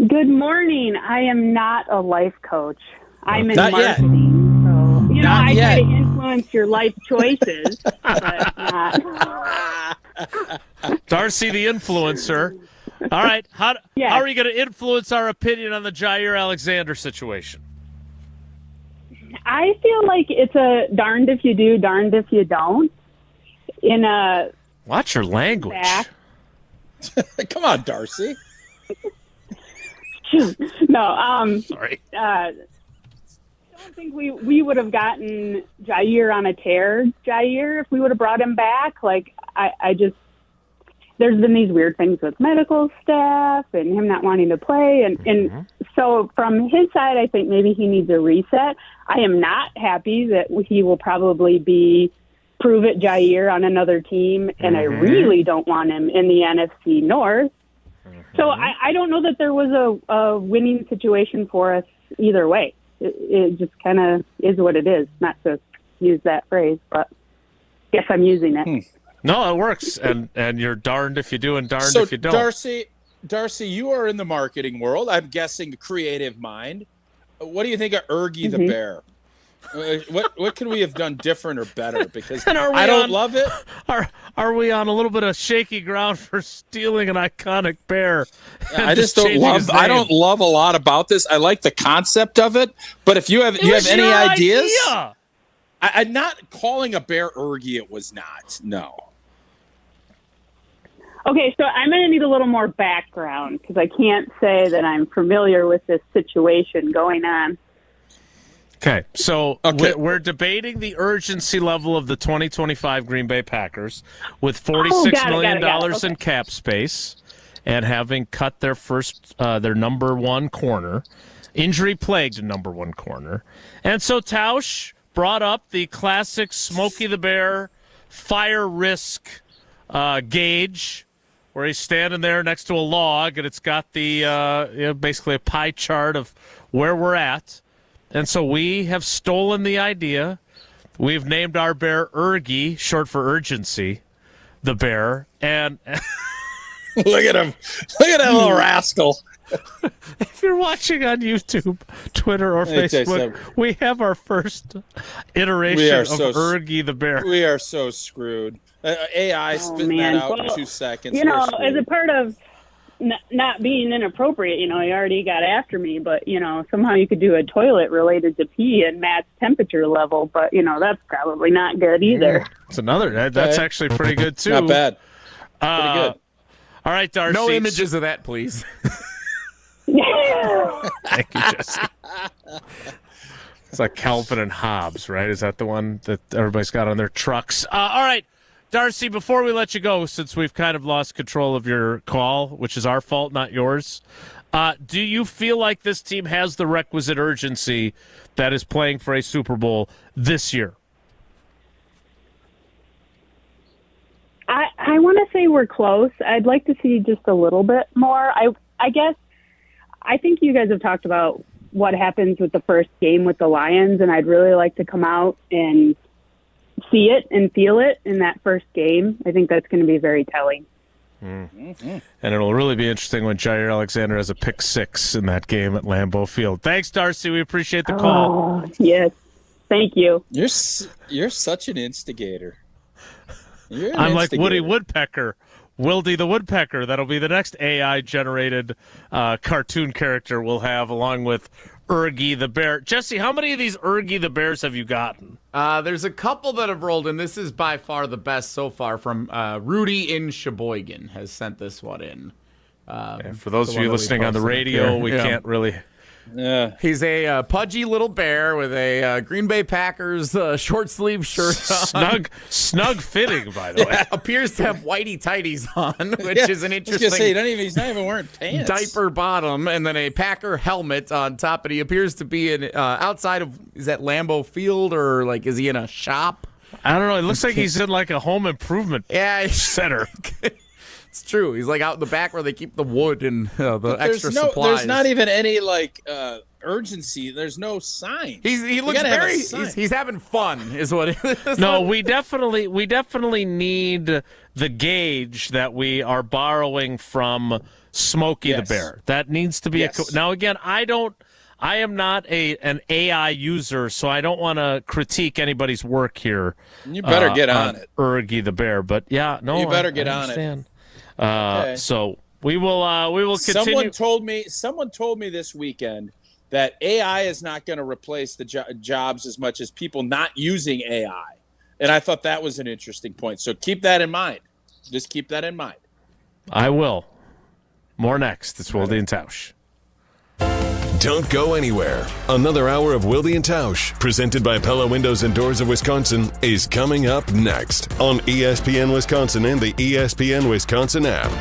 Good morning. I am not a life coach. I'm in
Not yet.
marketing. So,
Not
I
yet.
try to influence your life choices, but not.
Darcy, the influencer. All right. How are you going to influence our opinion on the Jaire Alexander situation?
I feel like it's a darned if you do, darned if you don't.
Watch your language.
Come on, Darcy.
No,
sorry.
I don't think we would have gotten Jaire on a tear, Jaire, if we would have brought him back. Like, I just, there's been these weird things with medical staff and him not wanting to play. And so from his side, I think maybe he needs a reset. I am not happy that he will probably be prove it Jaire on another team. And I really don't want him in the NFC North. So I don't know that there was a winning situation for us either way. It just kind of is what it is, not to use that phrase, but guess I'm using it.
No, it works. And you're darned if you do and darned
So,
if you don't.
Darcy, you are in the marketing world. I'm guessing creative mind. What do you think of Ergie the bear? What can we have done different or better? Because I don't love it.
Are we on a little bit of shaky ground for stealing an iconic bear?
I just don't love. I don't love a lot about this. I like the concept of it, but if you have any ideas, I'm not calling a bear Ergie. It was not. No.
Okay, so I'm going to need a little more background because I can't say that I'm familiar with this situation going on.
Okay, so we're debating the urgency level of the 2025 Green Bay Packers with $46 million in cap space and having cut their their number one corner, injury-plagued number one corner. And so Tausch brought up the classic Smokey the Bear fire risk gauge where he's standing there next to a log, and it's got the basically a pie chart of where we're at. And so we have stolen the idea. We've named our bear Ergie, short for urgency, the bear. And
look at him. Look at that little rascal.
If you're watching on YouTube, Twitter, or Facebook, we have our first iteration of Ergie the bear.
We are so screwed. AI spitting that out in 2 seconds.
As a part of not being inappropriate, he already got after me, but, somehow you could do a toilet related to pee and Matt's temperature level, but, that's probably not good either.
It's another, that's actually pretty good, too.
Not bad. Pretty good.
All right, Darcy.
No images of that, please.
Thank you, Jesse. It's like Calvin and Hobbes, right? Is that the one that everybody's got on their trucks? All right. Darcy, before we let you go, since we've kind of lost control of your call, which is our fault, not yours, do you feel like this team has the requisite urgency that is playing for a Super Bowl this year?
I want to say we're close. I'd like to see just a little bit more. I guess I think you guys have talked about what happens with the first game with the Lions, and I'd really like to come out and see it and feel it in that first game. I think that's going to be very telling.
And it'll really be interesting when Jaire Alexander has a pick six in that game at Lambeau Field. Thanks, Darcy. We appreciate the call.
Oh, yes. Thank you.
You're such an instigator.
I'm like Woody Woodpecker. Wilde the Woodpecker. That'll be the next AI-generated cartoon character we'll have, along with Ergy the Bear. Jesse, how many of these Ergy the Bears have you gotten?
There's a couple that have rolled in. This is by far the best so far from Rudy in Sheboygan has sent this one in.
For those of you listening on the radio, we can't really...
He's a pudgy little bear with a Green Bay Packers short sleeve shirt on.
Snug fitting, by the way.
Appears to have whitey tighties on, which is an interesting.
He's not even wearing pants.
Diaper bottom, and then a Packer helmet on top. And he appears to be in outside of, is that Lambeau Field, or like is he in a shop?
I don't know. It looks like he's in like a home improvement center.
It's true. He's like out in the back where they keep the wood and the extra supplies.
There's not even any urgency. There's no sign.
He looks very. He's having fun, is what it is.
No, we definitely need the gauge that we are borrowing from Smokey the Bear. That needs to be now. Again, I am not an AI user, so I don't want to critique anybody's work here.
You better get on it,
Ergy the Bear. But yeah, no,
you better get on it.
So we will continue.
Someone told me this weekend that AI is not going to replace the jobs as much as people not using AI, and I thought that was an interesting point. So keep that in mind. Just keep that in mind.
I will. More next. It's Wilde and Tausch.
Don't go anywhere. Another hour of Wilde and Tausch, presented by Pella Windows and Doors of Wisconsin, is coming up next on ESPN Wisconsin and the ESPN Wisconsin app.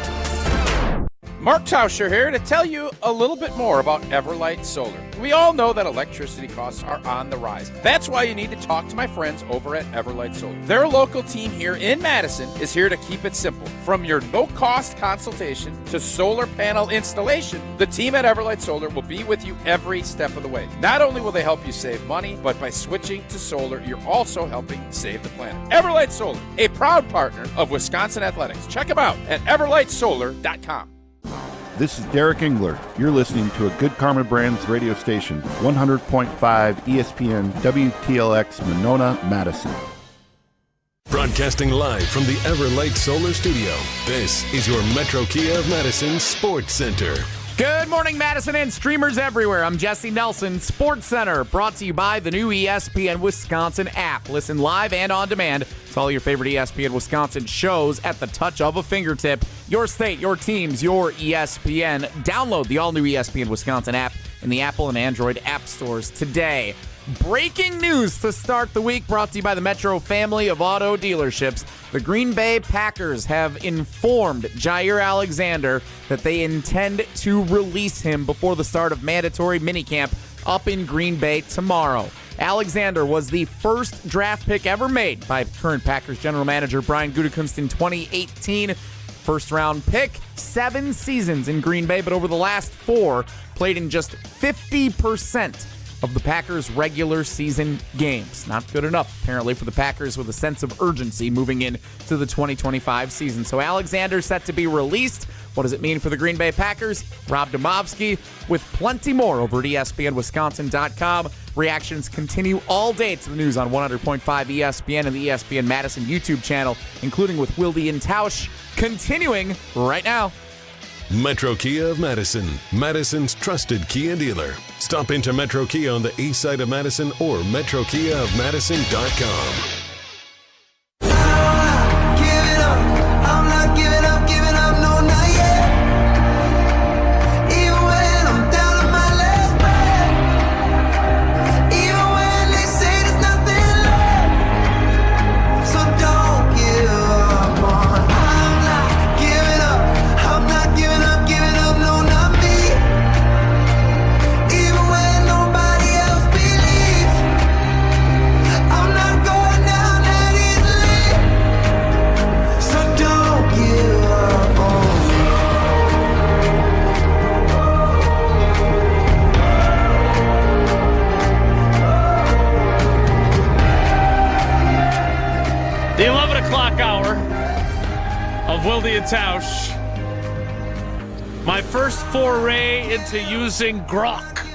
Mark Tauscher here to tell you a little bit more about Everlight Solar. We all know that electricity costs are on the rise. That's why you need to talk to my friends over at Everlight Solar. Their local team here in Madison is here to keep it simple. From your no-cost consultation to solar panel installation, the team at Everlight Solar will be with you every step of the way. Not only will they help you save money, but by switching to solar, you're also helping save the planet. Everlight Solar, a proud partner of Wisconsin Athletics. Check them out at everlightsolar.com.
This is Derek Engler. You're listening to a Good Karma Brands radio station, 100.5 ESPN WTLX Monona, Madison.
Broadcasting live from the Everlight Solar Studio, this is your Metro Kia of Madison Sports Center.
Good morning, Madison and streamers everywhere. I'm Jesse Nelson, Sports Center, brought to you by the new ESPN Wisconsin app. Listen live and on demand to all your favorite ESPN Wisconsin shows at the touch of a fingertip. Your state, your teams, your ESPN. Download the all-new ESPN Wisconsin app in the Apple and Android app stores today. Breaking news to start the week, brought to you by the Metro family of auto dealerships. The Green Bay Packers have informed Jaire Alexander that they intend to release him before the start of mandatory minicamp up in Green Bay tomorrow. Alexander was the first draft pick ever made by current Packers general manager Brian Gutekunst in 2018. First-round pick, 7 seasons in Green Bay, but over the last 4, played in just 50% of the Packers' regular season games. Not good enough, apparently, for the Packers with a sense of urgency moving into the 2025 season. So Alexander set to be released. What does it mean for the Green Bay Packers? Rob Demovsky with plenty more over at ESPNWisconsin.com. Reactions continue all day to the news on 100.5 ESPN and the ESPN Madison YouTube channel, including with Wilde and Tausch, continuing right now.
Metro Kia of Madison, Madison's trusted Kia dealer. Stop into Metro Kia on the east side of Madison or metrokiaofmadison.com.
The 11 o'clock hour of Wilde and Tausch. My first foray into using Grok.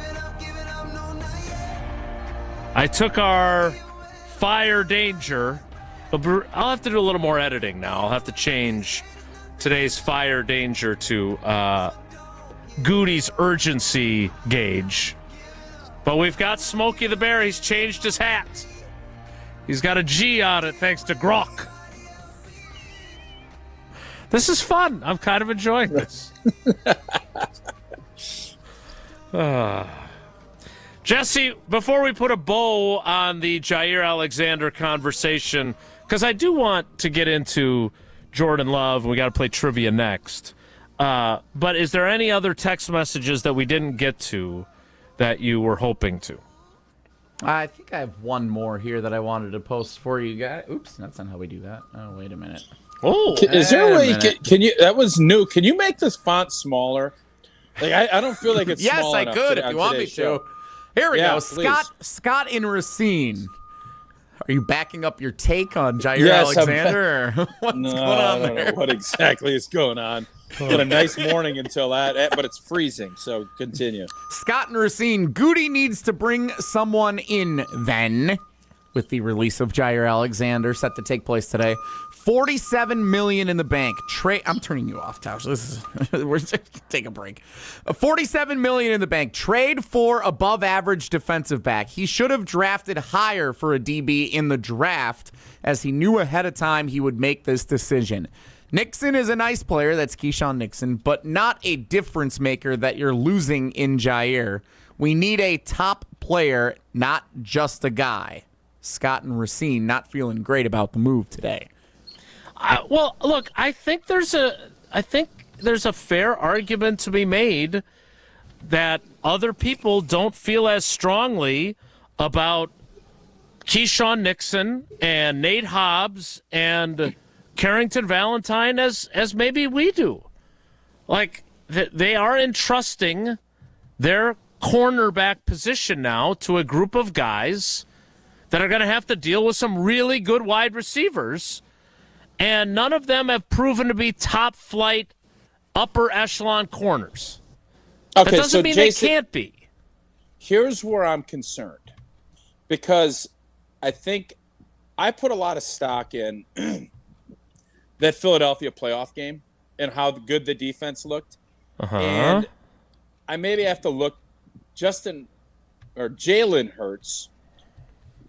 I took our Fire Danger, but I'll have to do a little more editing now. I'll have to change today's fire danger to Goody's urgency gauge. But we've got Smokey the Bear. He's changed his hat. He's got a G on it thanks to Grok. This is fun. I'm kind of enjoying this. Jesse, before we put a bow on the Jaire Alexander conversation, because I do want to get into Jordan Love, and we got to play trivia next. But is there any other text messages that we didn't get to that you were hoping to?
I think I have one more here that I wanted to post for you guys. Oops, that's not how we do that. Oh, wait a minute.
Oh,
is there a way? Can you? That was new. Can you make this font smaller? Like I don't feel like it's.
Yes,
small
I
enough
could
to,
if you want me
show.
to. Here we go.
Please.
Scott in Racine. Are you backing up your take on Jaire
Yes,
Alexander? Or what's
No,
going on
I don't
there?
know what exactly is going on. What a nice morning until that, but it's freezing. So continue.
Scott and Racine. Goody needs to bring someone in then, with the release of Jaire Alexander set to take place today. $47 million in the bank. I'm turning you off, Tausch. We're take a break. $47 million in the bank. Trade for above average defensive back. He should have drafted higher for a DB in the draft, as he knew ahead of time he would make this decision. Nixon is a nice player, that's Keyshawn Nixon, but not a difference maker that you're losing in Jaire. We need a top player, not just a guy. Scott and Racine not feeling great about the move today.
Well, look, I think there's a fair argument to be made that other people don't feel as strongly about Keyshawn Nixon and Nate Hobbs and Carrington Valentine as maybe we do. Like, they are entrusting their cornerback position now to a group of guys that are going to have to deal with some really good wide receivers, and none of them have proven to be top-flight, upper-echelon corners.
Okay,
that doesn't
so
mean
Jason,
they can't be.
Here's where I'm concerned, because I think I put a lot of stock in that Philadelphia playoff game and how good the defense looked. And I maybe have to look. Jalen Hurts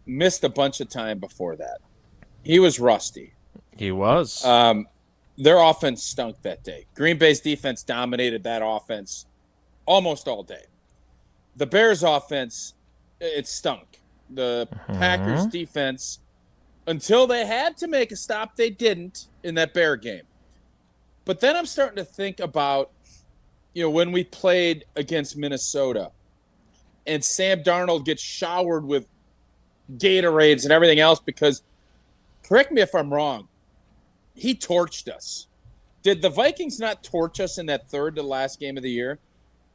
missed a bunch of time before that. He was rusty.
He was.
Their offense stunk that day. Green Bay's defense dominated that offense almost all day. The Bears' offense, it stunk. The Packers' defense, until they had to make a stop, they didn't in that Bear game. But then I'm starting to think about, when we played against Minnesota and Sam Darnold gets showered with Gatorades and everything else because, correct me if I'm wrong, he torched us. Did the Vikings not torch us in that third to last game of the year?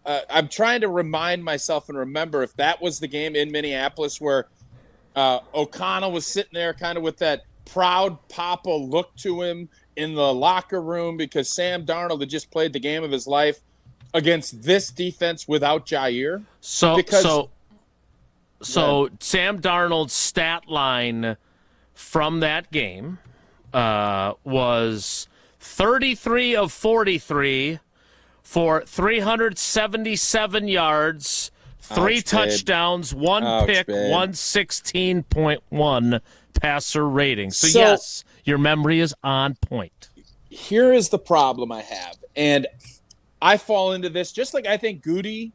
I'm trying to remind myself and remember if that was the game in Minneapolis where O'Connell was sitting there kind of with that proud papa look to him in the locker room because Sam Darnold had just played the game of his life against this defense without Jaire.
So Sam Darnold's stat line from that game was 33 of 43 for 377 yards, 3 touchdowns, 1 pick, 116.1 passer rating. So, yes, your memory is on point.
Here is the problem I have, and I fall into this just like I think Goody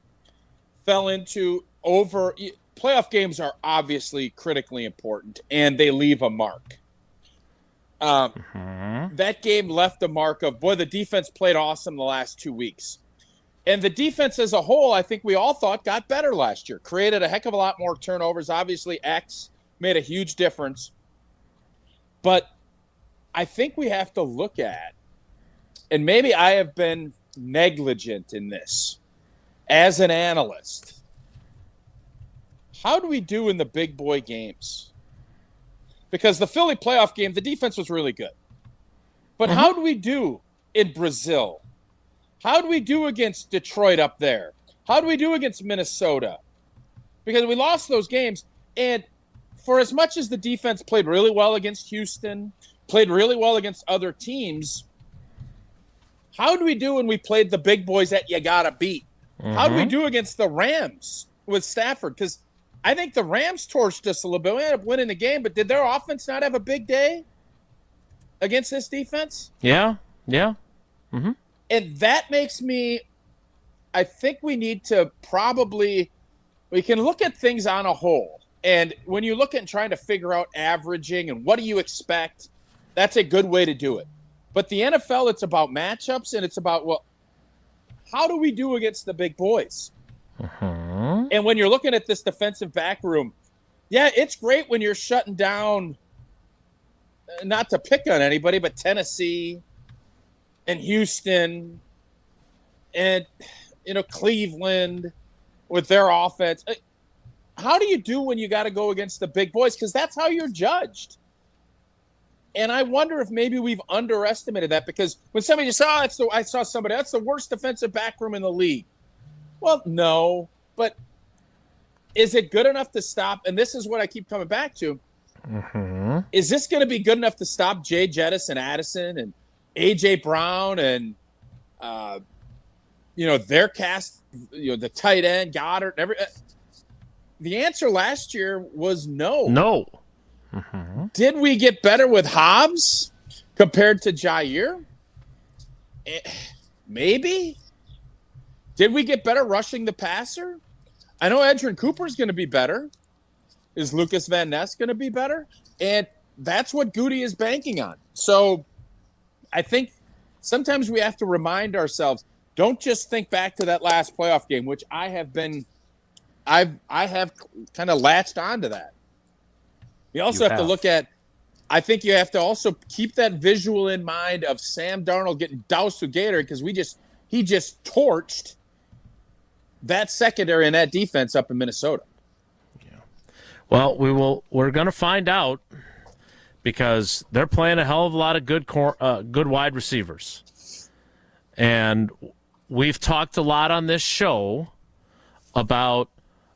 fell into playoff games are obviously critically important, and they leave a mark. That game left a mark of, boy, the defense played awesome the last 2 weeks. And the defense as a whole, I think we all thought got better last year. Created a heck of a lot more turnovers. Obviously, X made a huge difference. But I think we have to look at, and maybe I have been negligent in this as an analyst. How do we do in the big boy games? Because the Philly playoff game, the defense was really good. But how do we do in Brazil? How do we do against Detroit up there? How do we do against Minnesota? Because we lost those games. And for as much as the defense played really well against Houston, played really well against other teams, How do we do when we played the big boys that you got to beat? How do we do against the Rams with Stafford? Because I think the Rams torched us a little bit. We ended up winning the game, but did their offense not have a big day against this defense?
Yeah.
And that makes me – I think we need to probably – we can look at things on a whole. And when you look at trying to figure out averaging and what do you expect, that's a good way to do it. But the NFL, it's about matchups, and it's about, well, how do we do against the big boys? And when you're looking at this defensive back room, yeah, it's great when you're shutting down, not to pick on anybody, but Tennessee and Houston and, Cleveland with their offense. How do you do when you got to go against the big boys? Because that's how you're judged. And I wonder if maybe we've underestimated that, because when somebody just I saw somebody, that's the worst defensive back room in the league. Well, no, but is it good enough to stop? And this is what I keep coming back to. Is this going to be good enough to stop Jay Jettis and Addison and A.J. Brown and, their cast, the tight end, Goddard, and the answer last year was no.
No.
Did we get better with Hobbs compared to Jaire? Maybe. Did we get better rushing the passer? I know Edgerrin Cooper's going to be better. Is Lucas Van Ness going to be better? And that's what Goody is banking on. So I think sometimes we have to remind ourselves, don't just think back to that last playoff game, which I have kind of latched onto that. You also have to look at, I think you have to also keep that visual in mind of Sam Darnold getting doused with Gator, because he just torched that secondary and that defense up in Minnesota.
Yeah. Well, we're going to find out, because they're playing a hell of a lot of good wide receivers. And we've talked a lot on this show about,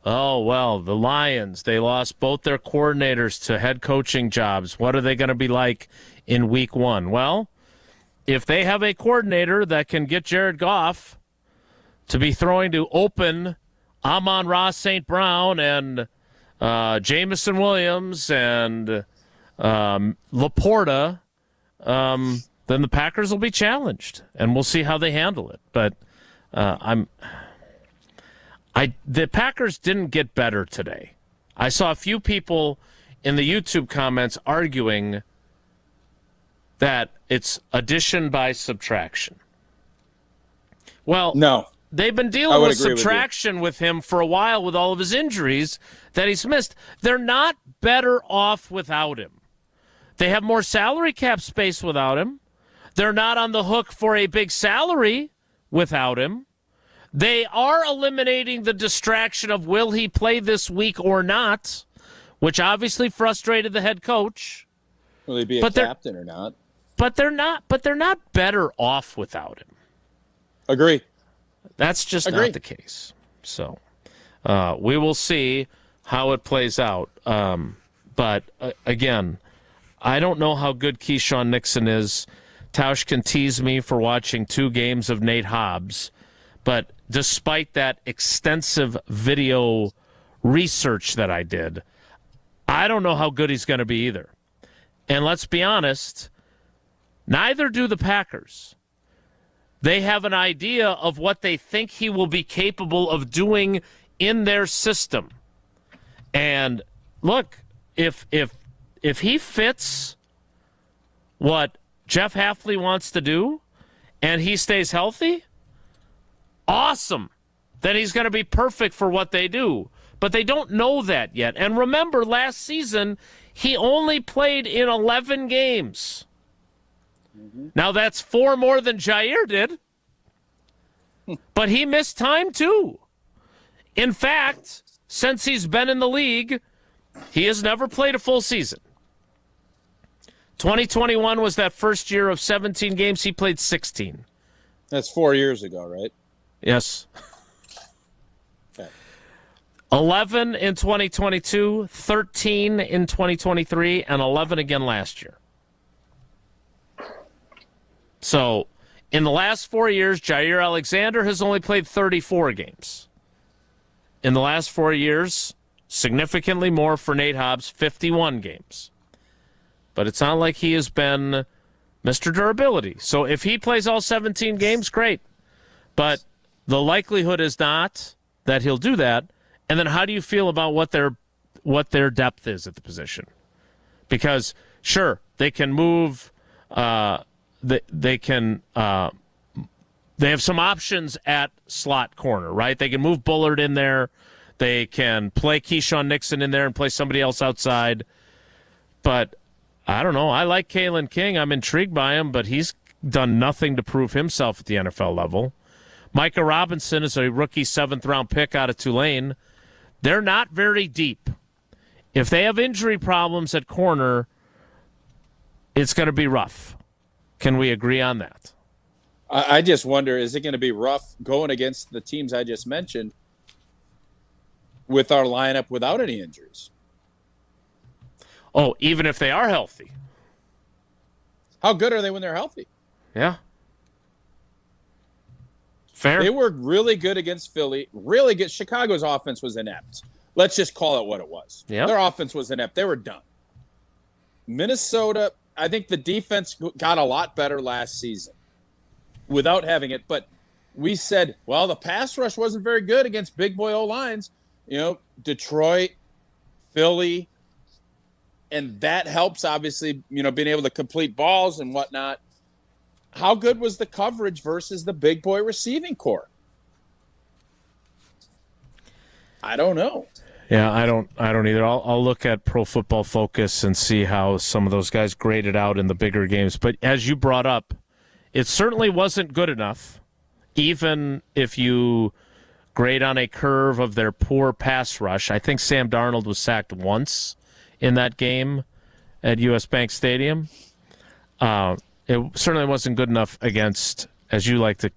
the Lions, they lost both their coordinators to head coaching jobs. What are they going to be like in week 1? Well, if they have a coordinator that can get Jared Goff to be throwing to open Amon-Ra St. Brown and Jamison Williams and Laporta, then the Packers will be challenged, and we'll see how they handle it. But the Packers didn't get better today. I saw a few people in the YouTube comments arguing that it's addition by subtraction. Well,
no.
They've been dealing with subtraction with him for a while with all of his injuries that he's missed. They're not better off without him. They have more salary cap space without him. They're not on the hook for a big salary without him. They are eliminating the distraction of will he play this week or not, which obviously frustrated the head coach.
Will he be a captain or not?
But they're not better off without him.
Agree.
That's just not the case. So we will see how it plays out. But again, I don't know how good Keyshawn Nixon is. Tausch can tease me for watching 2 games of Nate Hobbs. But despite that extensive video research that I did, I don't know how good he's going to be either. And let's be honest, neither do the Packers. They have an idea of what they think he will be capable of doing in their system. And look, if he fits what Jeff Hafley wants to do and he stays healthy, awesome. Then he's going to be perfect for what they do. But they don't know that yet. And remember, last season, he only played in 11 games. Now, that's 4 more than Jaire did. But he missed time, too. In fact, since he's been in the league, he has never played a full season. 2021 was that first year of 17 games. He played 16.
That's 4 years ago, right?
Yes.
Okay.
11 in 2022, 13 in 2023, and 11 again last year. So In the last 4 years, Jaire Alexander has only played 34 games. In the last 4 years, significantly more for Nate Hobbs, 51 games. But it's not like he has been Mr. Durability. So if he plays all 17 games, great. But the likelihood is not that he'll do that. And then how do you feel about what their depth is at the position? Because, sure, they can move. They have some options at slot corner, right? They can move Bullard in there. They can play Keyshawn Nixon in there and play somebody else outside. But I don't know. I like Kalen King. I'm intrigued by him, but he's done nothing to prove himself at the NFL level. Micah Robinson is a rookie 7th-round pick out of Tulane. They're not very deep. If they have injury problems at corner, it's going to be rough. Can we agree on that?
I just wonder, is it going to be rough going against the teams I just mentioned with our lineup without any injuries?
Oh, even if they are healthy.
How good are they when they're healthy?
Yeah. Fair.
They were really good against Philly. Really good. Chicago's offense was inept. Let's just call it what it was.
Yep.
Their offense was inept. They were done. Minnesota, I think the defense got a lot better last season without having it. But we said, well, the pass rush wasn't very good against big boy O-lines. You know, Detroit, Philly, and that helps, obviously, you know, being able to complete balls and whatnot. How good was the coverage versus the big boy receiving core? I don't know.
Yeah, I don't either. I'll look at Pro Football Focus and see how some of those guys graded out in the bigger games. But as you brought up, it certainly wasn't good enough, even if you grade on a curve of their poor pass rush. I think Sam Darnold was sacked once in that game at US Bank Stadium. It certainly wasn't good enough against, as you like to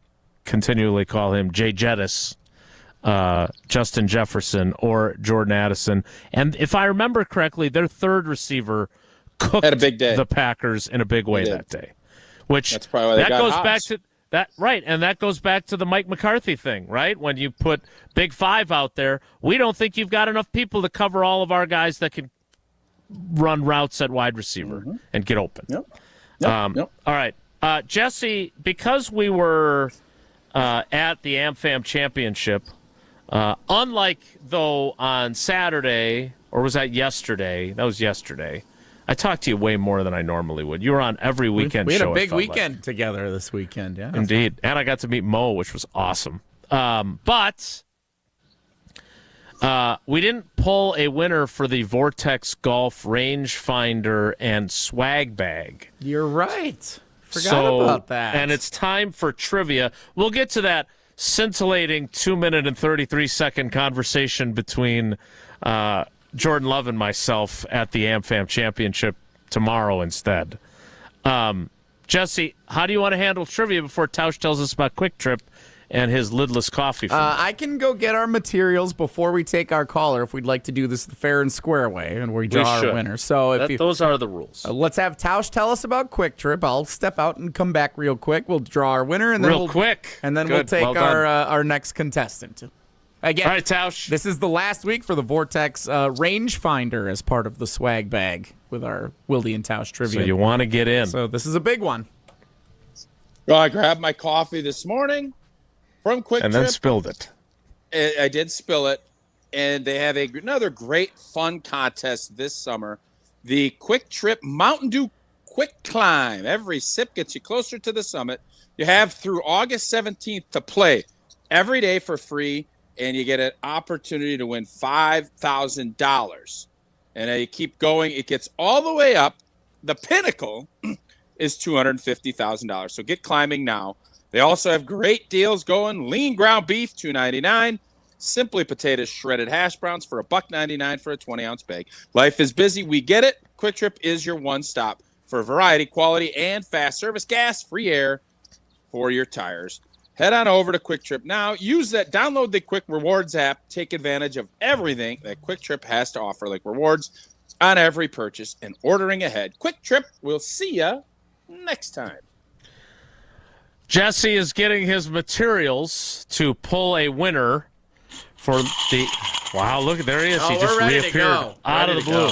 continually call him, Jay Jettis, Justin Jefferson, or Jordan Addison. And if I remember correctly, their third receiver cooked
had a big day.
The Packers in a big way that day. Which
that's probably why they got
goes
Hobbs.
back to that, right? And that goes back to the Mike McCarthy thing, right? When you put Big Five out there, we don't think you've got enough people to cover all of our guys that can run routes at wide receiver and get open.
Yep.
All right. Jesse, because we were at the AmFam Championship, unlike, though, on Saturday, or was that yesterday? That was yesterday. I talked to you way more than I normally would. You were on every weekend
we had
show.
A big weekend together this weekend, yeah.
Indeed. And I got to meet Mo, which was awesome. But we didn't pull a winner for the Vortex Golf Rangefinder and Swag Bag.
You're right. Forgot about that.
And it's time for trivia. We'll get to that scintillating 2-minute and 33-second conversation between Jordan Love and myself at the AmFam Championship tomorrow instead. Jesse, how do you want to handle trivia before Tausch tells us about Quick Trip and his lidless coffee?
I can go get our materials before we take our caller if we'd like to do this the fair and square way and we draw our winner. So
those are the rules.
Let's have Tausch tell us about Quick Trip. I'll step out and come back real quick. We'll draw our winner and then we'll take our next contestant. Again,
all right, Tausch.
This is the last week for the Vortex Rangefinder as part of the swag bag with our Wilde and Tausch trivia.
So you want to get in.
So this is a big one.
Well, I grabbed my coffee this morning from Quick Trip.
And then spilled it.
I did spill it. And they have another great fun contest this summer. The Quick Trip Mountain Dew Quick Climb. Every sip gets you closer to the summit. You have through August 17th to play every day for free. And you get an opportunity to win $5,000. And you keep going. It gets all the way up. The pinnacle is $250,000. So get climbing now. They also have great deals going. Lean ground beef, $2.99. Simply potatoes, shredded hash browns for $1.99 for a 20-ounce bag. Life is busy. We get it. Quick Trip is your one stop for variety, quality, and fast service. Gas, free air for your tires. Head on over to Quick Trip now. Download the Quick Rewards app. Take advantage of everything that Quick Trip has to offer, like rewards on every purchase and ordering ahead. Quick Trip. We'll see you next time.
Jesse is getting his materials to pull a winner for the. Wow, look, there he is. He just reappeared out of the blue.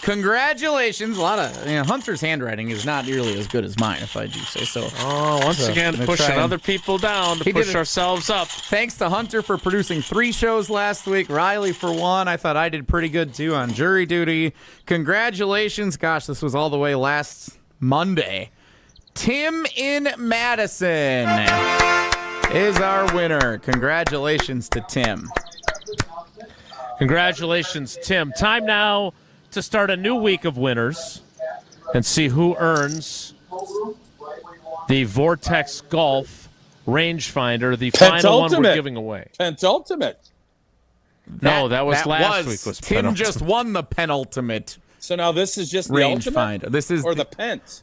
Congratulations. A lot of Hunter's handwriting is not nearly as good as mine, if I do say so.
Oh, once again, pushing other people down to push ourselves up.
Thanks to Hunter for producing 3 shows last week. Riley for 1. I thought I did pretty good, too, on jury duty. Congratulations. Gosh, this was all the way last Monday. Tim in Madison is our winner. Congratulations to Tim.
Congratulations, Tim. Time now to start a new week of winners and see who earns the Vortex Golf rangefinder, the final one we're giving away.
Penultimate.
No, that was last week. Was
Tim just won the penultimate.
So now this is just the
rangefinder. This is
the pent.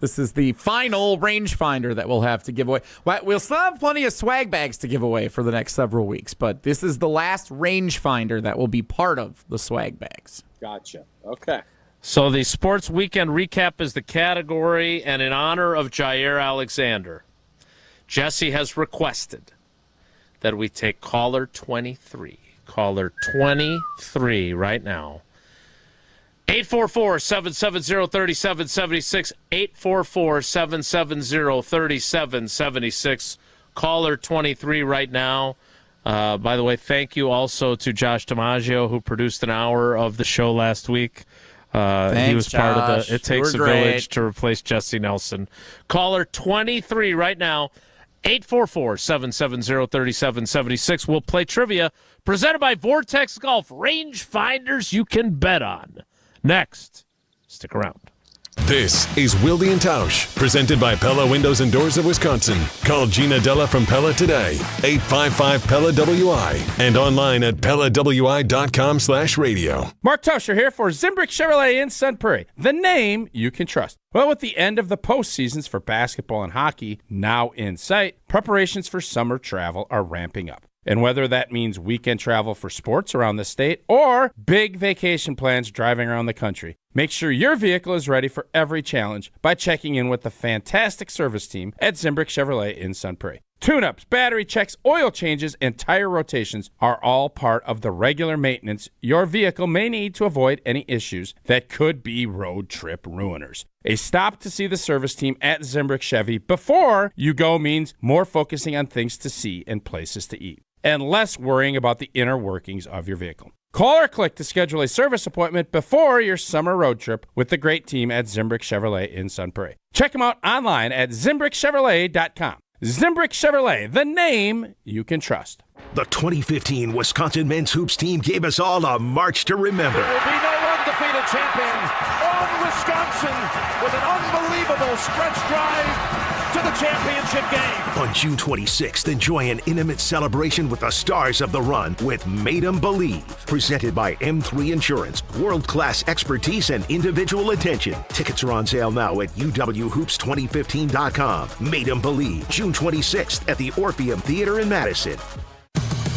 This is the final rangefinder that we'll have to give away. We'll still have plenty of swag bags to give away for the next several weeks, but this is the last rangefinder that will be part of the swag bags.
Gotcha. Okay.
So the Sports Weekend Recap is the category, and in honor of Jaire Alexander, Jesse has requested that we take caller 23. Caller 23 right now. 844-770-3776, 844-770-3776. Caller 23 right now. By the way, thank you also to Josh DiMaggio, who produced an hour of the show last week.
Thanks,
he was part
Josh.
of the It Takes a Village to replace Jesse Nelson. Caller 23 right now, 844-770-3776. We'll play trivia presented by Vortex Golf. Rangefinders you can bet on. Next, stick around.
This is Wilde and Tausch, presented by Pella Windows and Doors of Wisconsin. Call Gina Della from Pella today, 855-PELLA-WI, and online at PellaWI.com/radio.
Mark Tauscher here for Zimbrick Chevrolet in Sun Prairie, the name you can trust. Well, with the end of the postseasons for basketball and hockey now in sight, preparations for summer travel are ramping up. And whether that means weekend travel for sports around the state or big vacation plans driving around the country, make sure your vehicle is ready for every challenge by checking in with the fantastic service team at Zimbrick Chevrolet in Sun Prairie. Tune-ups, battery checks, oil changes, and tire rotations are all part of the regular maintenance your vehicle may need to avoid any issues that could be road trip ruiners. A stop to see the service team at Zimbrick Chevy before you go means more focusing on things to see and places to eat, and less worrying about the inner workings of your vehicle. Call or click to schedule a service appointment before your summer road trip with the great team at Zimbrick Chevrolet in Sun Prairie. Check them out online at ZimbrickChevrolet.com. Zimbrick Chevrolet, the name you can trust.
The 2015 Wisconsin men's hoops team gave us all a march to remember.
There will be no undefeated champion on Wisconsin with an unbelievable stretch drive to the championship game.
On June 26th, enjoy an intimate celebration with the stars of the run with Made 'em Believe. Presented by M3 Insurance. World-class expertise and individual attention. Tickets are on sale now at uwhoops2015.com. Made 'em Believe, June 26th at the Orpheum Theater in Madison.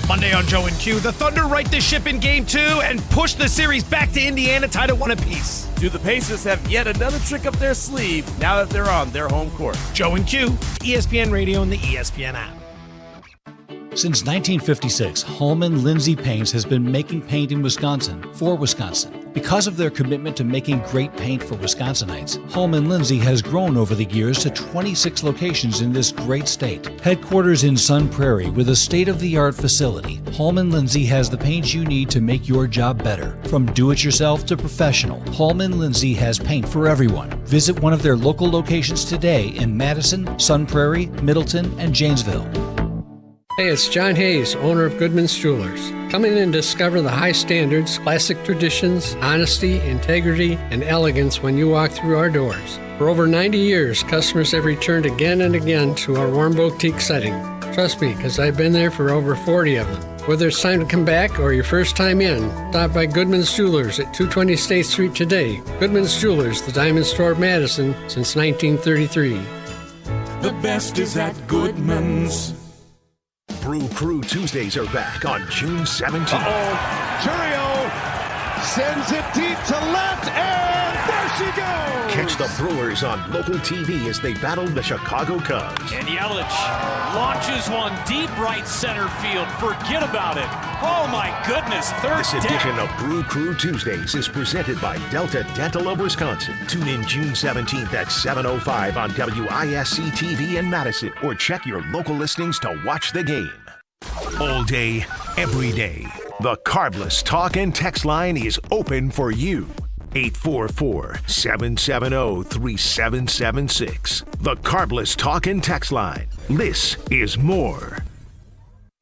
Monday on Joe and Q, the Thunder right the ship in Game 2 and push the series back to Indiana, tied at 1 apiece.
Do the Pacers have yet another trick up their sleeve now that they're on their home court?
Joe and Q, ESPN Radio and the ESPN app.
Since 1956, Holman Lindsay Paints has been making paint in Wisconsin for Wisconsin. Because of their commitment to making great paint for Wisconsinites, Holman Lindsay has grown over the years to 26 locations in this great state. Headquarters in Sun Prairie with a state-of-the-art facility, Holman Lindsay has the paint you need to make your job better. From do-it-yourself to professional, Holman Lindsay has paint for everyone. Visit one of their local locations today in Madison, Sun Prairie, Middleton, and Janesville.
Hey, it's John Hayes, owner of Goodman's Jewelers. Come in and discover the high standards, classic traditions, honesty, integrity, and elegance when you walk through our doors. For over 90 years, customers have returned again and again to our warm boutique setting. Trust me, because I've been there for over 40 of them. Whether it's time to come back or your first time in, stop by Goodman's Jewelers at 220 State Street today. Goodman's Jewelers, the diamond store of Madison since 1933.
The best is at Goodman's.
Brew Crew Tuesdays are back on June 17th.
Churio sends it deep to left, and there she goes!
Catch the Brewers on local TV as they battle the Chicago Cubs.
And Yelich launches one deep right center field. Forget about it. Oh, my goodness.
This edition of Brew Crew Tuesdays is presented by Delta Dental of Wisconsin. Tune in June 17th at 7:05 on WISC TV in Madison, or check your local listings to watch the game. All day, every day, the Carbless Talk and Text line is open for you. 844-770-3776. The Carbless Talk and Text line. This is more.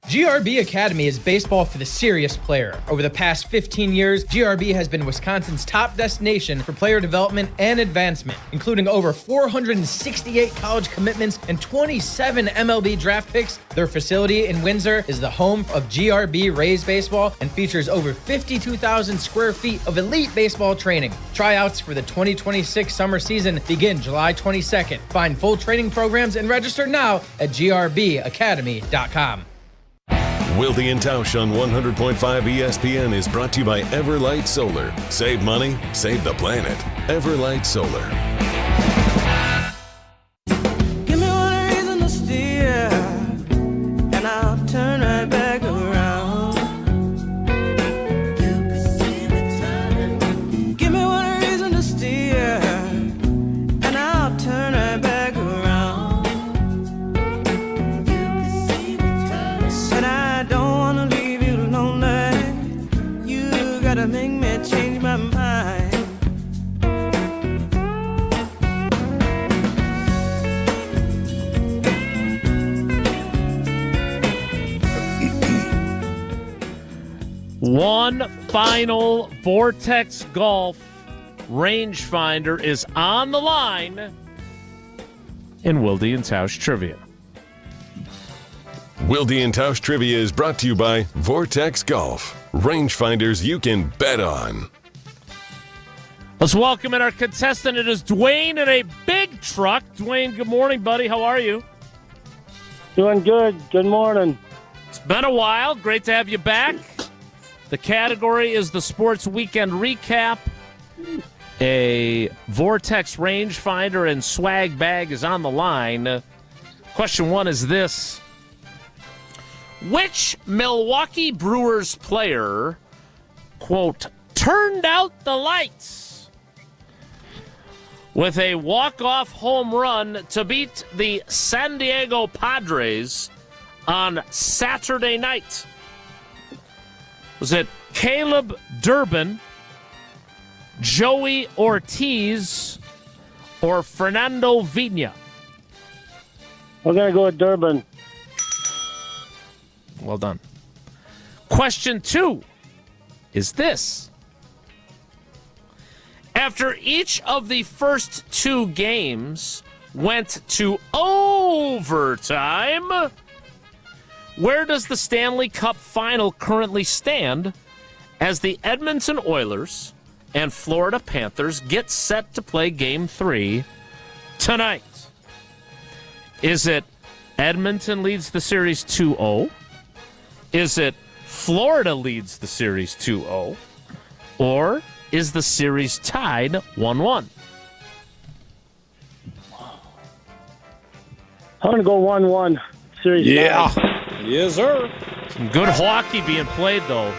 GRB Academy is baseball for the serious player. Over the past 15 years, GRB has been Wisconsin's top destination for player development and advancement, including over 468 college commitments and 27 MLB draft picks. Their facility in Windsor is the home of GRB Rays baseball and features over 52,000 square feet of elite baseball training. Tryouts for the 2026 summer season begin July 22nd. Find full training programs and register now at grbacademy.com.
Wilde and Tausch on 100.5 ESPN is brought to you by Everlight Solar. Save money, save the planet. Everlight Solar.
Give me one reason to steer, and I'll turn right back around. Give me one reason to steer, and I'll turn right back around. Said I don't wanna leave you lonely. You gotta make me change my mind.
One final Vortex Golf rangefinder is on the line in Wilde and Tausch Trivia.
Wilde and Tausch Trivia is brought to you by Vortex Golf. Rangefinders you can bet on.
Let's welcome in our contestant. It is Dwayne in a big truck. Dwayne, good morning, buddy. How are you?
Doing good. Good morning.
It's been a while. Great to have you back. The category is the Sports Weekend Recap. A Vortex rangefinder and swag bag is on the line. Question one is this. Which Milwaukee Brewers player, quote, turned out the lights with a walk-off home run to beat the San Diego Padres on Saturday night? Was it Caleb Durbin, Joey Ortiz, or Fernando Vina?
We're going to go with Durbin.
Well done. Question two is this. After each of the first two games went to overtime, where does the Stanley Cup final currently stand as the Edmonton Oilers and Florida Panthers get set to play Game 3 tonight? Is it Edmonton leads the series 2-0? Is it Florida leads the series 2-0? Or is the series tied 1-1?
I'm going to go 1-1. Series.
Yeah. Yes, sir.
Some good hockey being played, though.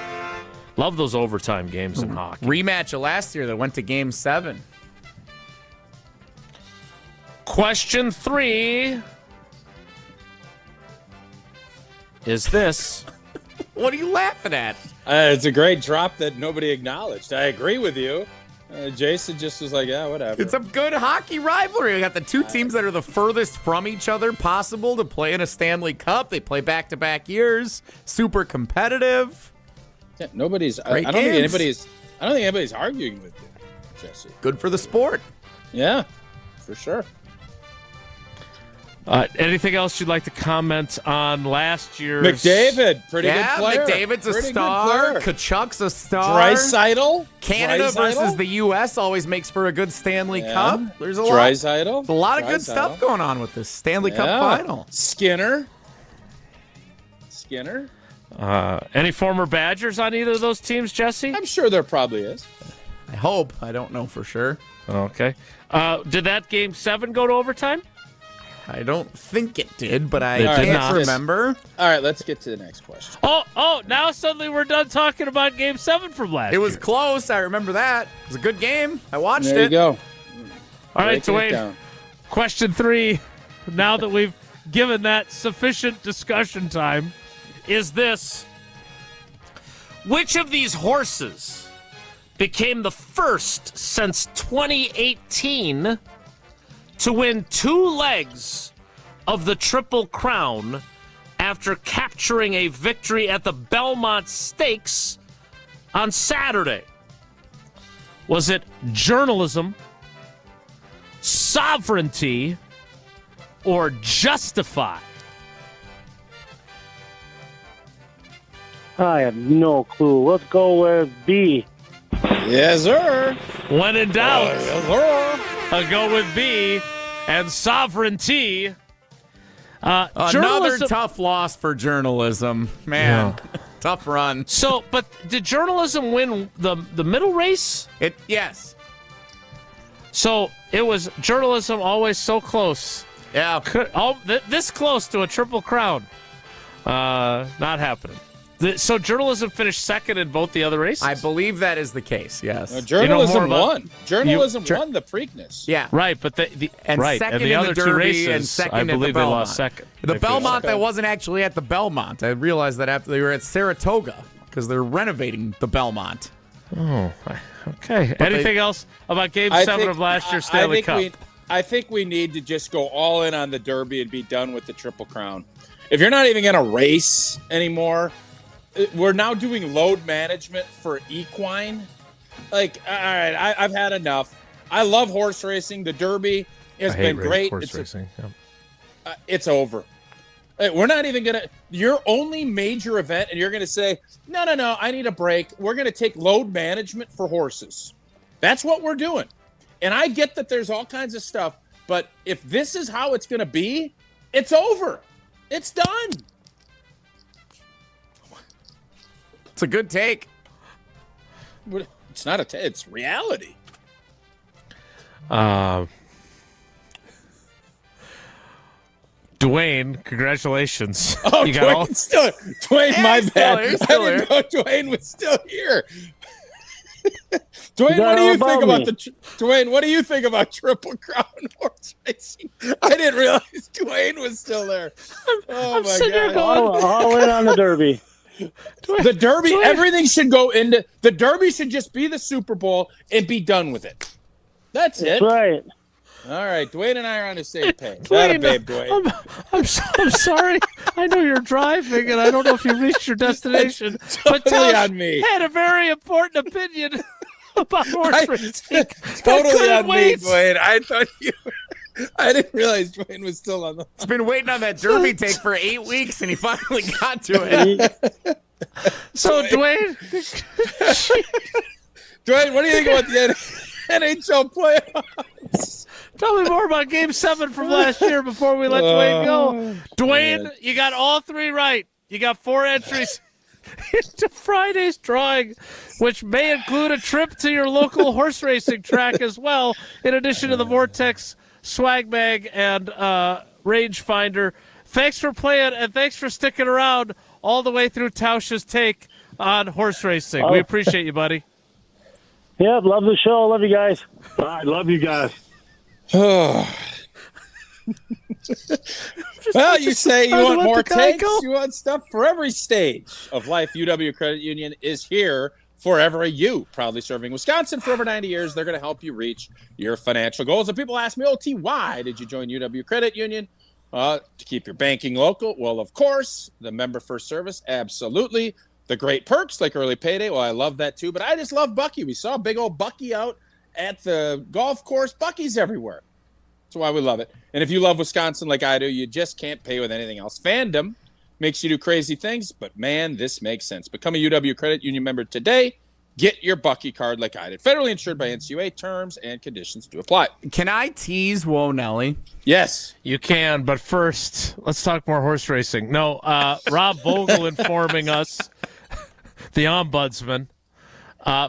Love those overtime games in hockey.
Rematch of last year that went to Game 7.
Question 3 is this.
What are you laughing at?
It's a great drop that nobody acknowledged. I agree with you. Jason just was like, yeah, whatever.
It's a good hockey rivalry. We got the two teams that are the furthest from each other possible to play in a Stanley Cup. They play back-to-back years. Super competitive.
Yeah, nobody's. I don't think anybody's arguing with you, Jesse.
Good for the sport.
Yeah, for sure.
Anything else you'd like to comment on last year's?
McDavid, pretty good player.
McDavid's a star. Kachuk's a star.
Draisaitl.
Canada versus the U.S. always makes for a good Stanley Cup. There's a lot.
Draisaitl.
A lot of good stuff going on with this Stanley Cup final.
Skinner.
Any former Badgers on either of those teams, Jesse?
I'm sure there probably is.
I hope. I don't know for sure.
Okay. Did that Game 7 go to overtime?
I don't think it did, but I
It did
can't
not.
remember.
All right, let's get to the next question.
Oh, now suddenly we're done talking about Game 7 from last year.
It was close. I remember that. It was a good game. I watched
There
it.
you go.
All right,
Breaking it
Dwayne.
down.
Question 3, now that we've given that sufficient discussion time, is this: which of these horses became the first since 2018 to win 2 legs of the Triple Crown after capturing a victory at the Belmont Stakes on Saturday? Was it Journalism, Sovereignty, or Justify?
I have no clue. Let's go with B.
Yes, sir.
When in doubt,
Yes, sir.
I'll go with B and Sovereignty.
Another
Journalism-
tough loss for Journalism. Man, tough run.
So, but did Journalism win the middle race?
Yes.
So it was Journalism always so close.
Yeah.
This close to a Triple Crown. Not happening. So Journalism finished second in both the other races?
I believe that is the case, yes.
Journalism won. Journalism won the Preakness.
Yeah.
Right, but
and
right,
second
and the
in
other
the
two
Derby
races,
and second
I
at the
believe they
Belmont.
lost second.
The
They
Belmont
finished
that wasn't actually at the Belmont. I realized that after they were at Saratoga because they're renovating the Belmont.
Oh, okay.
But
Anything else about Game 7 of last year's
I
Stanley
think
Cup?
I think we need to just go all in on the Derby and be done with the Triple Crown. If you're not even going to race anymore, we're now doing load management for equine. Like, all right, I've had enough. I love horse racing. The Derby has been great. It's over. We're not even going to – your only major event, and you're going to say, no, I need a break. We're going to take load management for horses. That's what we're doing. And I get that there's all kinds of stuff, but if this is how it's going to be, it's over. It's done.
It's a good take.
It's not it's reality.
Dwayne, congratulations.
Oh,
you got
Dwayne, my bad. I didn't know Dwayne was still here. Dwayne, what do you think about Dwayne? What do you think about Triple Crown horse racing? I didn't realize Dwayne was still there. Oh my God!
All in on the Derby.
The Derby, everything should go into the Derby. Should just be the Super Bowl and be done with it. That's it.
That's right.
All right, Dwayne and I are on the same page. That a babe, Dwayne.
I'm sorry. I know you're driving, and I don't know if you reached your destination. But
Totally
Tausch
on me.
had a very important opinion about horse racing.
Totally
I
on me, Dwayne. I thought you. I didn't realize Dwayne was still on the.
He's been waiting on that Derby take for 8 weeks, and he finally got to it.
So, Dwayne.
Dwayne, what do you think about the NHL playoffs?
Tell me more about Game 7 from last year before we let Dwayne go. Dwayne,
man.
you got all 3 right. You got 4 entries into Friday's drawing, which may include a trip to your local horse racing track as well, in addition to the Vortex swag bag and rangefinder. Thanks for playing, and thanks for sticking around all the way through Tausch's take on horse racing. We appreciate you, buddy.
Yep, love the show. Love you guys. All right, love you guys.
Well, you say you want more takes, you want stuff for every stage of life. UW Credit Union is here forever. You proudly serving Wisconsin for over 90 years. They're going to help you reach your financial goals. And people ask me, OT, why did you join UW Credit Union? To keep your banking local. Well, of course, the member first service, absolutely. The great perks like early payday. Well, I love that too. But I just love Bucky. We saw big old Bucky out at the golf course. Bucky's everywhere. That's why we love it. And if you love Wisconsin like I do, you just can't pay with anything else. Fandom makes you do crazy things, but man, this makes sense. Become a UW Credit Union member today. Get your Bucky card like I did. Federally insured by NCUA. Terms and conditions do apply.
Can I tease Whoa Nelly?
Yes.
You can, but first, let's talk more horse racing. No, Rob Vogel informing us, the ombudsman,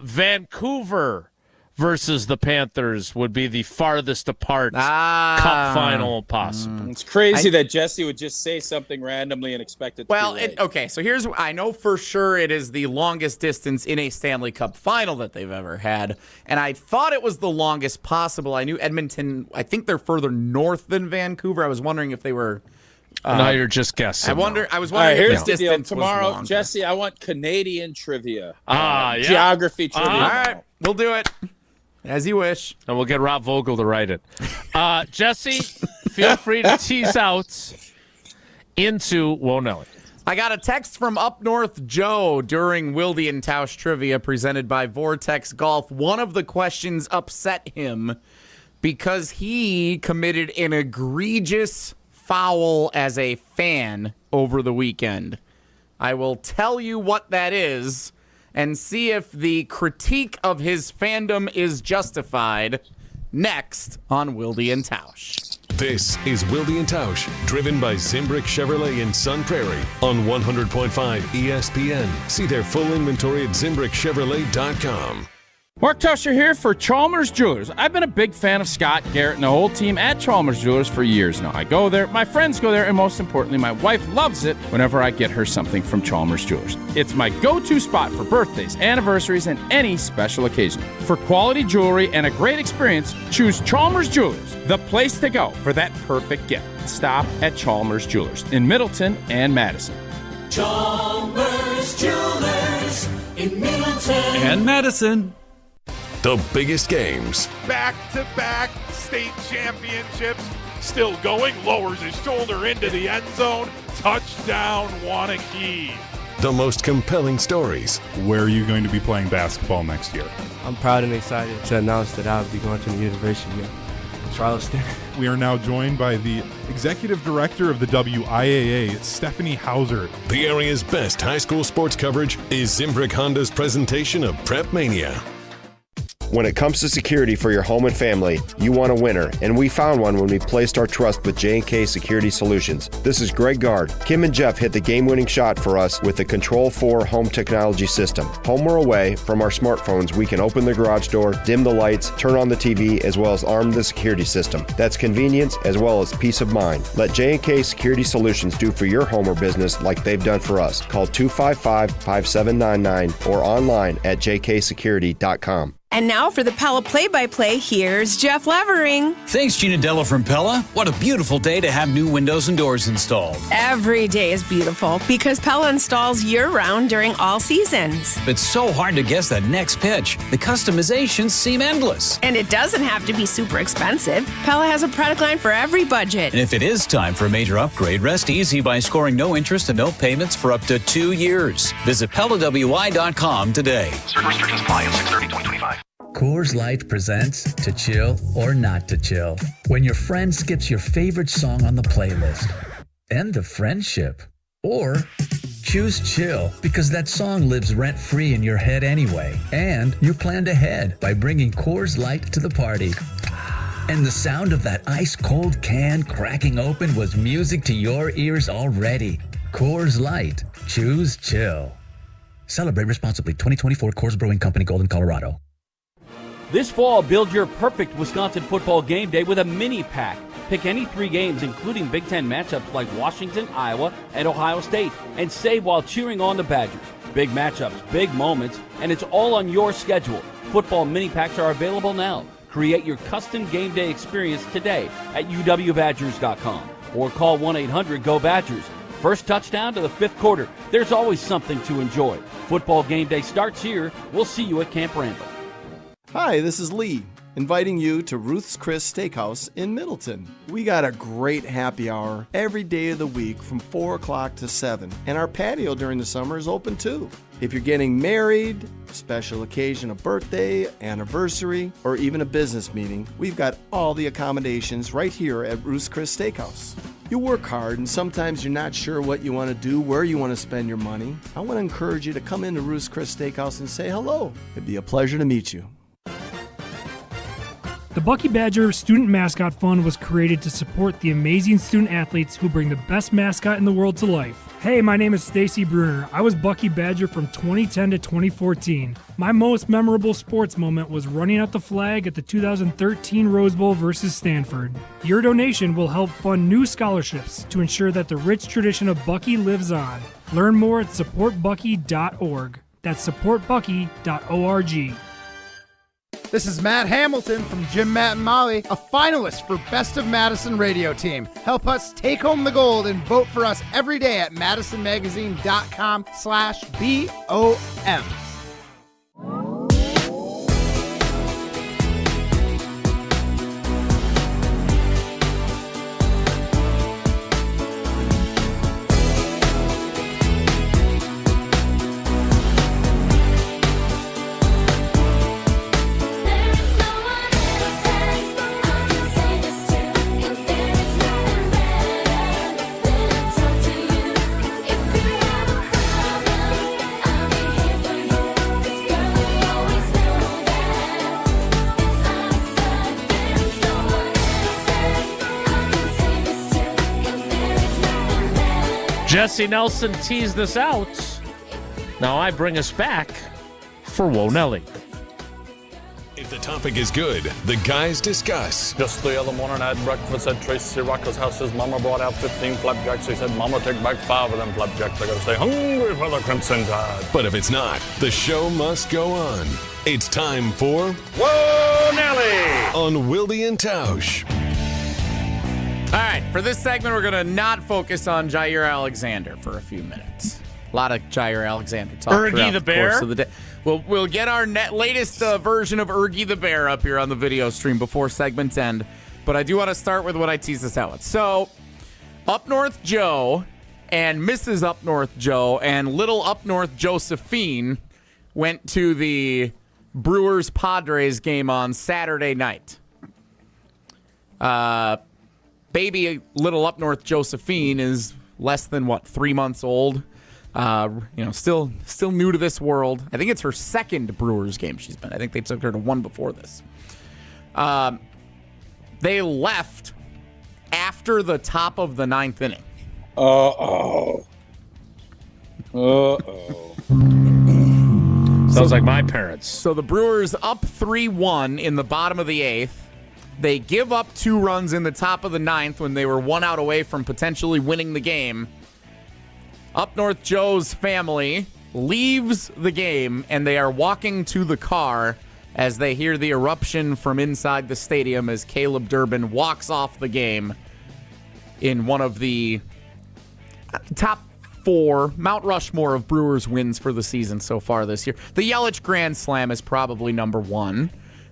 Vancouver versus the Panthers would be the farthest apart Cup final possible.
It's crazy that Jesse would just say something randomly and expect it to be right.
Okay, so I know for sure it is the longest distance in a Stanley Cup final that they've ever had, and I thought it was the longest possible. I knew Edmonton, I think they're further north than Vancouver. I was wondering if they were...
now you're just guessing.
I was wondering
All right, here's
if
the
this
deal.
distance
Tomorrow,
was longer.
Jesse, I want Canadian trivia.
Yeah.
Geography trivia.
All right, we'll do it. As you wish.
And we'll get Rob Vogel to write it. Jesse, feel free to tease out into Whoa Nelly.
I got a text from Up North Joe during Wilde and Tausch trivia presented by Vortex Golf. One of the questions upset him because he committed an egregious foul as a fan over the weekend. I will tell you what that is and see if the critique of his fandom is justified next on Wilde and Tausch.
This is Wilde and Tausch, driven by Zimbrick Chevrolet in Sun Prairie on 100.5 ESPN. See their full inventory at ZimbrickChevrolet.com.
Mark Tauscher here for Chalmers Jewelers. I've been a big fan of Scott, Garrett, and the whole team at Chalmers Jewelers for years now. I go there, my friends go there, and most importantly, my wife loves it whenever I get her something from Chalmers Jewelers. It's my go-to spot for birthdays, anniversaries, and any special occasion. For quality jewelry and a great experience, choose Chalmers Jewelers, the place to go for that perfect gift. Stop at Chalmers Jewelers in Middleton and Madison.
Chalmers Jewelers in Middleton
And Madison. The biggest games.
Back-to-back state championships. Still going, lowers his shoulder into the end zone. Touchdown, Wanakee.
The most compelling stories.
Where are you going to be playing basketball next year?
I'm proud and excited to announce that I'll be going to the University of Charleston.
We are now joined by the Executive Director of the WIAA, Stephanie Hauser.
The area's best high school sports coverage is Zimbrick Honda's presentation of Prep Mania.
When it comes to security for your home and family, you want a winner, and we found one when we placed our trust with J&K Security Solutions. This is Greg Gard. Kim and Jeff hit the game-winning shot for us with the Control 4 home technology system. Home or away, from our smartphones, we can open the garage door, dim the lights, turn on the TV, as well as arm the security system. That's convenience as well as peace of mind. Let J&K Security Solutions do for your home or business like they've done for us. Call 255-5799 or online at jksecurity.com.
And now for the Pella play-by-play, here's Jeff Levering.
Thanks, Gina Della from Pella. What a beautiful day to have new windows and doors installed.
Every day is beautiful because Pella installs year-round during all seasons.
It's so hard to guess that next pitch. The customizations seem endless.
And it doesn't have to be super expensive. Pella has a product line for every budget.
And if it is time for a major upgrade, rest easy by scoring no interest and no payments for up to 2 years. Visit PellaWI.com today.
Certain restrictions apply on 6/30/2025.
Coors Light presents To Chill or Not to Chill. When your friend skips your favorite song on the playlist. End the friendship. Or choose chill because that song lives rent-free in your head anyway. And you planned ahead by bringing Coors Light to the party. And the sound of that ice-cold can cracking open was music to your ears already. Coors Light. Choose chill. Celebrate responsibly. 2024 Coors Brewing Company, Golden, Colorado.
This fall, build your perfect Wisconsin football game day with a mini pack. Pick any 3 games, including Big Ten matchups like Washington, Iowa, and Ohio State, and save while cheering on the Badgers. Big matchups, big moments, and it's all on your schedule. Football mini packs are available now. Create your custom game day experience today at uwbadgers.com or call 1-800-GO-BADGERS. First touchdown to the 5th quarter. There's always something to enjoy. Football game day starts here. We'll see you at Camp Randall.
Hi, this is Lee, inviting you to Ruth's Chris Steakhouse in Middleton. We got a great happy hour every day of the week from 4 o'clock to 7, and our patio during the summer is open too. If you're getting married, special occasion, a birthday, anniversary, or even a business meeting, we've got all the accommodations right here at Ruth's Chris Steakhouse. You work hard and sometimes you're not sure what you want to do, where you want to spend your money. I want to encourage you to come into Ruth's Chris Steakhouse and say hello. It'd be a pleasure to meet you.
The Bucky Badger Student Mascot Fund was created to support the amazing student athletes who bring the best mascot in the world to life. Hey, my name is Stacy Bruner. I was Bucky Badger from 2010 to 2014. My most memorable sports moment was running out the flag at the 2013 Rose Bowl versus Stanford. Your donation will help fund new scholarships to ensure that the rich tradition of Bucky lives on. Learn more at supportbucky.org. That's supportbucky.org.
This is Matt Hamilton from Jim, Matt, and Molly, a finalist for Best of Madison Radio Team. Help us take home the gold and vote for us every day at madisonmagazine.com/BOM.
Jesse Nelson teased this out. Now I bring us back for Whoa Nelly.
If the topic is good, the guys discuss.
Just the other morning I had breakfast at Tracy Rocker's house. His mama brought out 15 flapjacks. He said, Mama, take back 5 of them flapjacks. I gotta stay hungry for the Crimson Tide.
But if it's not, the show must go on. It's time for
Whoa Nelly
on Wilde and Tausch.
All right, for this segment, we're going to not focus on Jaire Alexander for a few minutes. A lot of Jaire Alexander talk
Ergie the Bear?
course of the day. We'll get our latest version of Ergie the Bear up here on the video stream before segment's end. But I do want to start with what I teased us out with. So, Up North Joe and Mrs. Up North Joe and little Up North Josephine went to the Brewers-Padres game on Saturday night. Baby little Up North Josephine is less than 3 months old. Still new to this world. I think it's her second Brewers game she's been. I think they took her to one before this. They left after the top of the 9th inning.
Sounds like my parents.
So the Brewers up 3-1 in the bottom of the 8th. They give up 2 runs in the top of the 9th when they were 1 out away from potentially winning the game. Up North Joe's family leaves the game, and they are walking to the car as they hear the eruption from inside the stadium as Caleb Durbin walks off the game in one of the top 4 Mount Rushmore of Brewers wins for the season so far this year. The Yelich Grand Slam is probably number 1.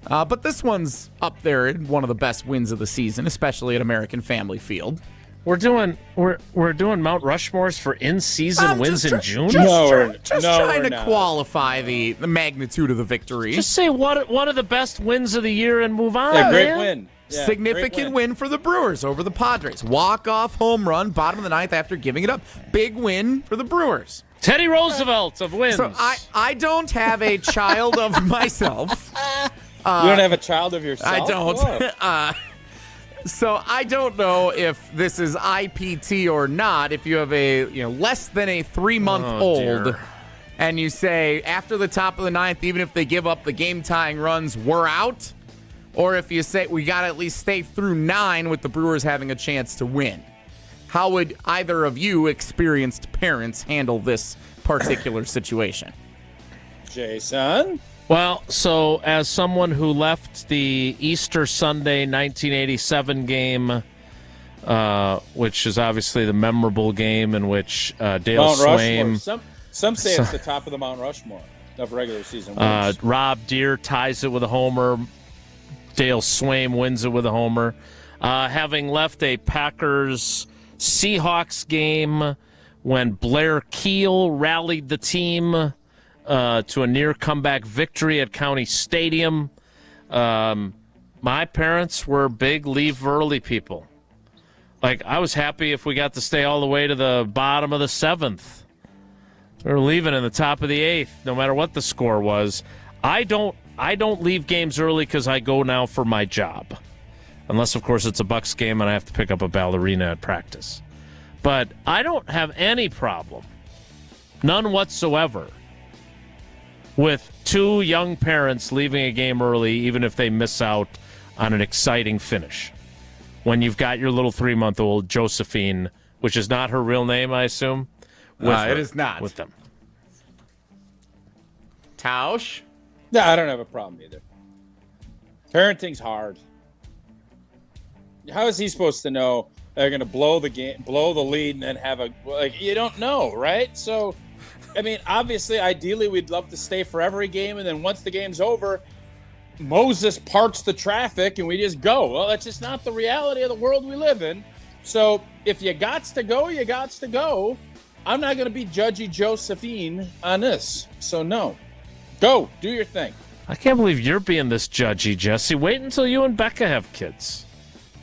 But this one's up there in one of the best wins of the season, especially at American Family Field.
We're doing Mount Rushmores for in-season wins in June?
Just trying to qualify the magnitude of the victory.
Just say one of the best wins of the year and move on.
Yeah, great win. Yeah,
significant win for the Brewers over the Padres. Walk-off home run, bottom of the 9th after giving it up. Big win for the Brewers.
Teddy Roosevelt of wins.
So I don't have a child of myself.
You don't have a child of yourself?
I don't. So I don't know if this is IPT or not. If you have a less than a 3-month-old, and you say after the top of the 9th, even if they give up the game-tying runs, we're out, or if you say we got to at least stay through 9 with the Brewers having a chance to win. How would either of you experienced parents handle this particular situation?
Jason?
Well, so as someone who left the Easter Sunday 1987 game, which is obviously the memorable game in which Dale
Mount
Swaim...
Rushmore. Some say it's the top of the Mount Rushmore of regular season wins.
Rob Deere ties it with a homer. Dale Swaim wins it with a homer. Having left a Packers-Seahawks game when Blair Keel rallied the team to a near comeback victory at County Stadium. My parents were big leave early people. Like, I was happy if we got to stay all the way to the bottom of the 7th. We were leaving in the top of the 8th, no matter what the score was. I don't I don't leave games early because I go now for my job. Unless, of course, it's a Bucks game and I have to pick up a ballerina at practice. But I don't have any problem, none whatsoever, with two young parents leaving a game early, even if they miss out on an exciting finish. When you've got your little 3-month-old Josephine, which is not her real name, I assume.
It is not.
With them.
Tausch?
Yeah, I don't have a problem either. Parenting's hard. How is he supposed to know they're going to blow the lead, and then have you don't know, right? So, I mean, obviously, ideally, we'd love to stay for every game, and then once the game's over, Moses parks the traffic and we just go. Well, that's just not the reality of the world we live in. So if you gots to go, you gots to go. I'm not going to be judgy Josephine on this. So no, go do your thing.
I can't believe you're being this judgy, Jesse. Wait until you and Becca have kids.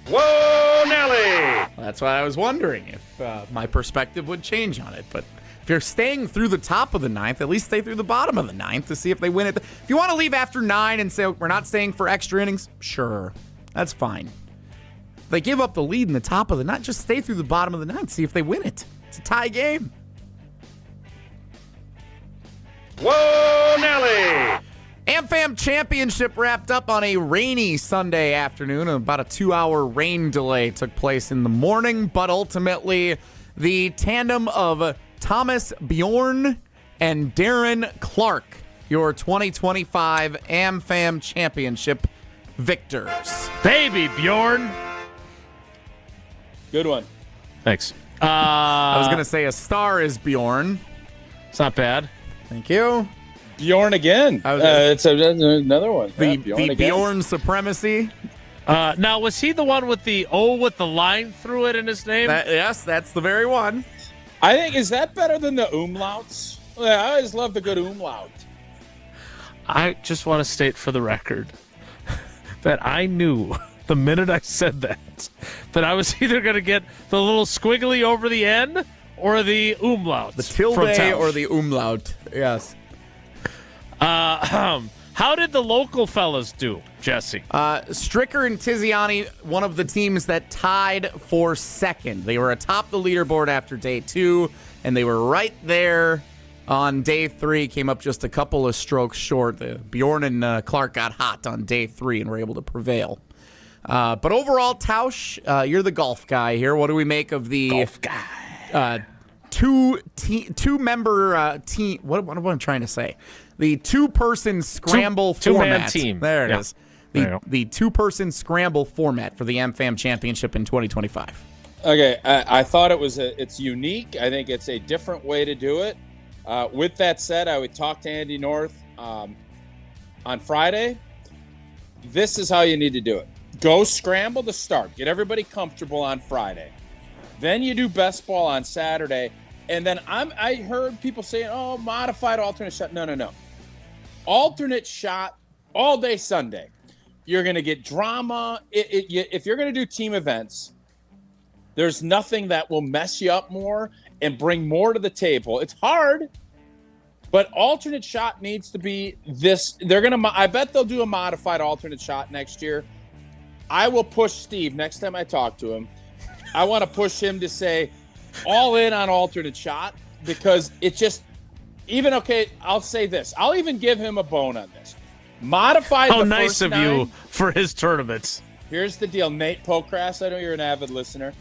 Whoa, Nelly! That's why I was wondering if my perspective would change on it. But if you're staying through the top of the ninth, at least stay through the bottom of the ninth to see if they win it. If you want to leave after 9 and say, we're not staying for extra innings, sure. That's fine. If they give up the lead in the top of the ninth, just stay through the bottom of the ninth, see if they win it. It's a tie game. Whoa, Nelly! AmFam Championship wrapped up on a rainy Sunday afternoon. About a 2-hour rain delay took place in the morning, but ultimately the tandem of Thomas Bjorn and Darren Clark, your 2025 AmFam Championship victors.
Baby Bjorn.
Good one.
Thanks.
I was going to say a star is Bjorn.
It's not bad.
Thank you.
Bjorn again. It's another one.
The
Bjorn,
Bjorn supremacy.
Now, was he the one with the O with the line through it in his name?
Yes, that's the very one.
I think, is that better than the umlauts? Yeah, I always love the good umlaut.
I just want to state for the record that I knew the minute I said that I was either going to get the little squiggly over the end or the umlaut.
The tilde or the umlaut, yes.
How did the local fellas do, Jesse?
Stricker and Tiziani, one of the teams that tied for second. They were atop the leaderboard after day 2, and they were right there on day 3. Came up just a couple of strokes short. Bjorn and Clark got hot on day 3 and were able to prevail. But overall, Tausch, you're the golf guy here. What do we make of the
golf guy?
Two-member team. What am I trying to say? The two-person scramble format.
Two-man team.
There it is. The two-person scramble format for the AmFam Championship in 2025.
Okay, I thought it's unique. I think it's a different way to do it. With that said, I would talk to Andy North on Friday. This is how you need to do it. Go scramble to start. Get everybody comfortable on Friday. Then you do best ball on Saturday. And then I heard people saying, oh, modified alternate shot. No. Alternate shot all day Sunday. You're going to get drama. If you're going to do team events, there's nothing that will mess you up more and bring more to the table. It's hard, but alternate shot needs to be this. I bet they'll do a modified alternate shot next year. I will push Steve next time I talk to him. I want to push him to say all in on alternate shot, because it just, I'll say this. I'll even give him a bone on this. Modified
How
the
nice
first
of
9.
you for his tournaments.
Here's the deal, Nate Pokras. I know you're an avid listener.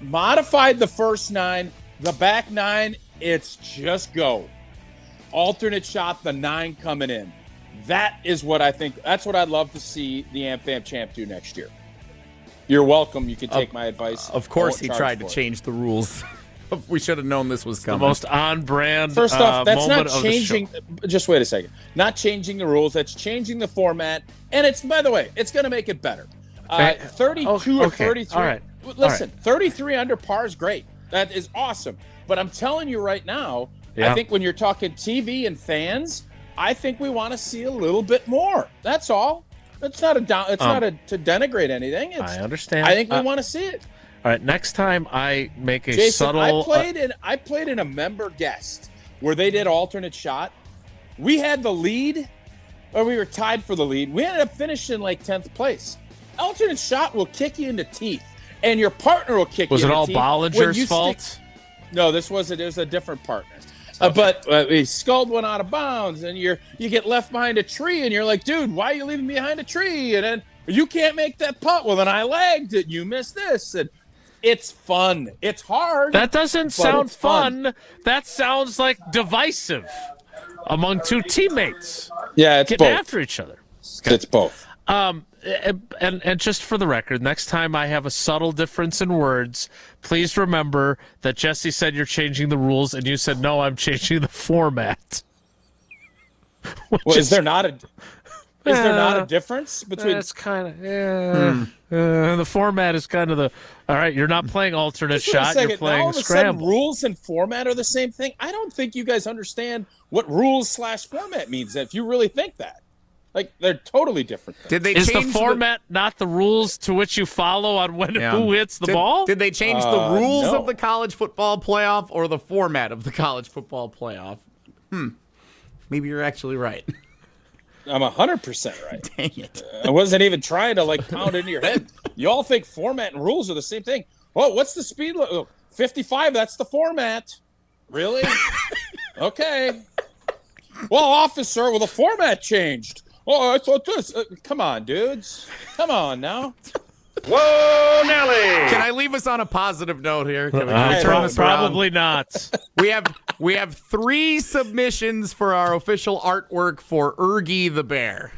Modified the first 9, the back 9, it's just go. Alternate shot, the 9 coming in. That is what I think. That's what I'd love to see the AmFam champ do next year. You're welcome. You can take my advice.
Of course, he tried to change the rules. We should have known this was coming.
The most on-brand.
First off, that's not
moment
changing. Just wait a second. Not changing the rules. That's changing the format. And it's, by the way, it's going to make it better. 32 or 33.
All right.
Listen, 33 under par is great. That is awesome. But I'm telling you right now, I think when you're talking TV and fans, I think we want to see a little bit more. That's all. It's not to denigrate anything.
I understand.
I think we want to see it.
All right, next time I make a
Jason,
subtle.
I played in a member guest where they did alternate shot. We had the lead or we were tied for the lead. We ended up finishing like 10th place. Alternate shot will kick you in the teeth, and your partner will kick you in the teeth.
Was it all Bollinger's fault?
No, this wasn't. It was a different partner. But he sculled one out of bounds, and you get left behind a tree, and you're like, dude, why are you leaving me behind a tree? And then you can't make that putt. Well, then I lagged it. You missed this. And it's fun. It's hard.
That doesn't sound fun. That sounds like divisive among two teammates.
Yeah, it's
getting
both.
after each other.
It's both.
And just for the record, next time I have a subtle difference in words, please remember that Jesse said you're changing the rules, and you said no, I'm changing the format.
Well, is there not a difference between?
It's kind of the format is kind of the all right. You're not playing alternate shot. You're playing
now all of a
scramble.
sudden, rules and format are the same thing. I don't think you guys understand what rules/format means. If you really think that. Like, they're totally different things.
Is the format not the rules to which you follow on who hits the ball?
Did they change the rules of the college football playoff or the format of the college football playoff? Maybe you're actually right.
I'm 100% right.
Dang it.
I wasn't even trying to, pound it into your head. You all think format and rules are the same thing. Oh, what's the speed limit? 55, that's the format. Really? Okay. Well, officer, the format changed. Oh, I thought this. Come on, dudes. Come on now.
Whoa, Nelly! Can I leave us on a positive note here? Can we turn this around?
Probably not.
We have 3 submissions for our official artwork for Ergy the Bear.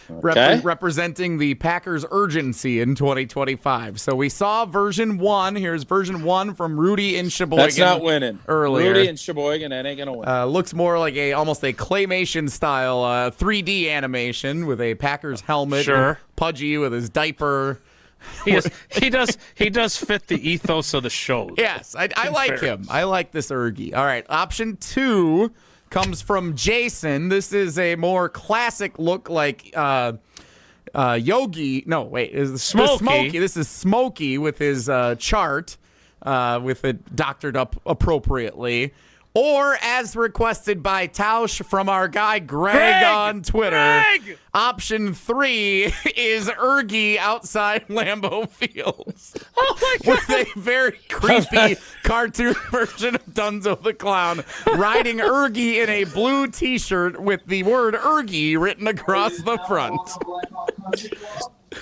Okay.
Representing the Packers' urgency in 2025. So we saw version 1. Here's version 1 from Rudy in Sheboygan.
That's not winning.
Earlier.
Rudy in Sheboygan, that ain't going to win.
Looks more like almost a claymation style 3D animation with a Packers helmet.
Sure.
Pudgy with his diaper.
He does fit the ethos of the show.
Yes, I like him. I like this Ergy. All right, option 2 comes from Jason. This is a more classic look like Yogi. No, wait. Is Smokey. This is Smokey with his chart with it doctored up appropriately. Or as requested by Tausch from our guy Greg on Twitter. Option 3 is Ergy outside Lambeau Fields.
Oh my God.
With a very creepy cartoon version of Dunzo the Clown riding Ergy in a blue t-shirt with the word Ergy written across the front.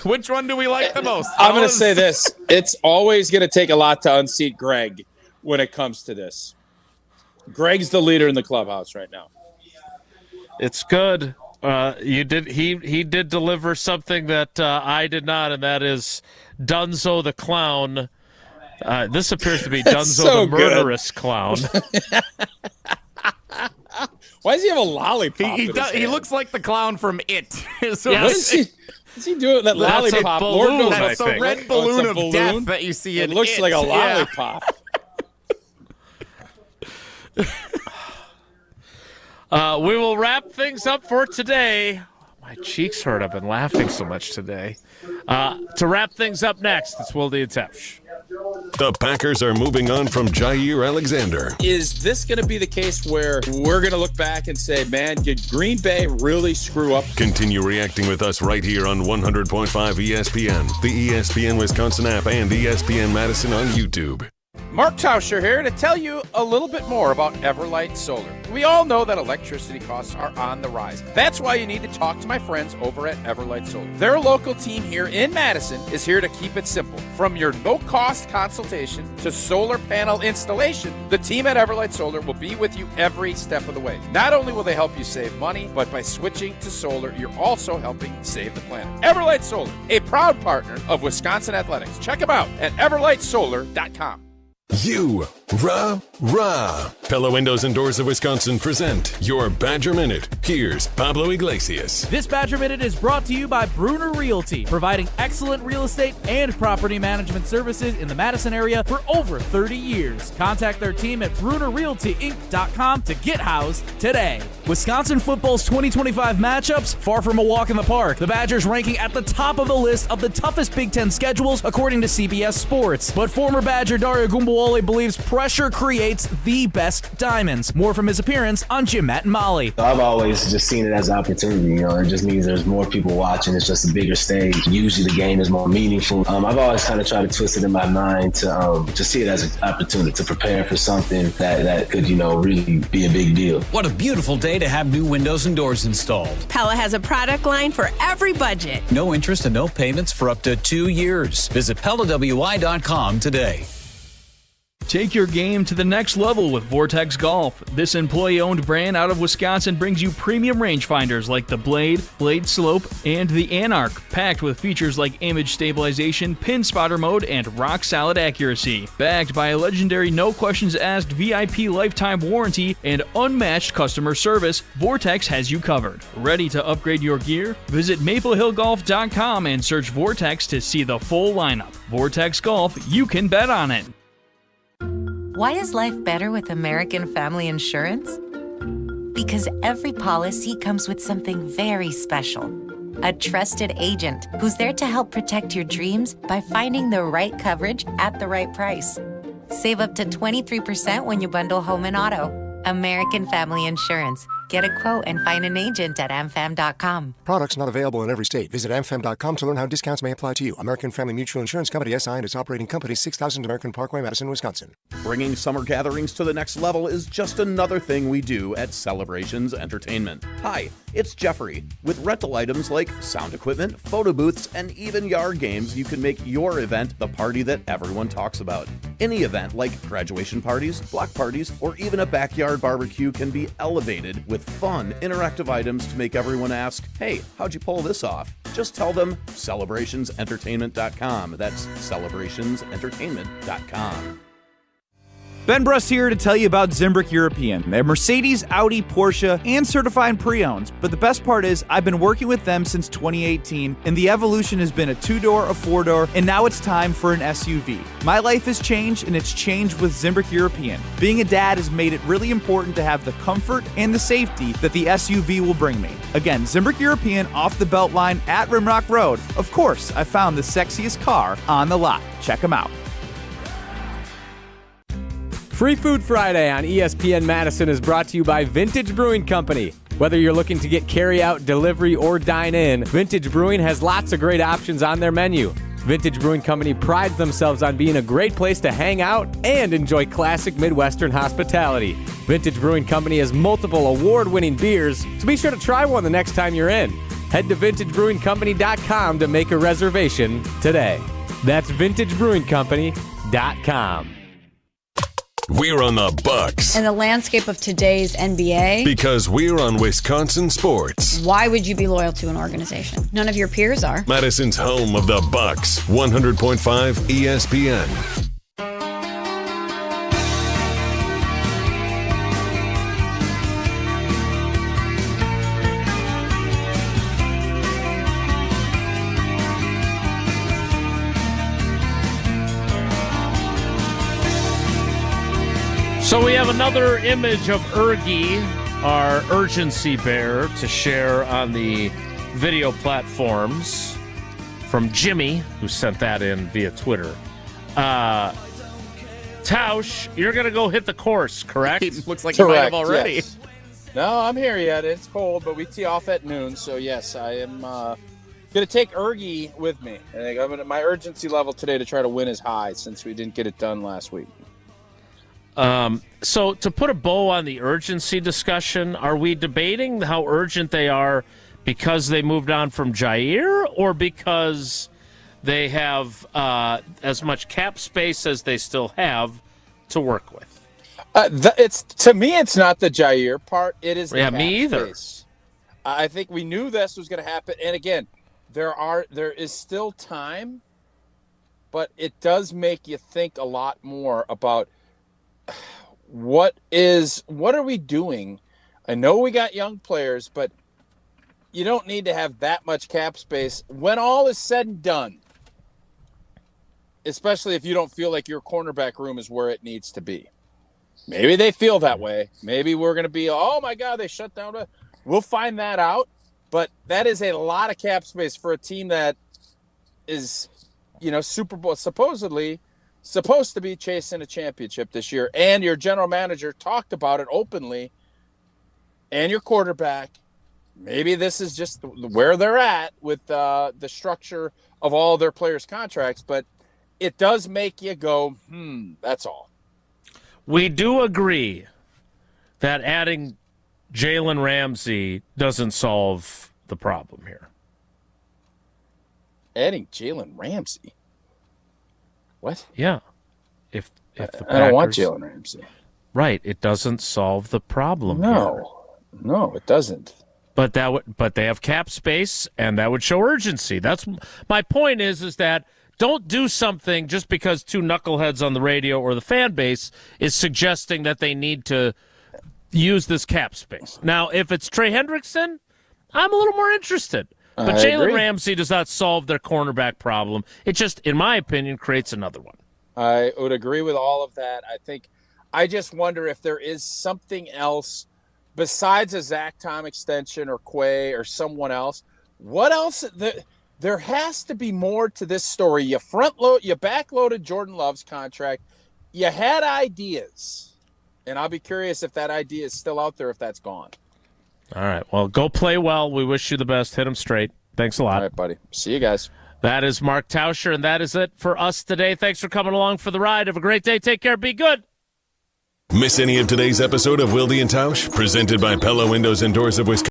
Which one do we like the most?
I'm going to say this. It's always going to take a lot to unseat Greg when it comes to this. Greg's the leader in the clubhouse right now.
It's good. He did deliver something that I did not, and that is Dunzo the Clown. This appears to be Dunzo the murderous clown.
Why does he have a lollipop?
He looks like the clown from It. So
yes. What's he doing with that lollipop?
That's a red balloon of death that you see in It.
It looks like a lollipop.
We will wrap things up for today. My cheeks hurt. I've been laughing so much today. To wrap things up next, it's Wilde and Tausch.
The Packers are moving on from Jaire Alexander.
Is this going to be the case where we're going to look back and say, man, did Green Bay really screw up?
Continue reacting with us right here on 100.5 ESPN, the ESPN Wisconsin app, and ESPN Madison on YouTube.
Mark Tauscher here to tell you a little bit more about Everlight Solar. We all know that electricity costs are on the rise. That's why you need to talk to my friends over at Everlight Solar. Their local team here in Madison is here to keep it simple. From your no-cost consultation to solar panel installation, the team at Everlight Solar will be with you every step of the way. Not only will they help you save money, but by switching to solar, you're also helping save the planet. Everlight Solar, a proud partner of Wisconsin Athletics. Check them out at everlightsolar.com.
You, rah. Pella Windows and Doors of Wisconsin present your Badger Minute. Here's Pablo Iglesias.
This Badger Minute is brought to you by Bruner Realty, providing excellent real estate and property management services in the Madison area for over 30 years. Contact their team at BrunerRealtyInc.com to get housed today. Wisconsin football's 2025 matchups, far from a walk in the park. The Badgers ranking at the top of the list of the toughest Big Ten schedules according to CBS Sports. But former Badger Dario Gumbo Wally believes pressure creates the best diamonds. More from his appearance on Jim, Matt, and Molly.
I've always just seen it as an opportunity. It just means there's more people watching. It's just a bigger stage. Usually the game is more meaningful. I've always kind of tried to twist it in my mind to see it as an opportunity to prepare for something that could, really be a big deal.
What a beautiful day to have new windows and doors installed.
Pella has a product line for every budget.
No interest and no payments for up to 2 years. Visit PellaWI.com today.
Take your game to the next level with Vortex Golf. This employee-owned brand out of Wisconsin brings you premium rangefinders like the Blade, Blade Slope, and the Anarch, packed with features like image stabilization, pin spotter mode, and rock-solid accuracy. Backed by a legendary no-questions-asked VIP lifetime warranty and unmatched customer service, Vortex has you covered. Ready to upgrade your gear? Visit MapleHillGolf.com and search Vortex to see the full lineup. Vortex Golf, you can bet on it.
Why is life better with American Family Insurance? Because every policy comes with something very special. A trusted agent who's there to help protect your dreams by finding the right coverage at the right price. Save up to 23% when you bundle home and auto. American Family Insurance. Get a quote and find an agent at amfam.com.
Products not available in every state. Visit amfam.com to learn how discounts may apply to you. American Family Mutual Insurance Company, SI, and its operating company, 6000 American Parkway, Madison, Wisconsin.
Bringing summer gatherings to the next level is just another thing we do at Celebrations Entertainment. Hi, it's Jeffrey. With rental items like sound equipment, photo booths, and even yard games, you can make your event the party that everyone talks about. Any event like graduation parties, block parties, or even a backyard barbecue can be elevated with fun, interactive items to make everyone ask, hey, how'd you pull this off? Just tell them celebrationsentertainment.com. That's celebrationsentertainment.com.
Ben Brust here to tell you about Zimbrick European. They're Mercedes, Audi, Porsche, and certified pre-owned. But the best part is I've been working with them since 2018, and the evolution has been a 2-door, a 4-door, and now it's time for an SUV. My life has changed, and it's changed with Zimbrick European. Being a dad has made it really important to have the comfort and the safety that the SUV will bring me. Again, Zimbrick European off the belt line at Rimrock Road. Of course, I found the sexiest car on the lot. Check them out.
Free Food Friday on ESPN Madison is brought to you by Vintage Brewing Company. Whether you're looking to get carry-out, delivery, or dine-in, Vintage Brewing has lots of great options on their menu. Vintage Brewing Company prides themselves on being a great place to hang out and enjoy classic Midwestern hospitality. Vintage Brewing Company has multiple award-winning beers, so be sure to try one the next time you're in. Head to vintagebrewingcompany.com to make a reservation today. That's vintagebrewingcompany.com.
We're on the Bucks.
In the landscape of today's NBA.
Because we're on Wisconsin sports.
Why would you be loyal to an organization? None of your peers are.
Madison's home of the Bucks. 100.5 ESPN.
So we have another image of Ergie, our urgency bear, to share on the video platforms from Jimmy, who sent that in via Twitter. Tausch, you're going to go hit the course, correct?
It looks like you might have already.
Yes. No, I'm here yet. It's cold, but we tee off at noon. So, yes, I am going to take Ergie with me. My urgency level today to try to win is high since we didn't get it done last week.
So to put a bow on the urgency discussion, are we debating how urgent they are because they moved on from Jaire or because they have as much cap space as they still have to work with?
It's to me, it's not the Jaire part. It is the cap
me either.
Space. I think we knew this was going to happen. And again, there is still time, but it does make you think a lot more about what are we doing? I know we got young players, but you don't need to have that much cap space when all is said and done, especially if you don't feel like your cornerback room is where it needs to be. Maybe they feel that way. Maybe we're going to be, oh my God, they shut down. We'll find that out. But that is a lot of cap space for a team that is, Super Bowl, supposedly supposed to be chasing a championship this year, and your general manager talked about it openly, and your quarterback, maybe this is just where they're at with the structure of all their players' contracts, but it does make you go, that's all.
We do agree that adding Jalen Ramsey doesn't solve the problem here.
Adding Jalen Ramsey? What?
Yeah. If the Packers,
I don't want Jalen Ramsey.
Right. It doesn't solve the problem here.
No, it doesn't.
But they have cap space, and that would show urgency. That's my point is that don't do something just because two knuckleheads on the radio or the fan base is suggesting that they need to use this cap space. Now, if it's Trey Hendrickson, I'm a little more interested. But Jalen Ramsey does not solve their cornerback problem. It just, in my opinion, creates another one.
I would agree with all of that. I just wonder if there is something else besides a Zach Tom extension or Quay or someone else. What else? There has to be more to this story. You backloaded Jordan Love's contract. You had ideas. And I'll be curious if that idea is still out there, if that's gone.
All right. Well, go play well. We wish you the best. Hit them straight. Thanks a lot.
All right, buddy. See you guys.
That is Mark Tauscher, and that is it for us today. Thanks for coming along for the ride. Have a great day. Take care. Be good.
Miss any of today's episode of Wilde and Tausch? Presented by Pella Windows and Doors of Wisconsin.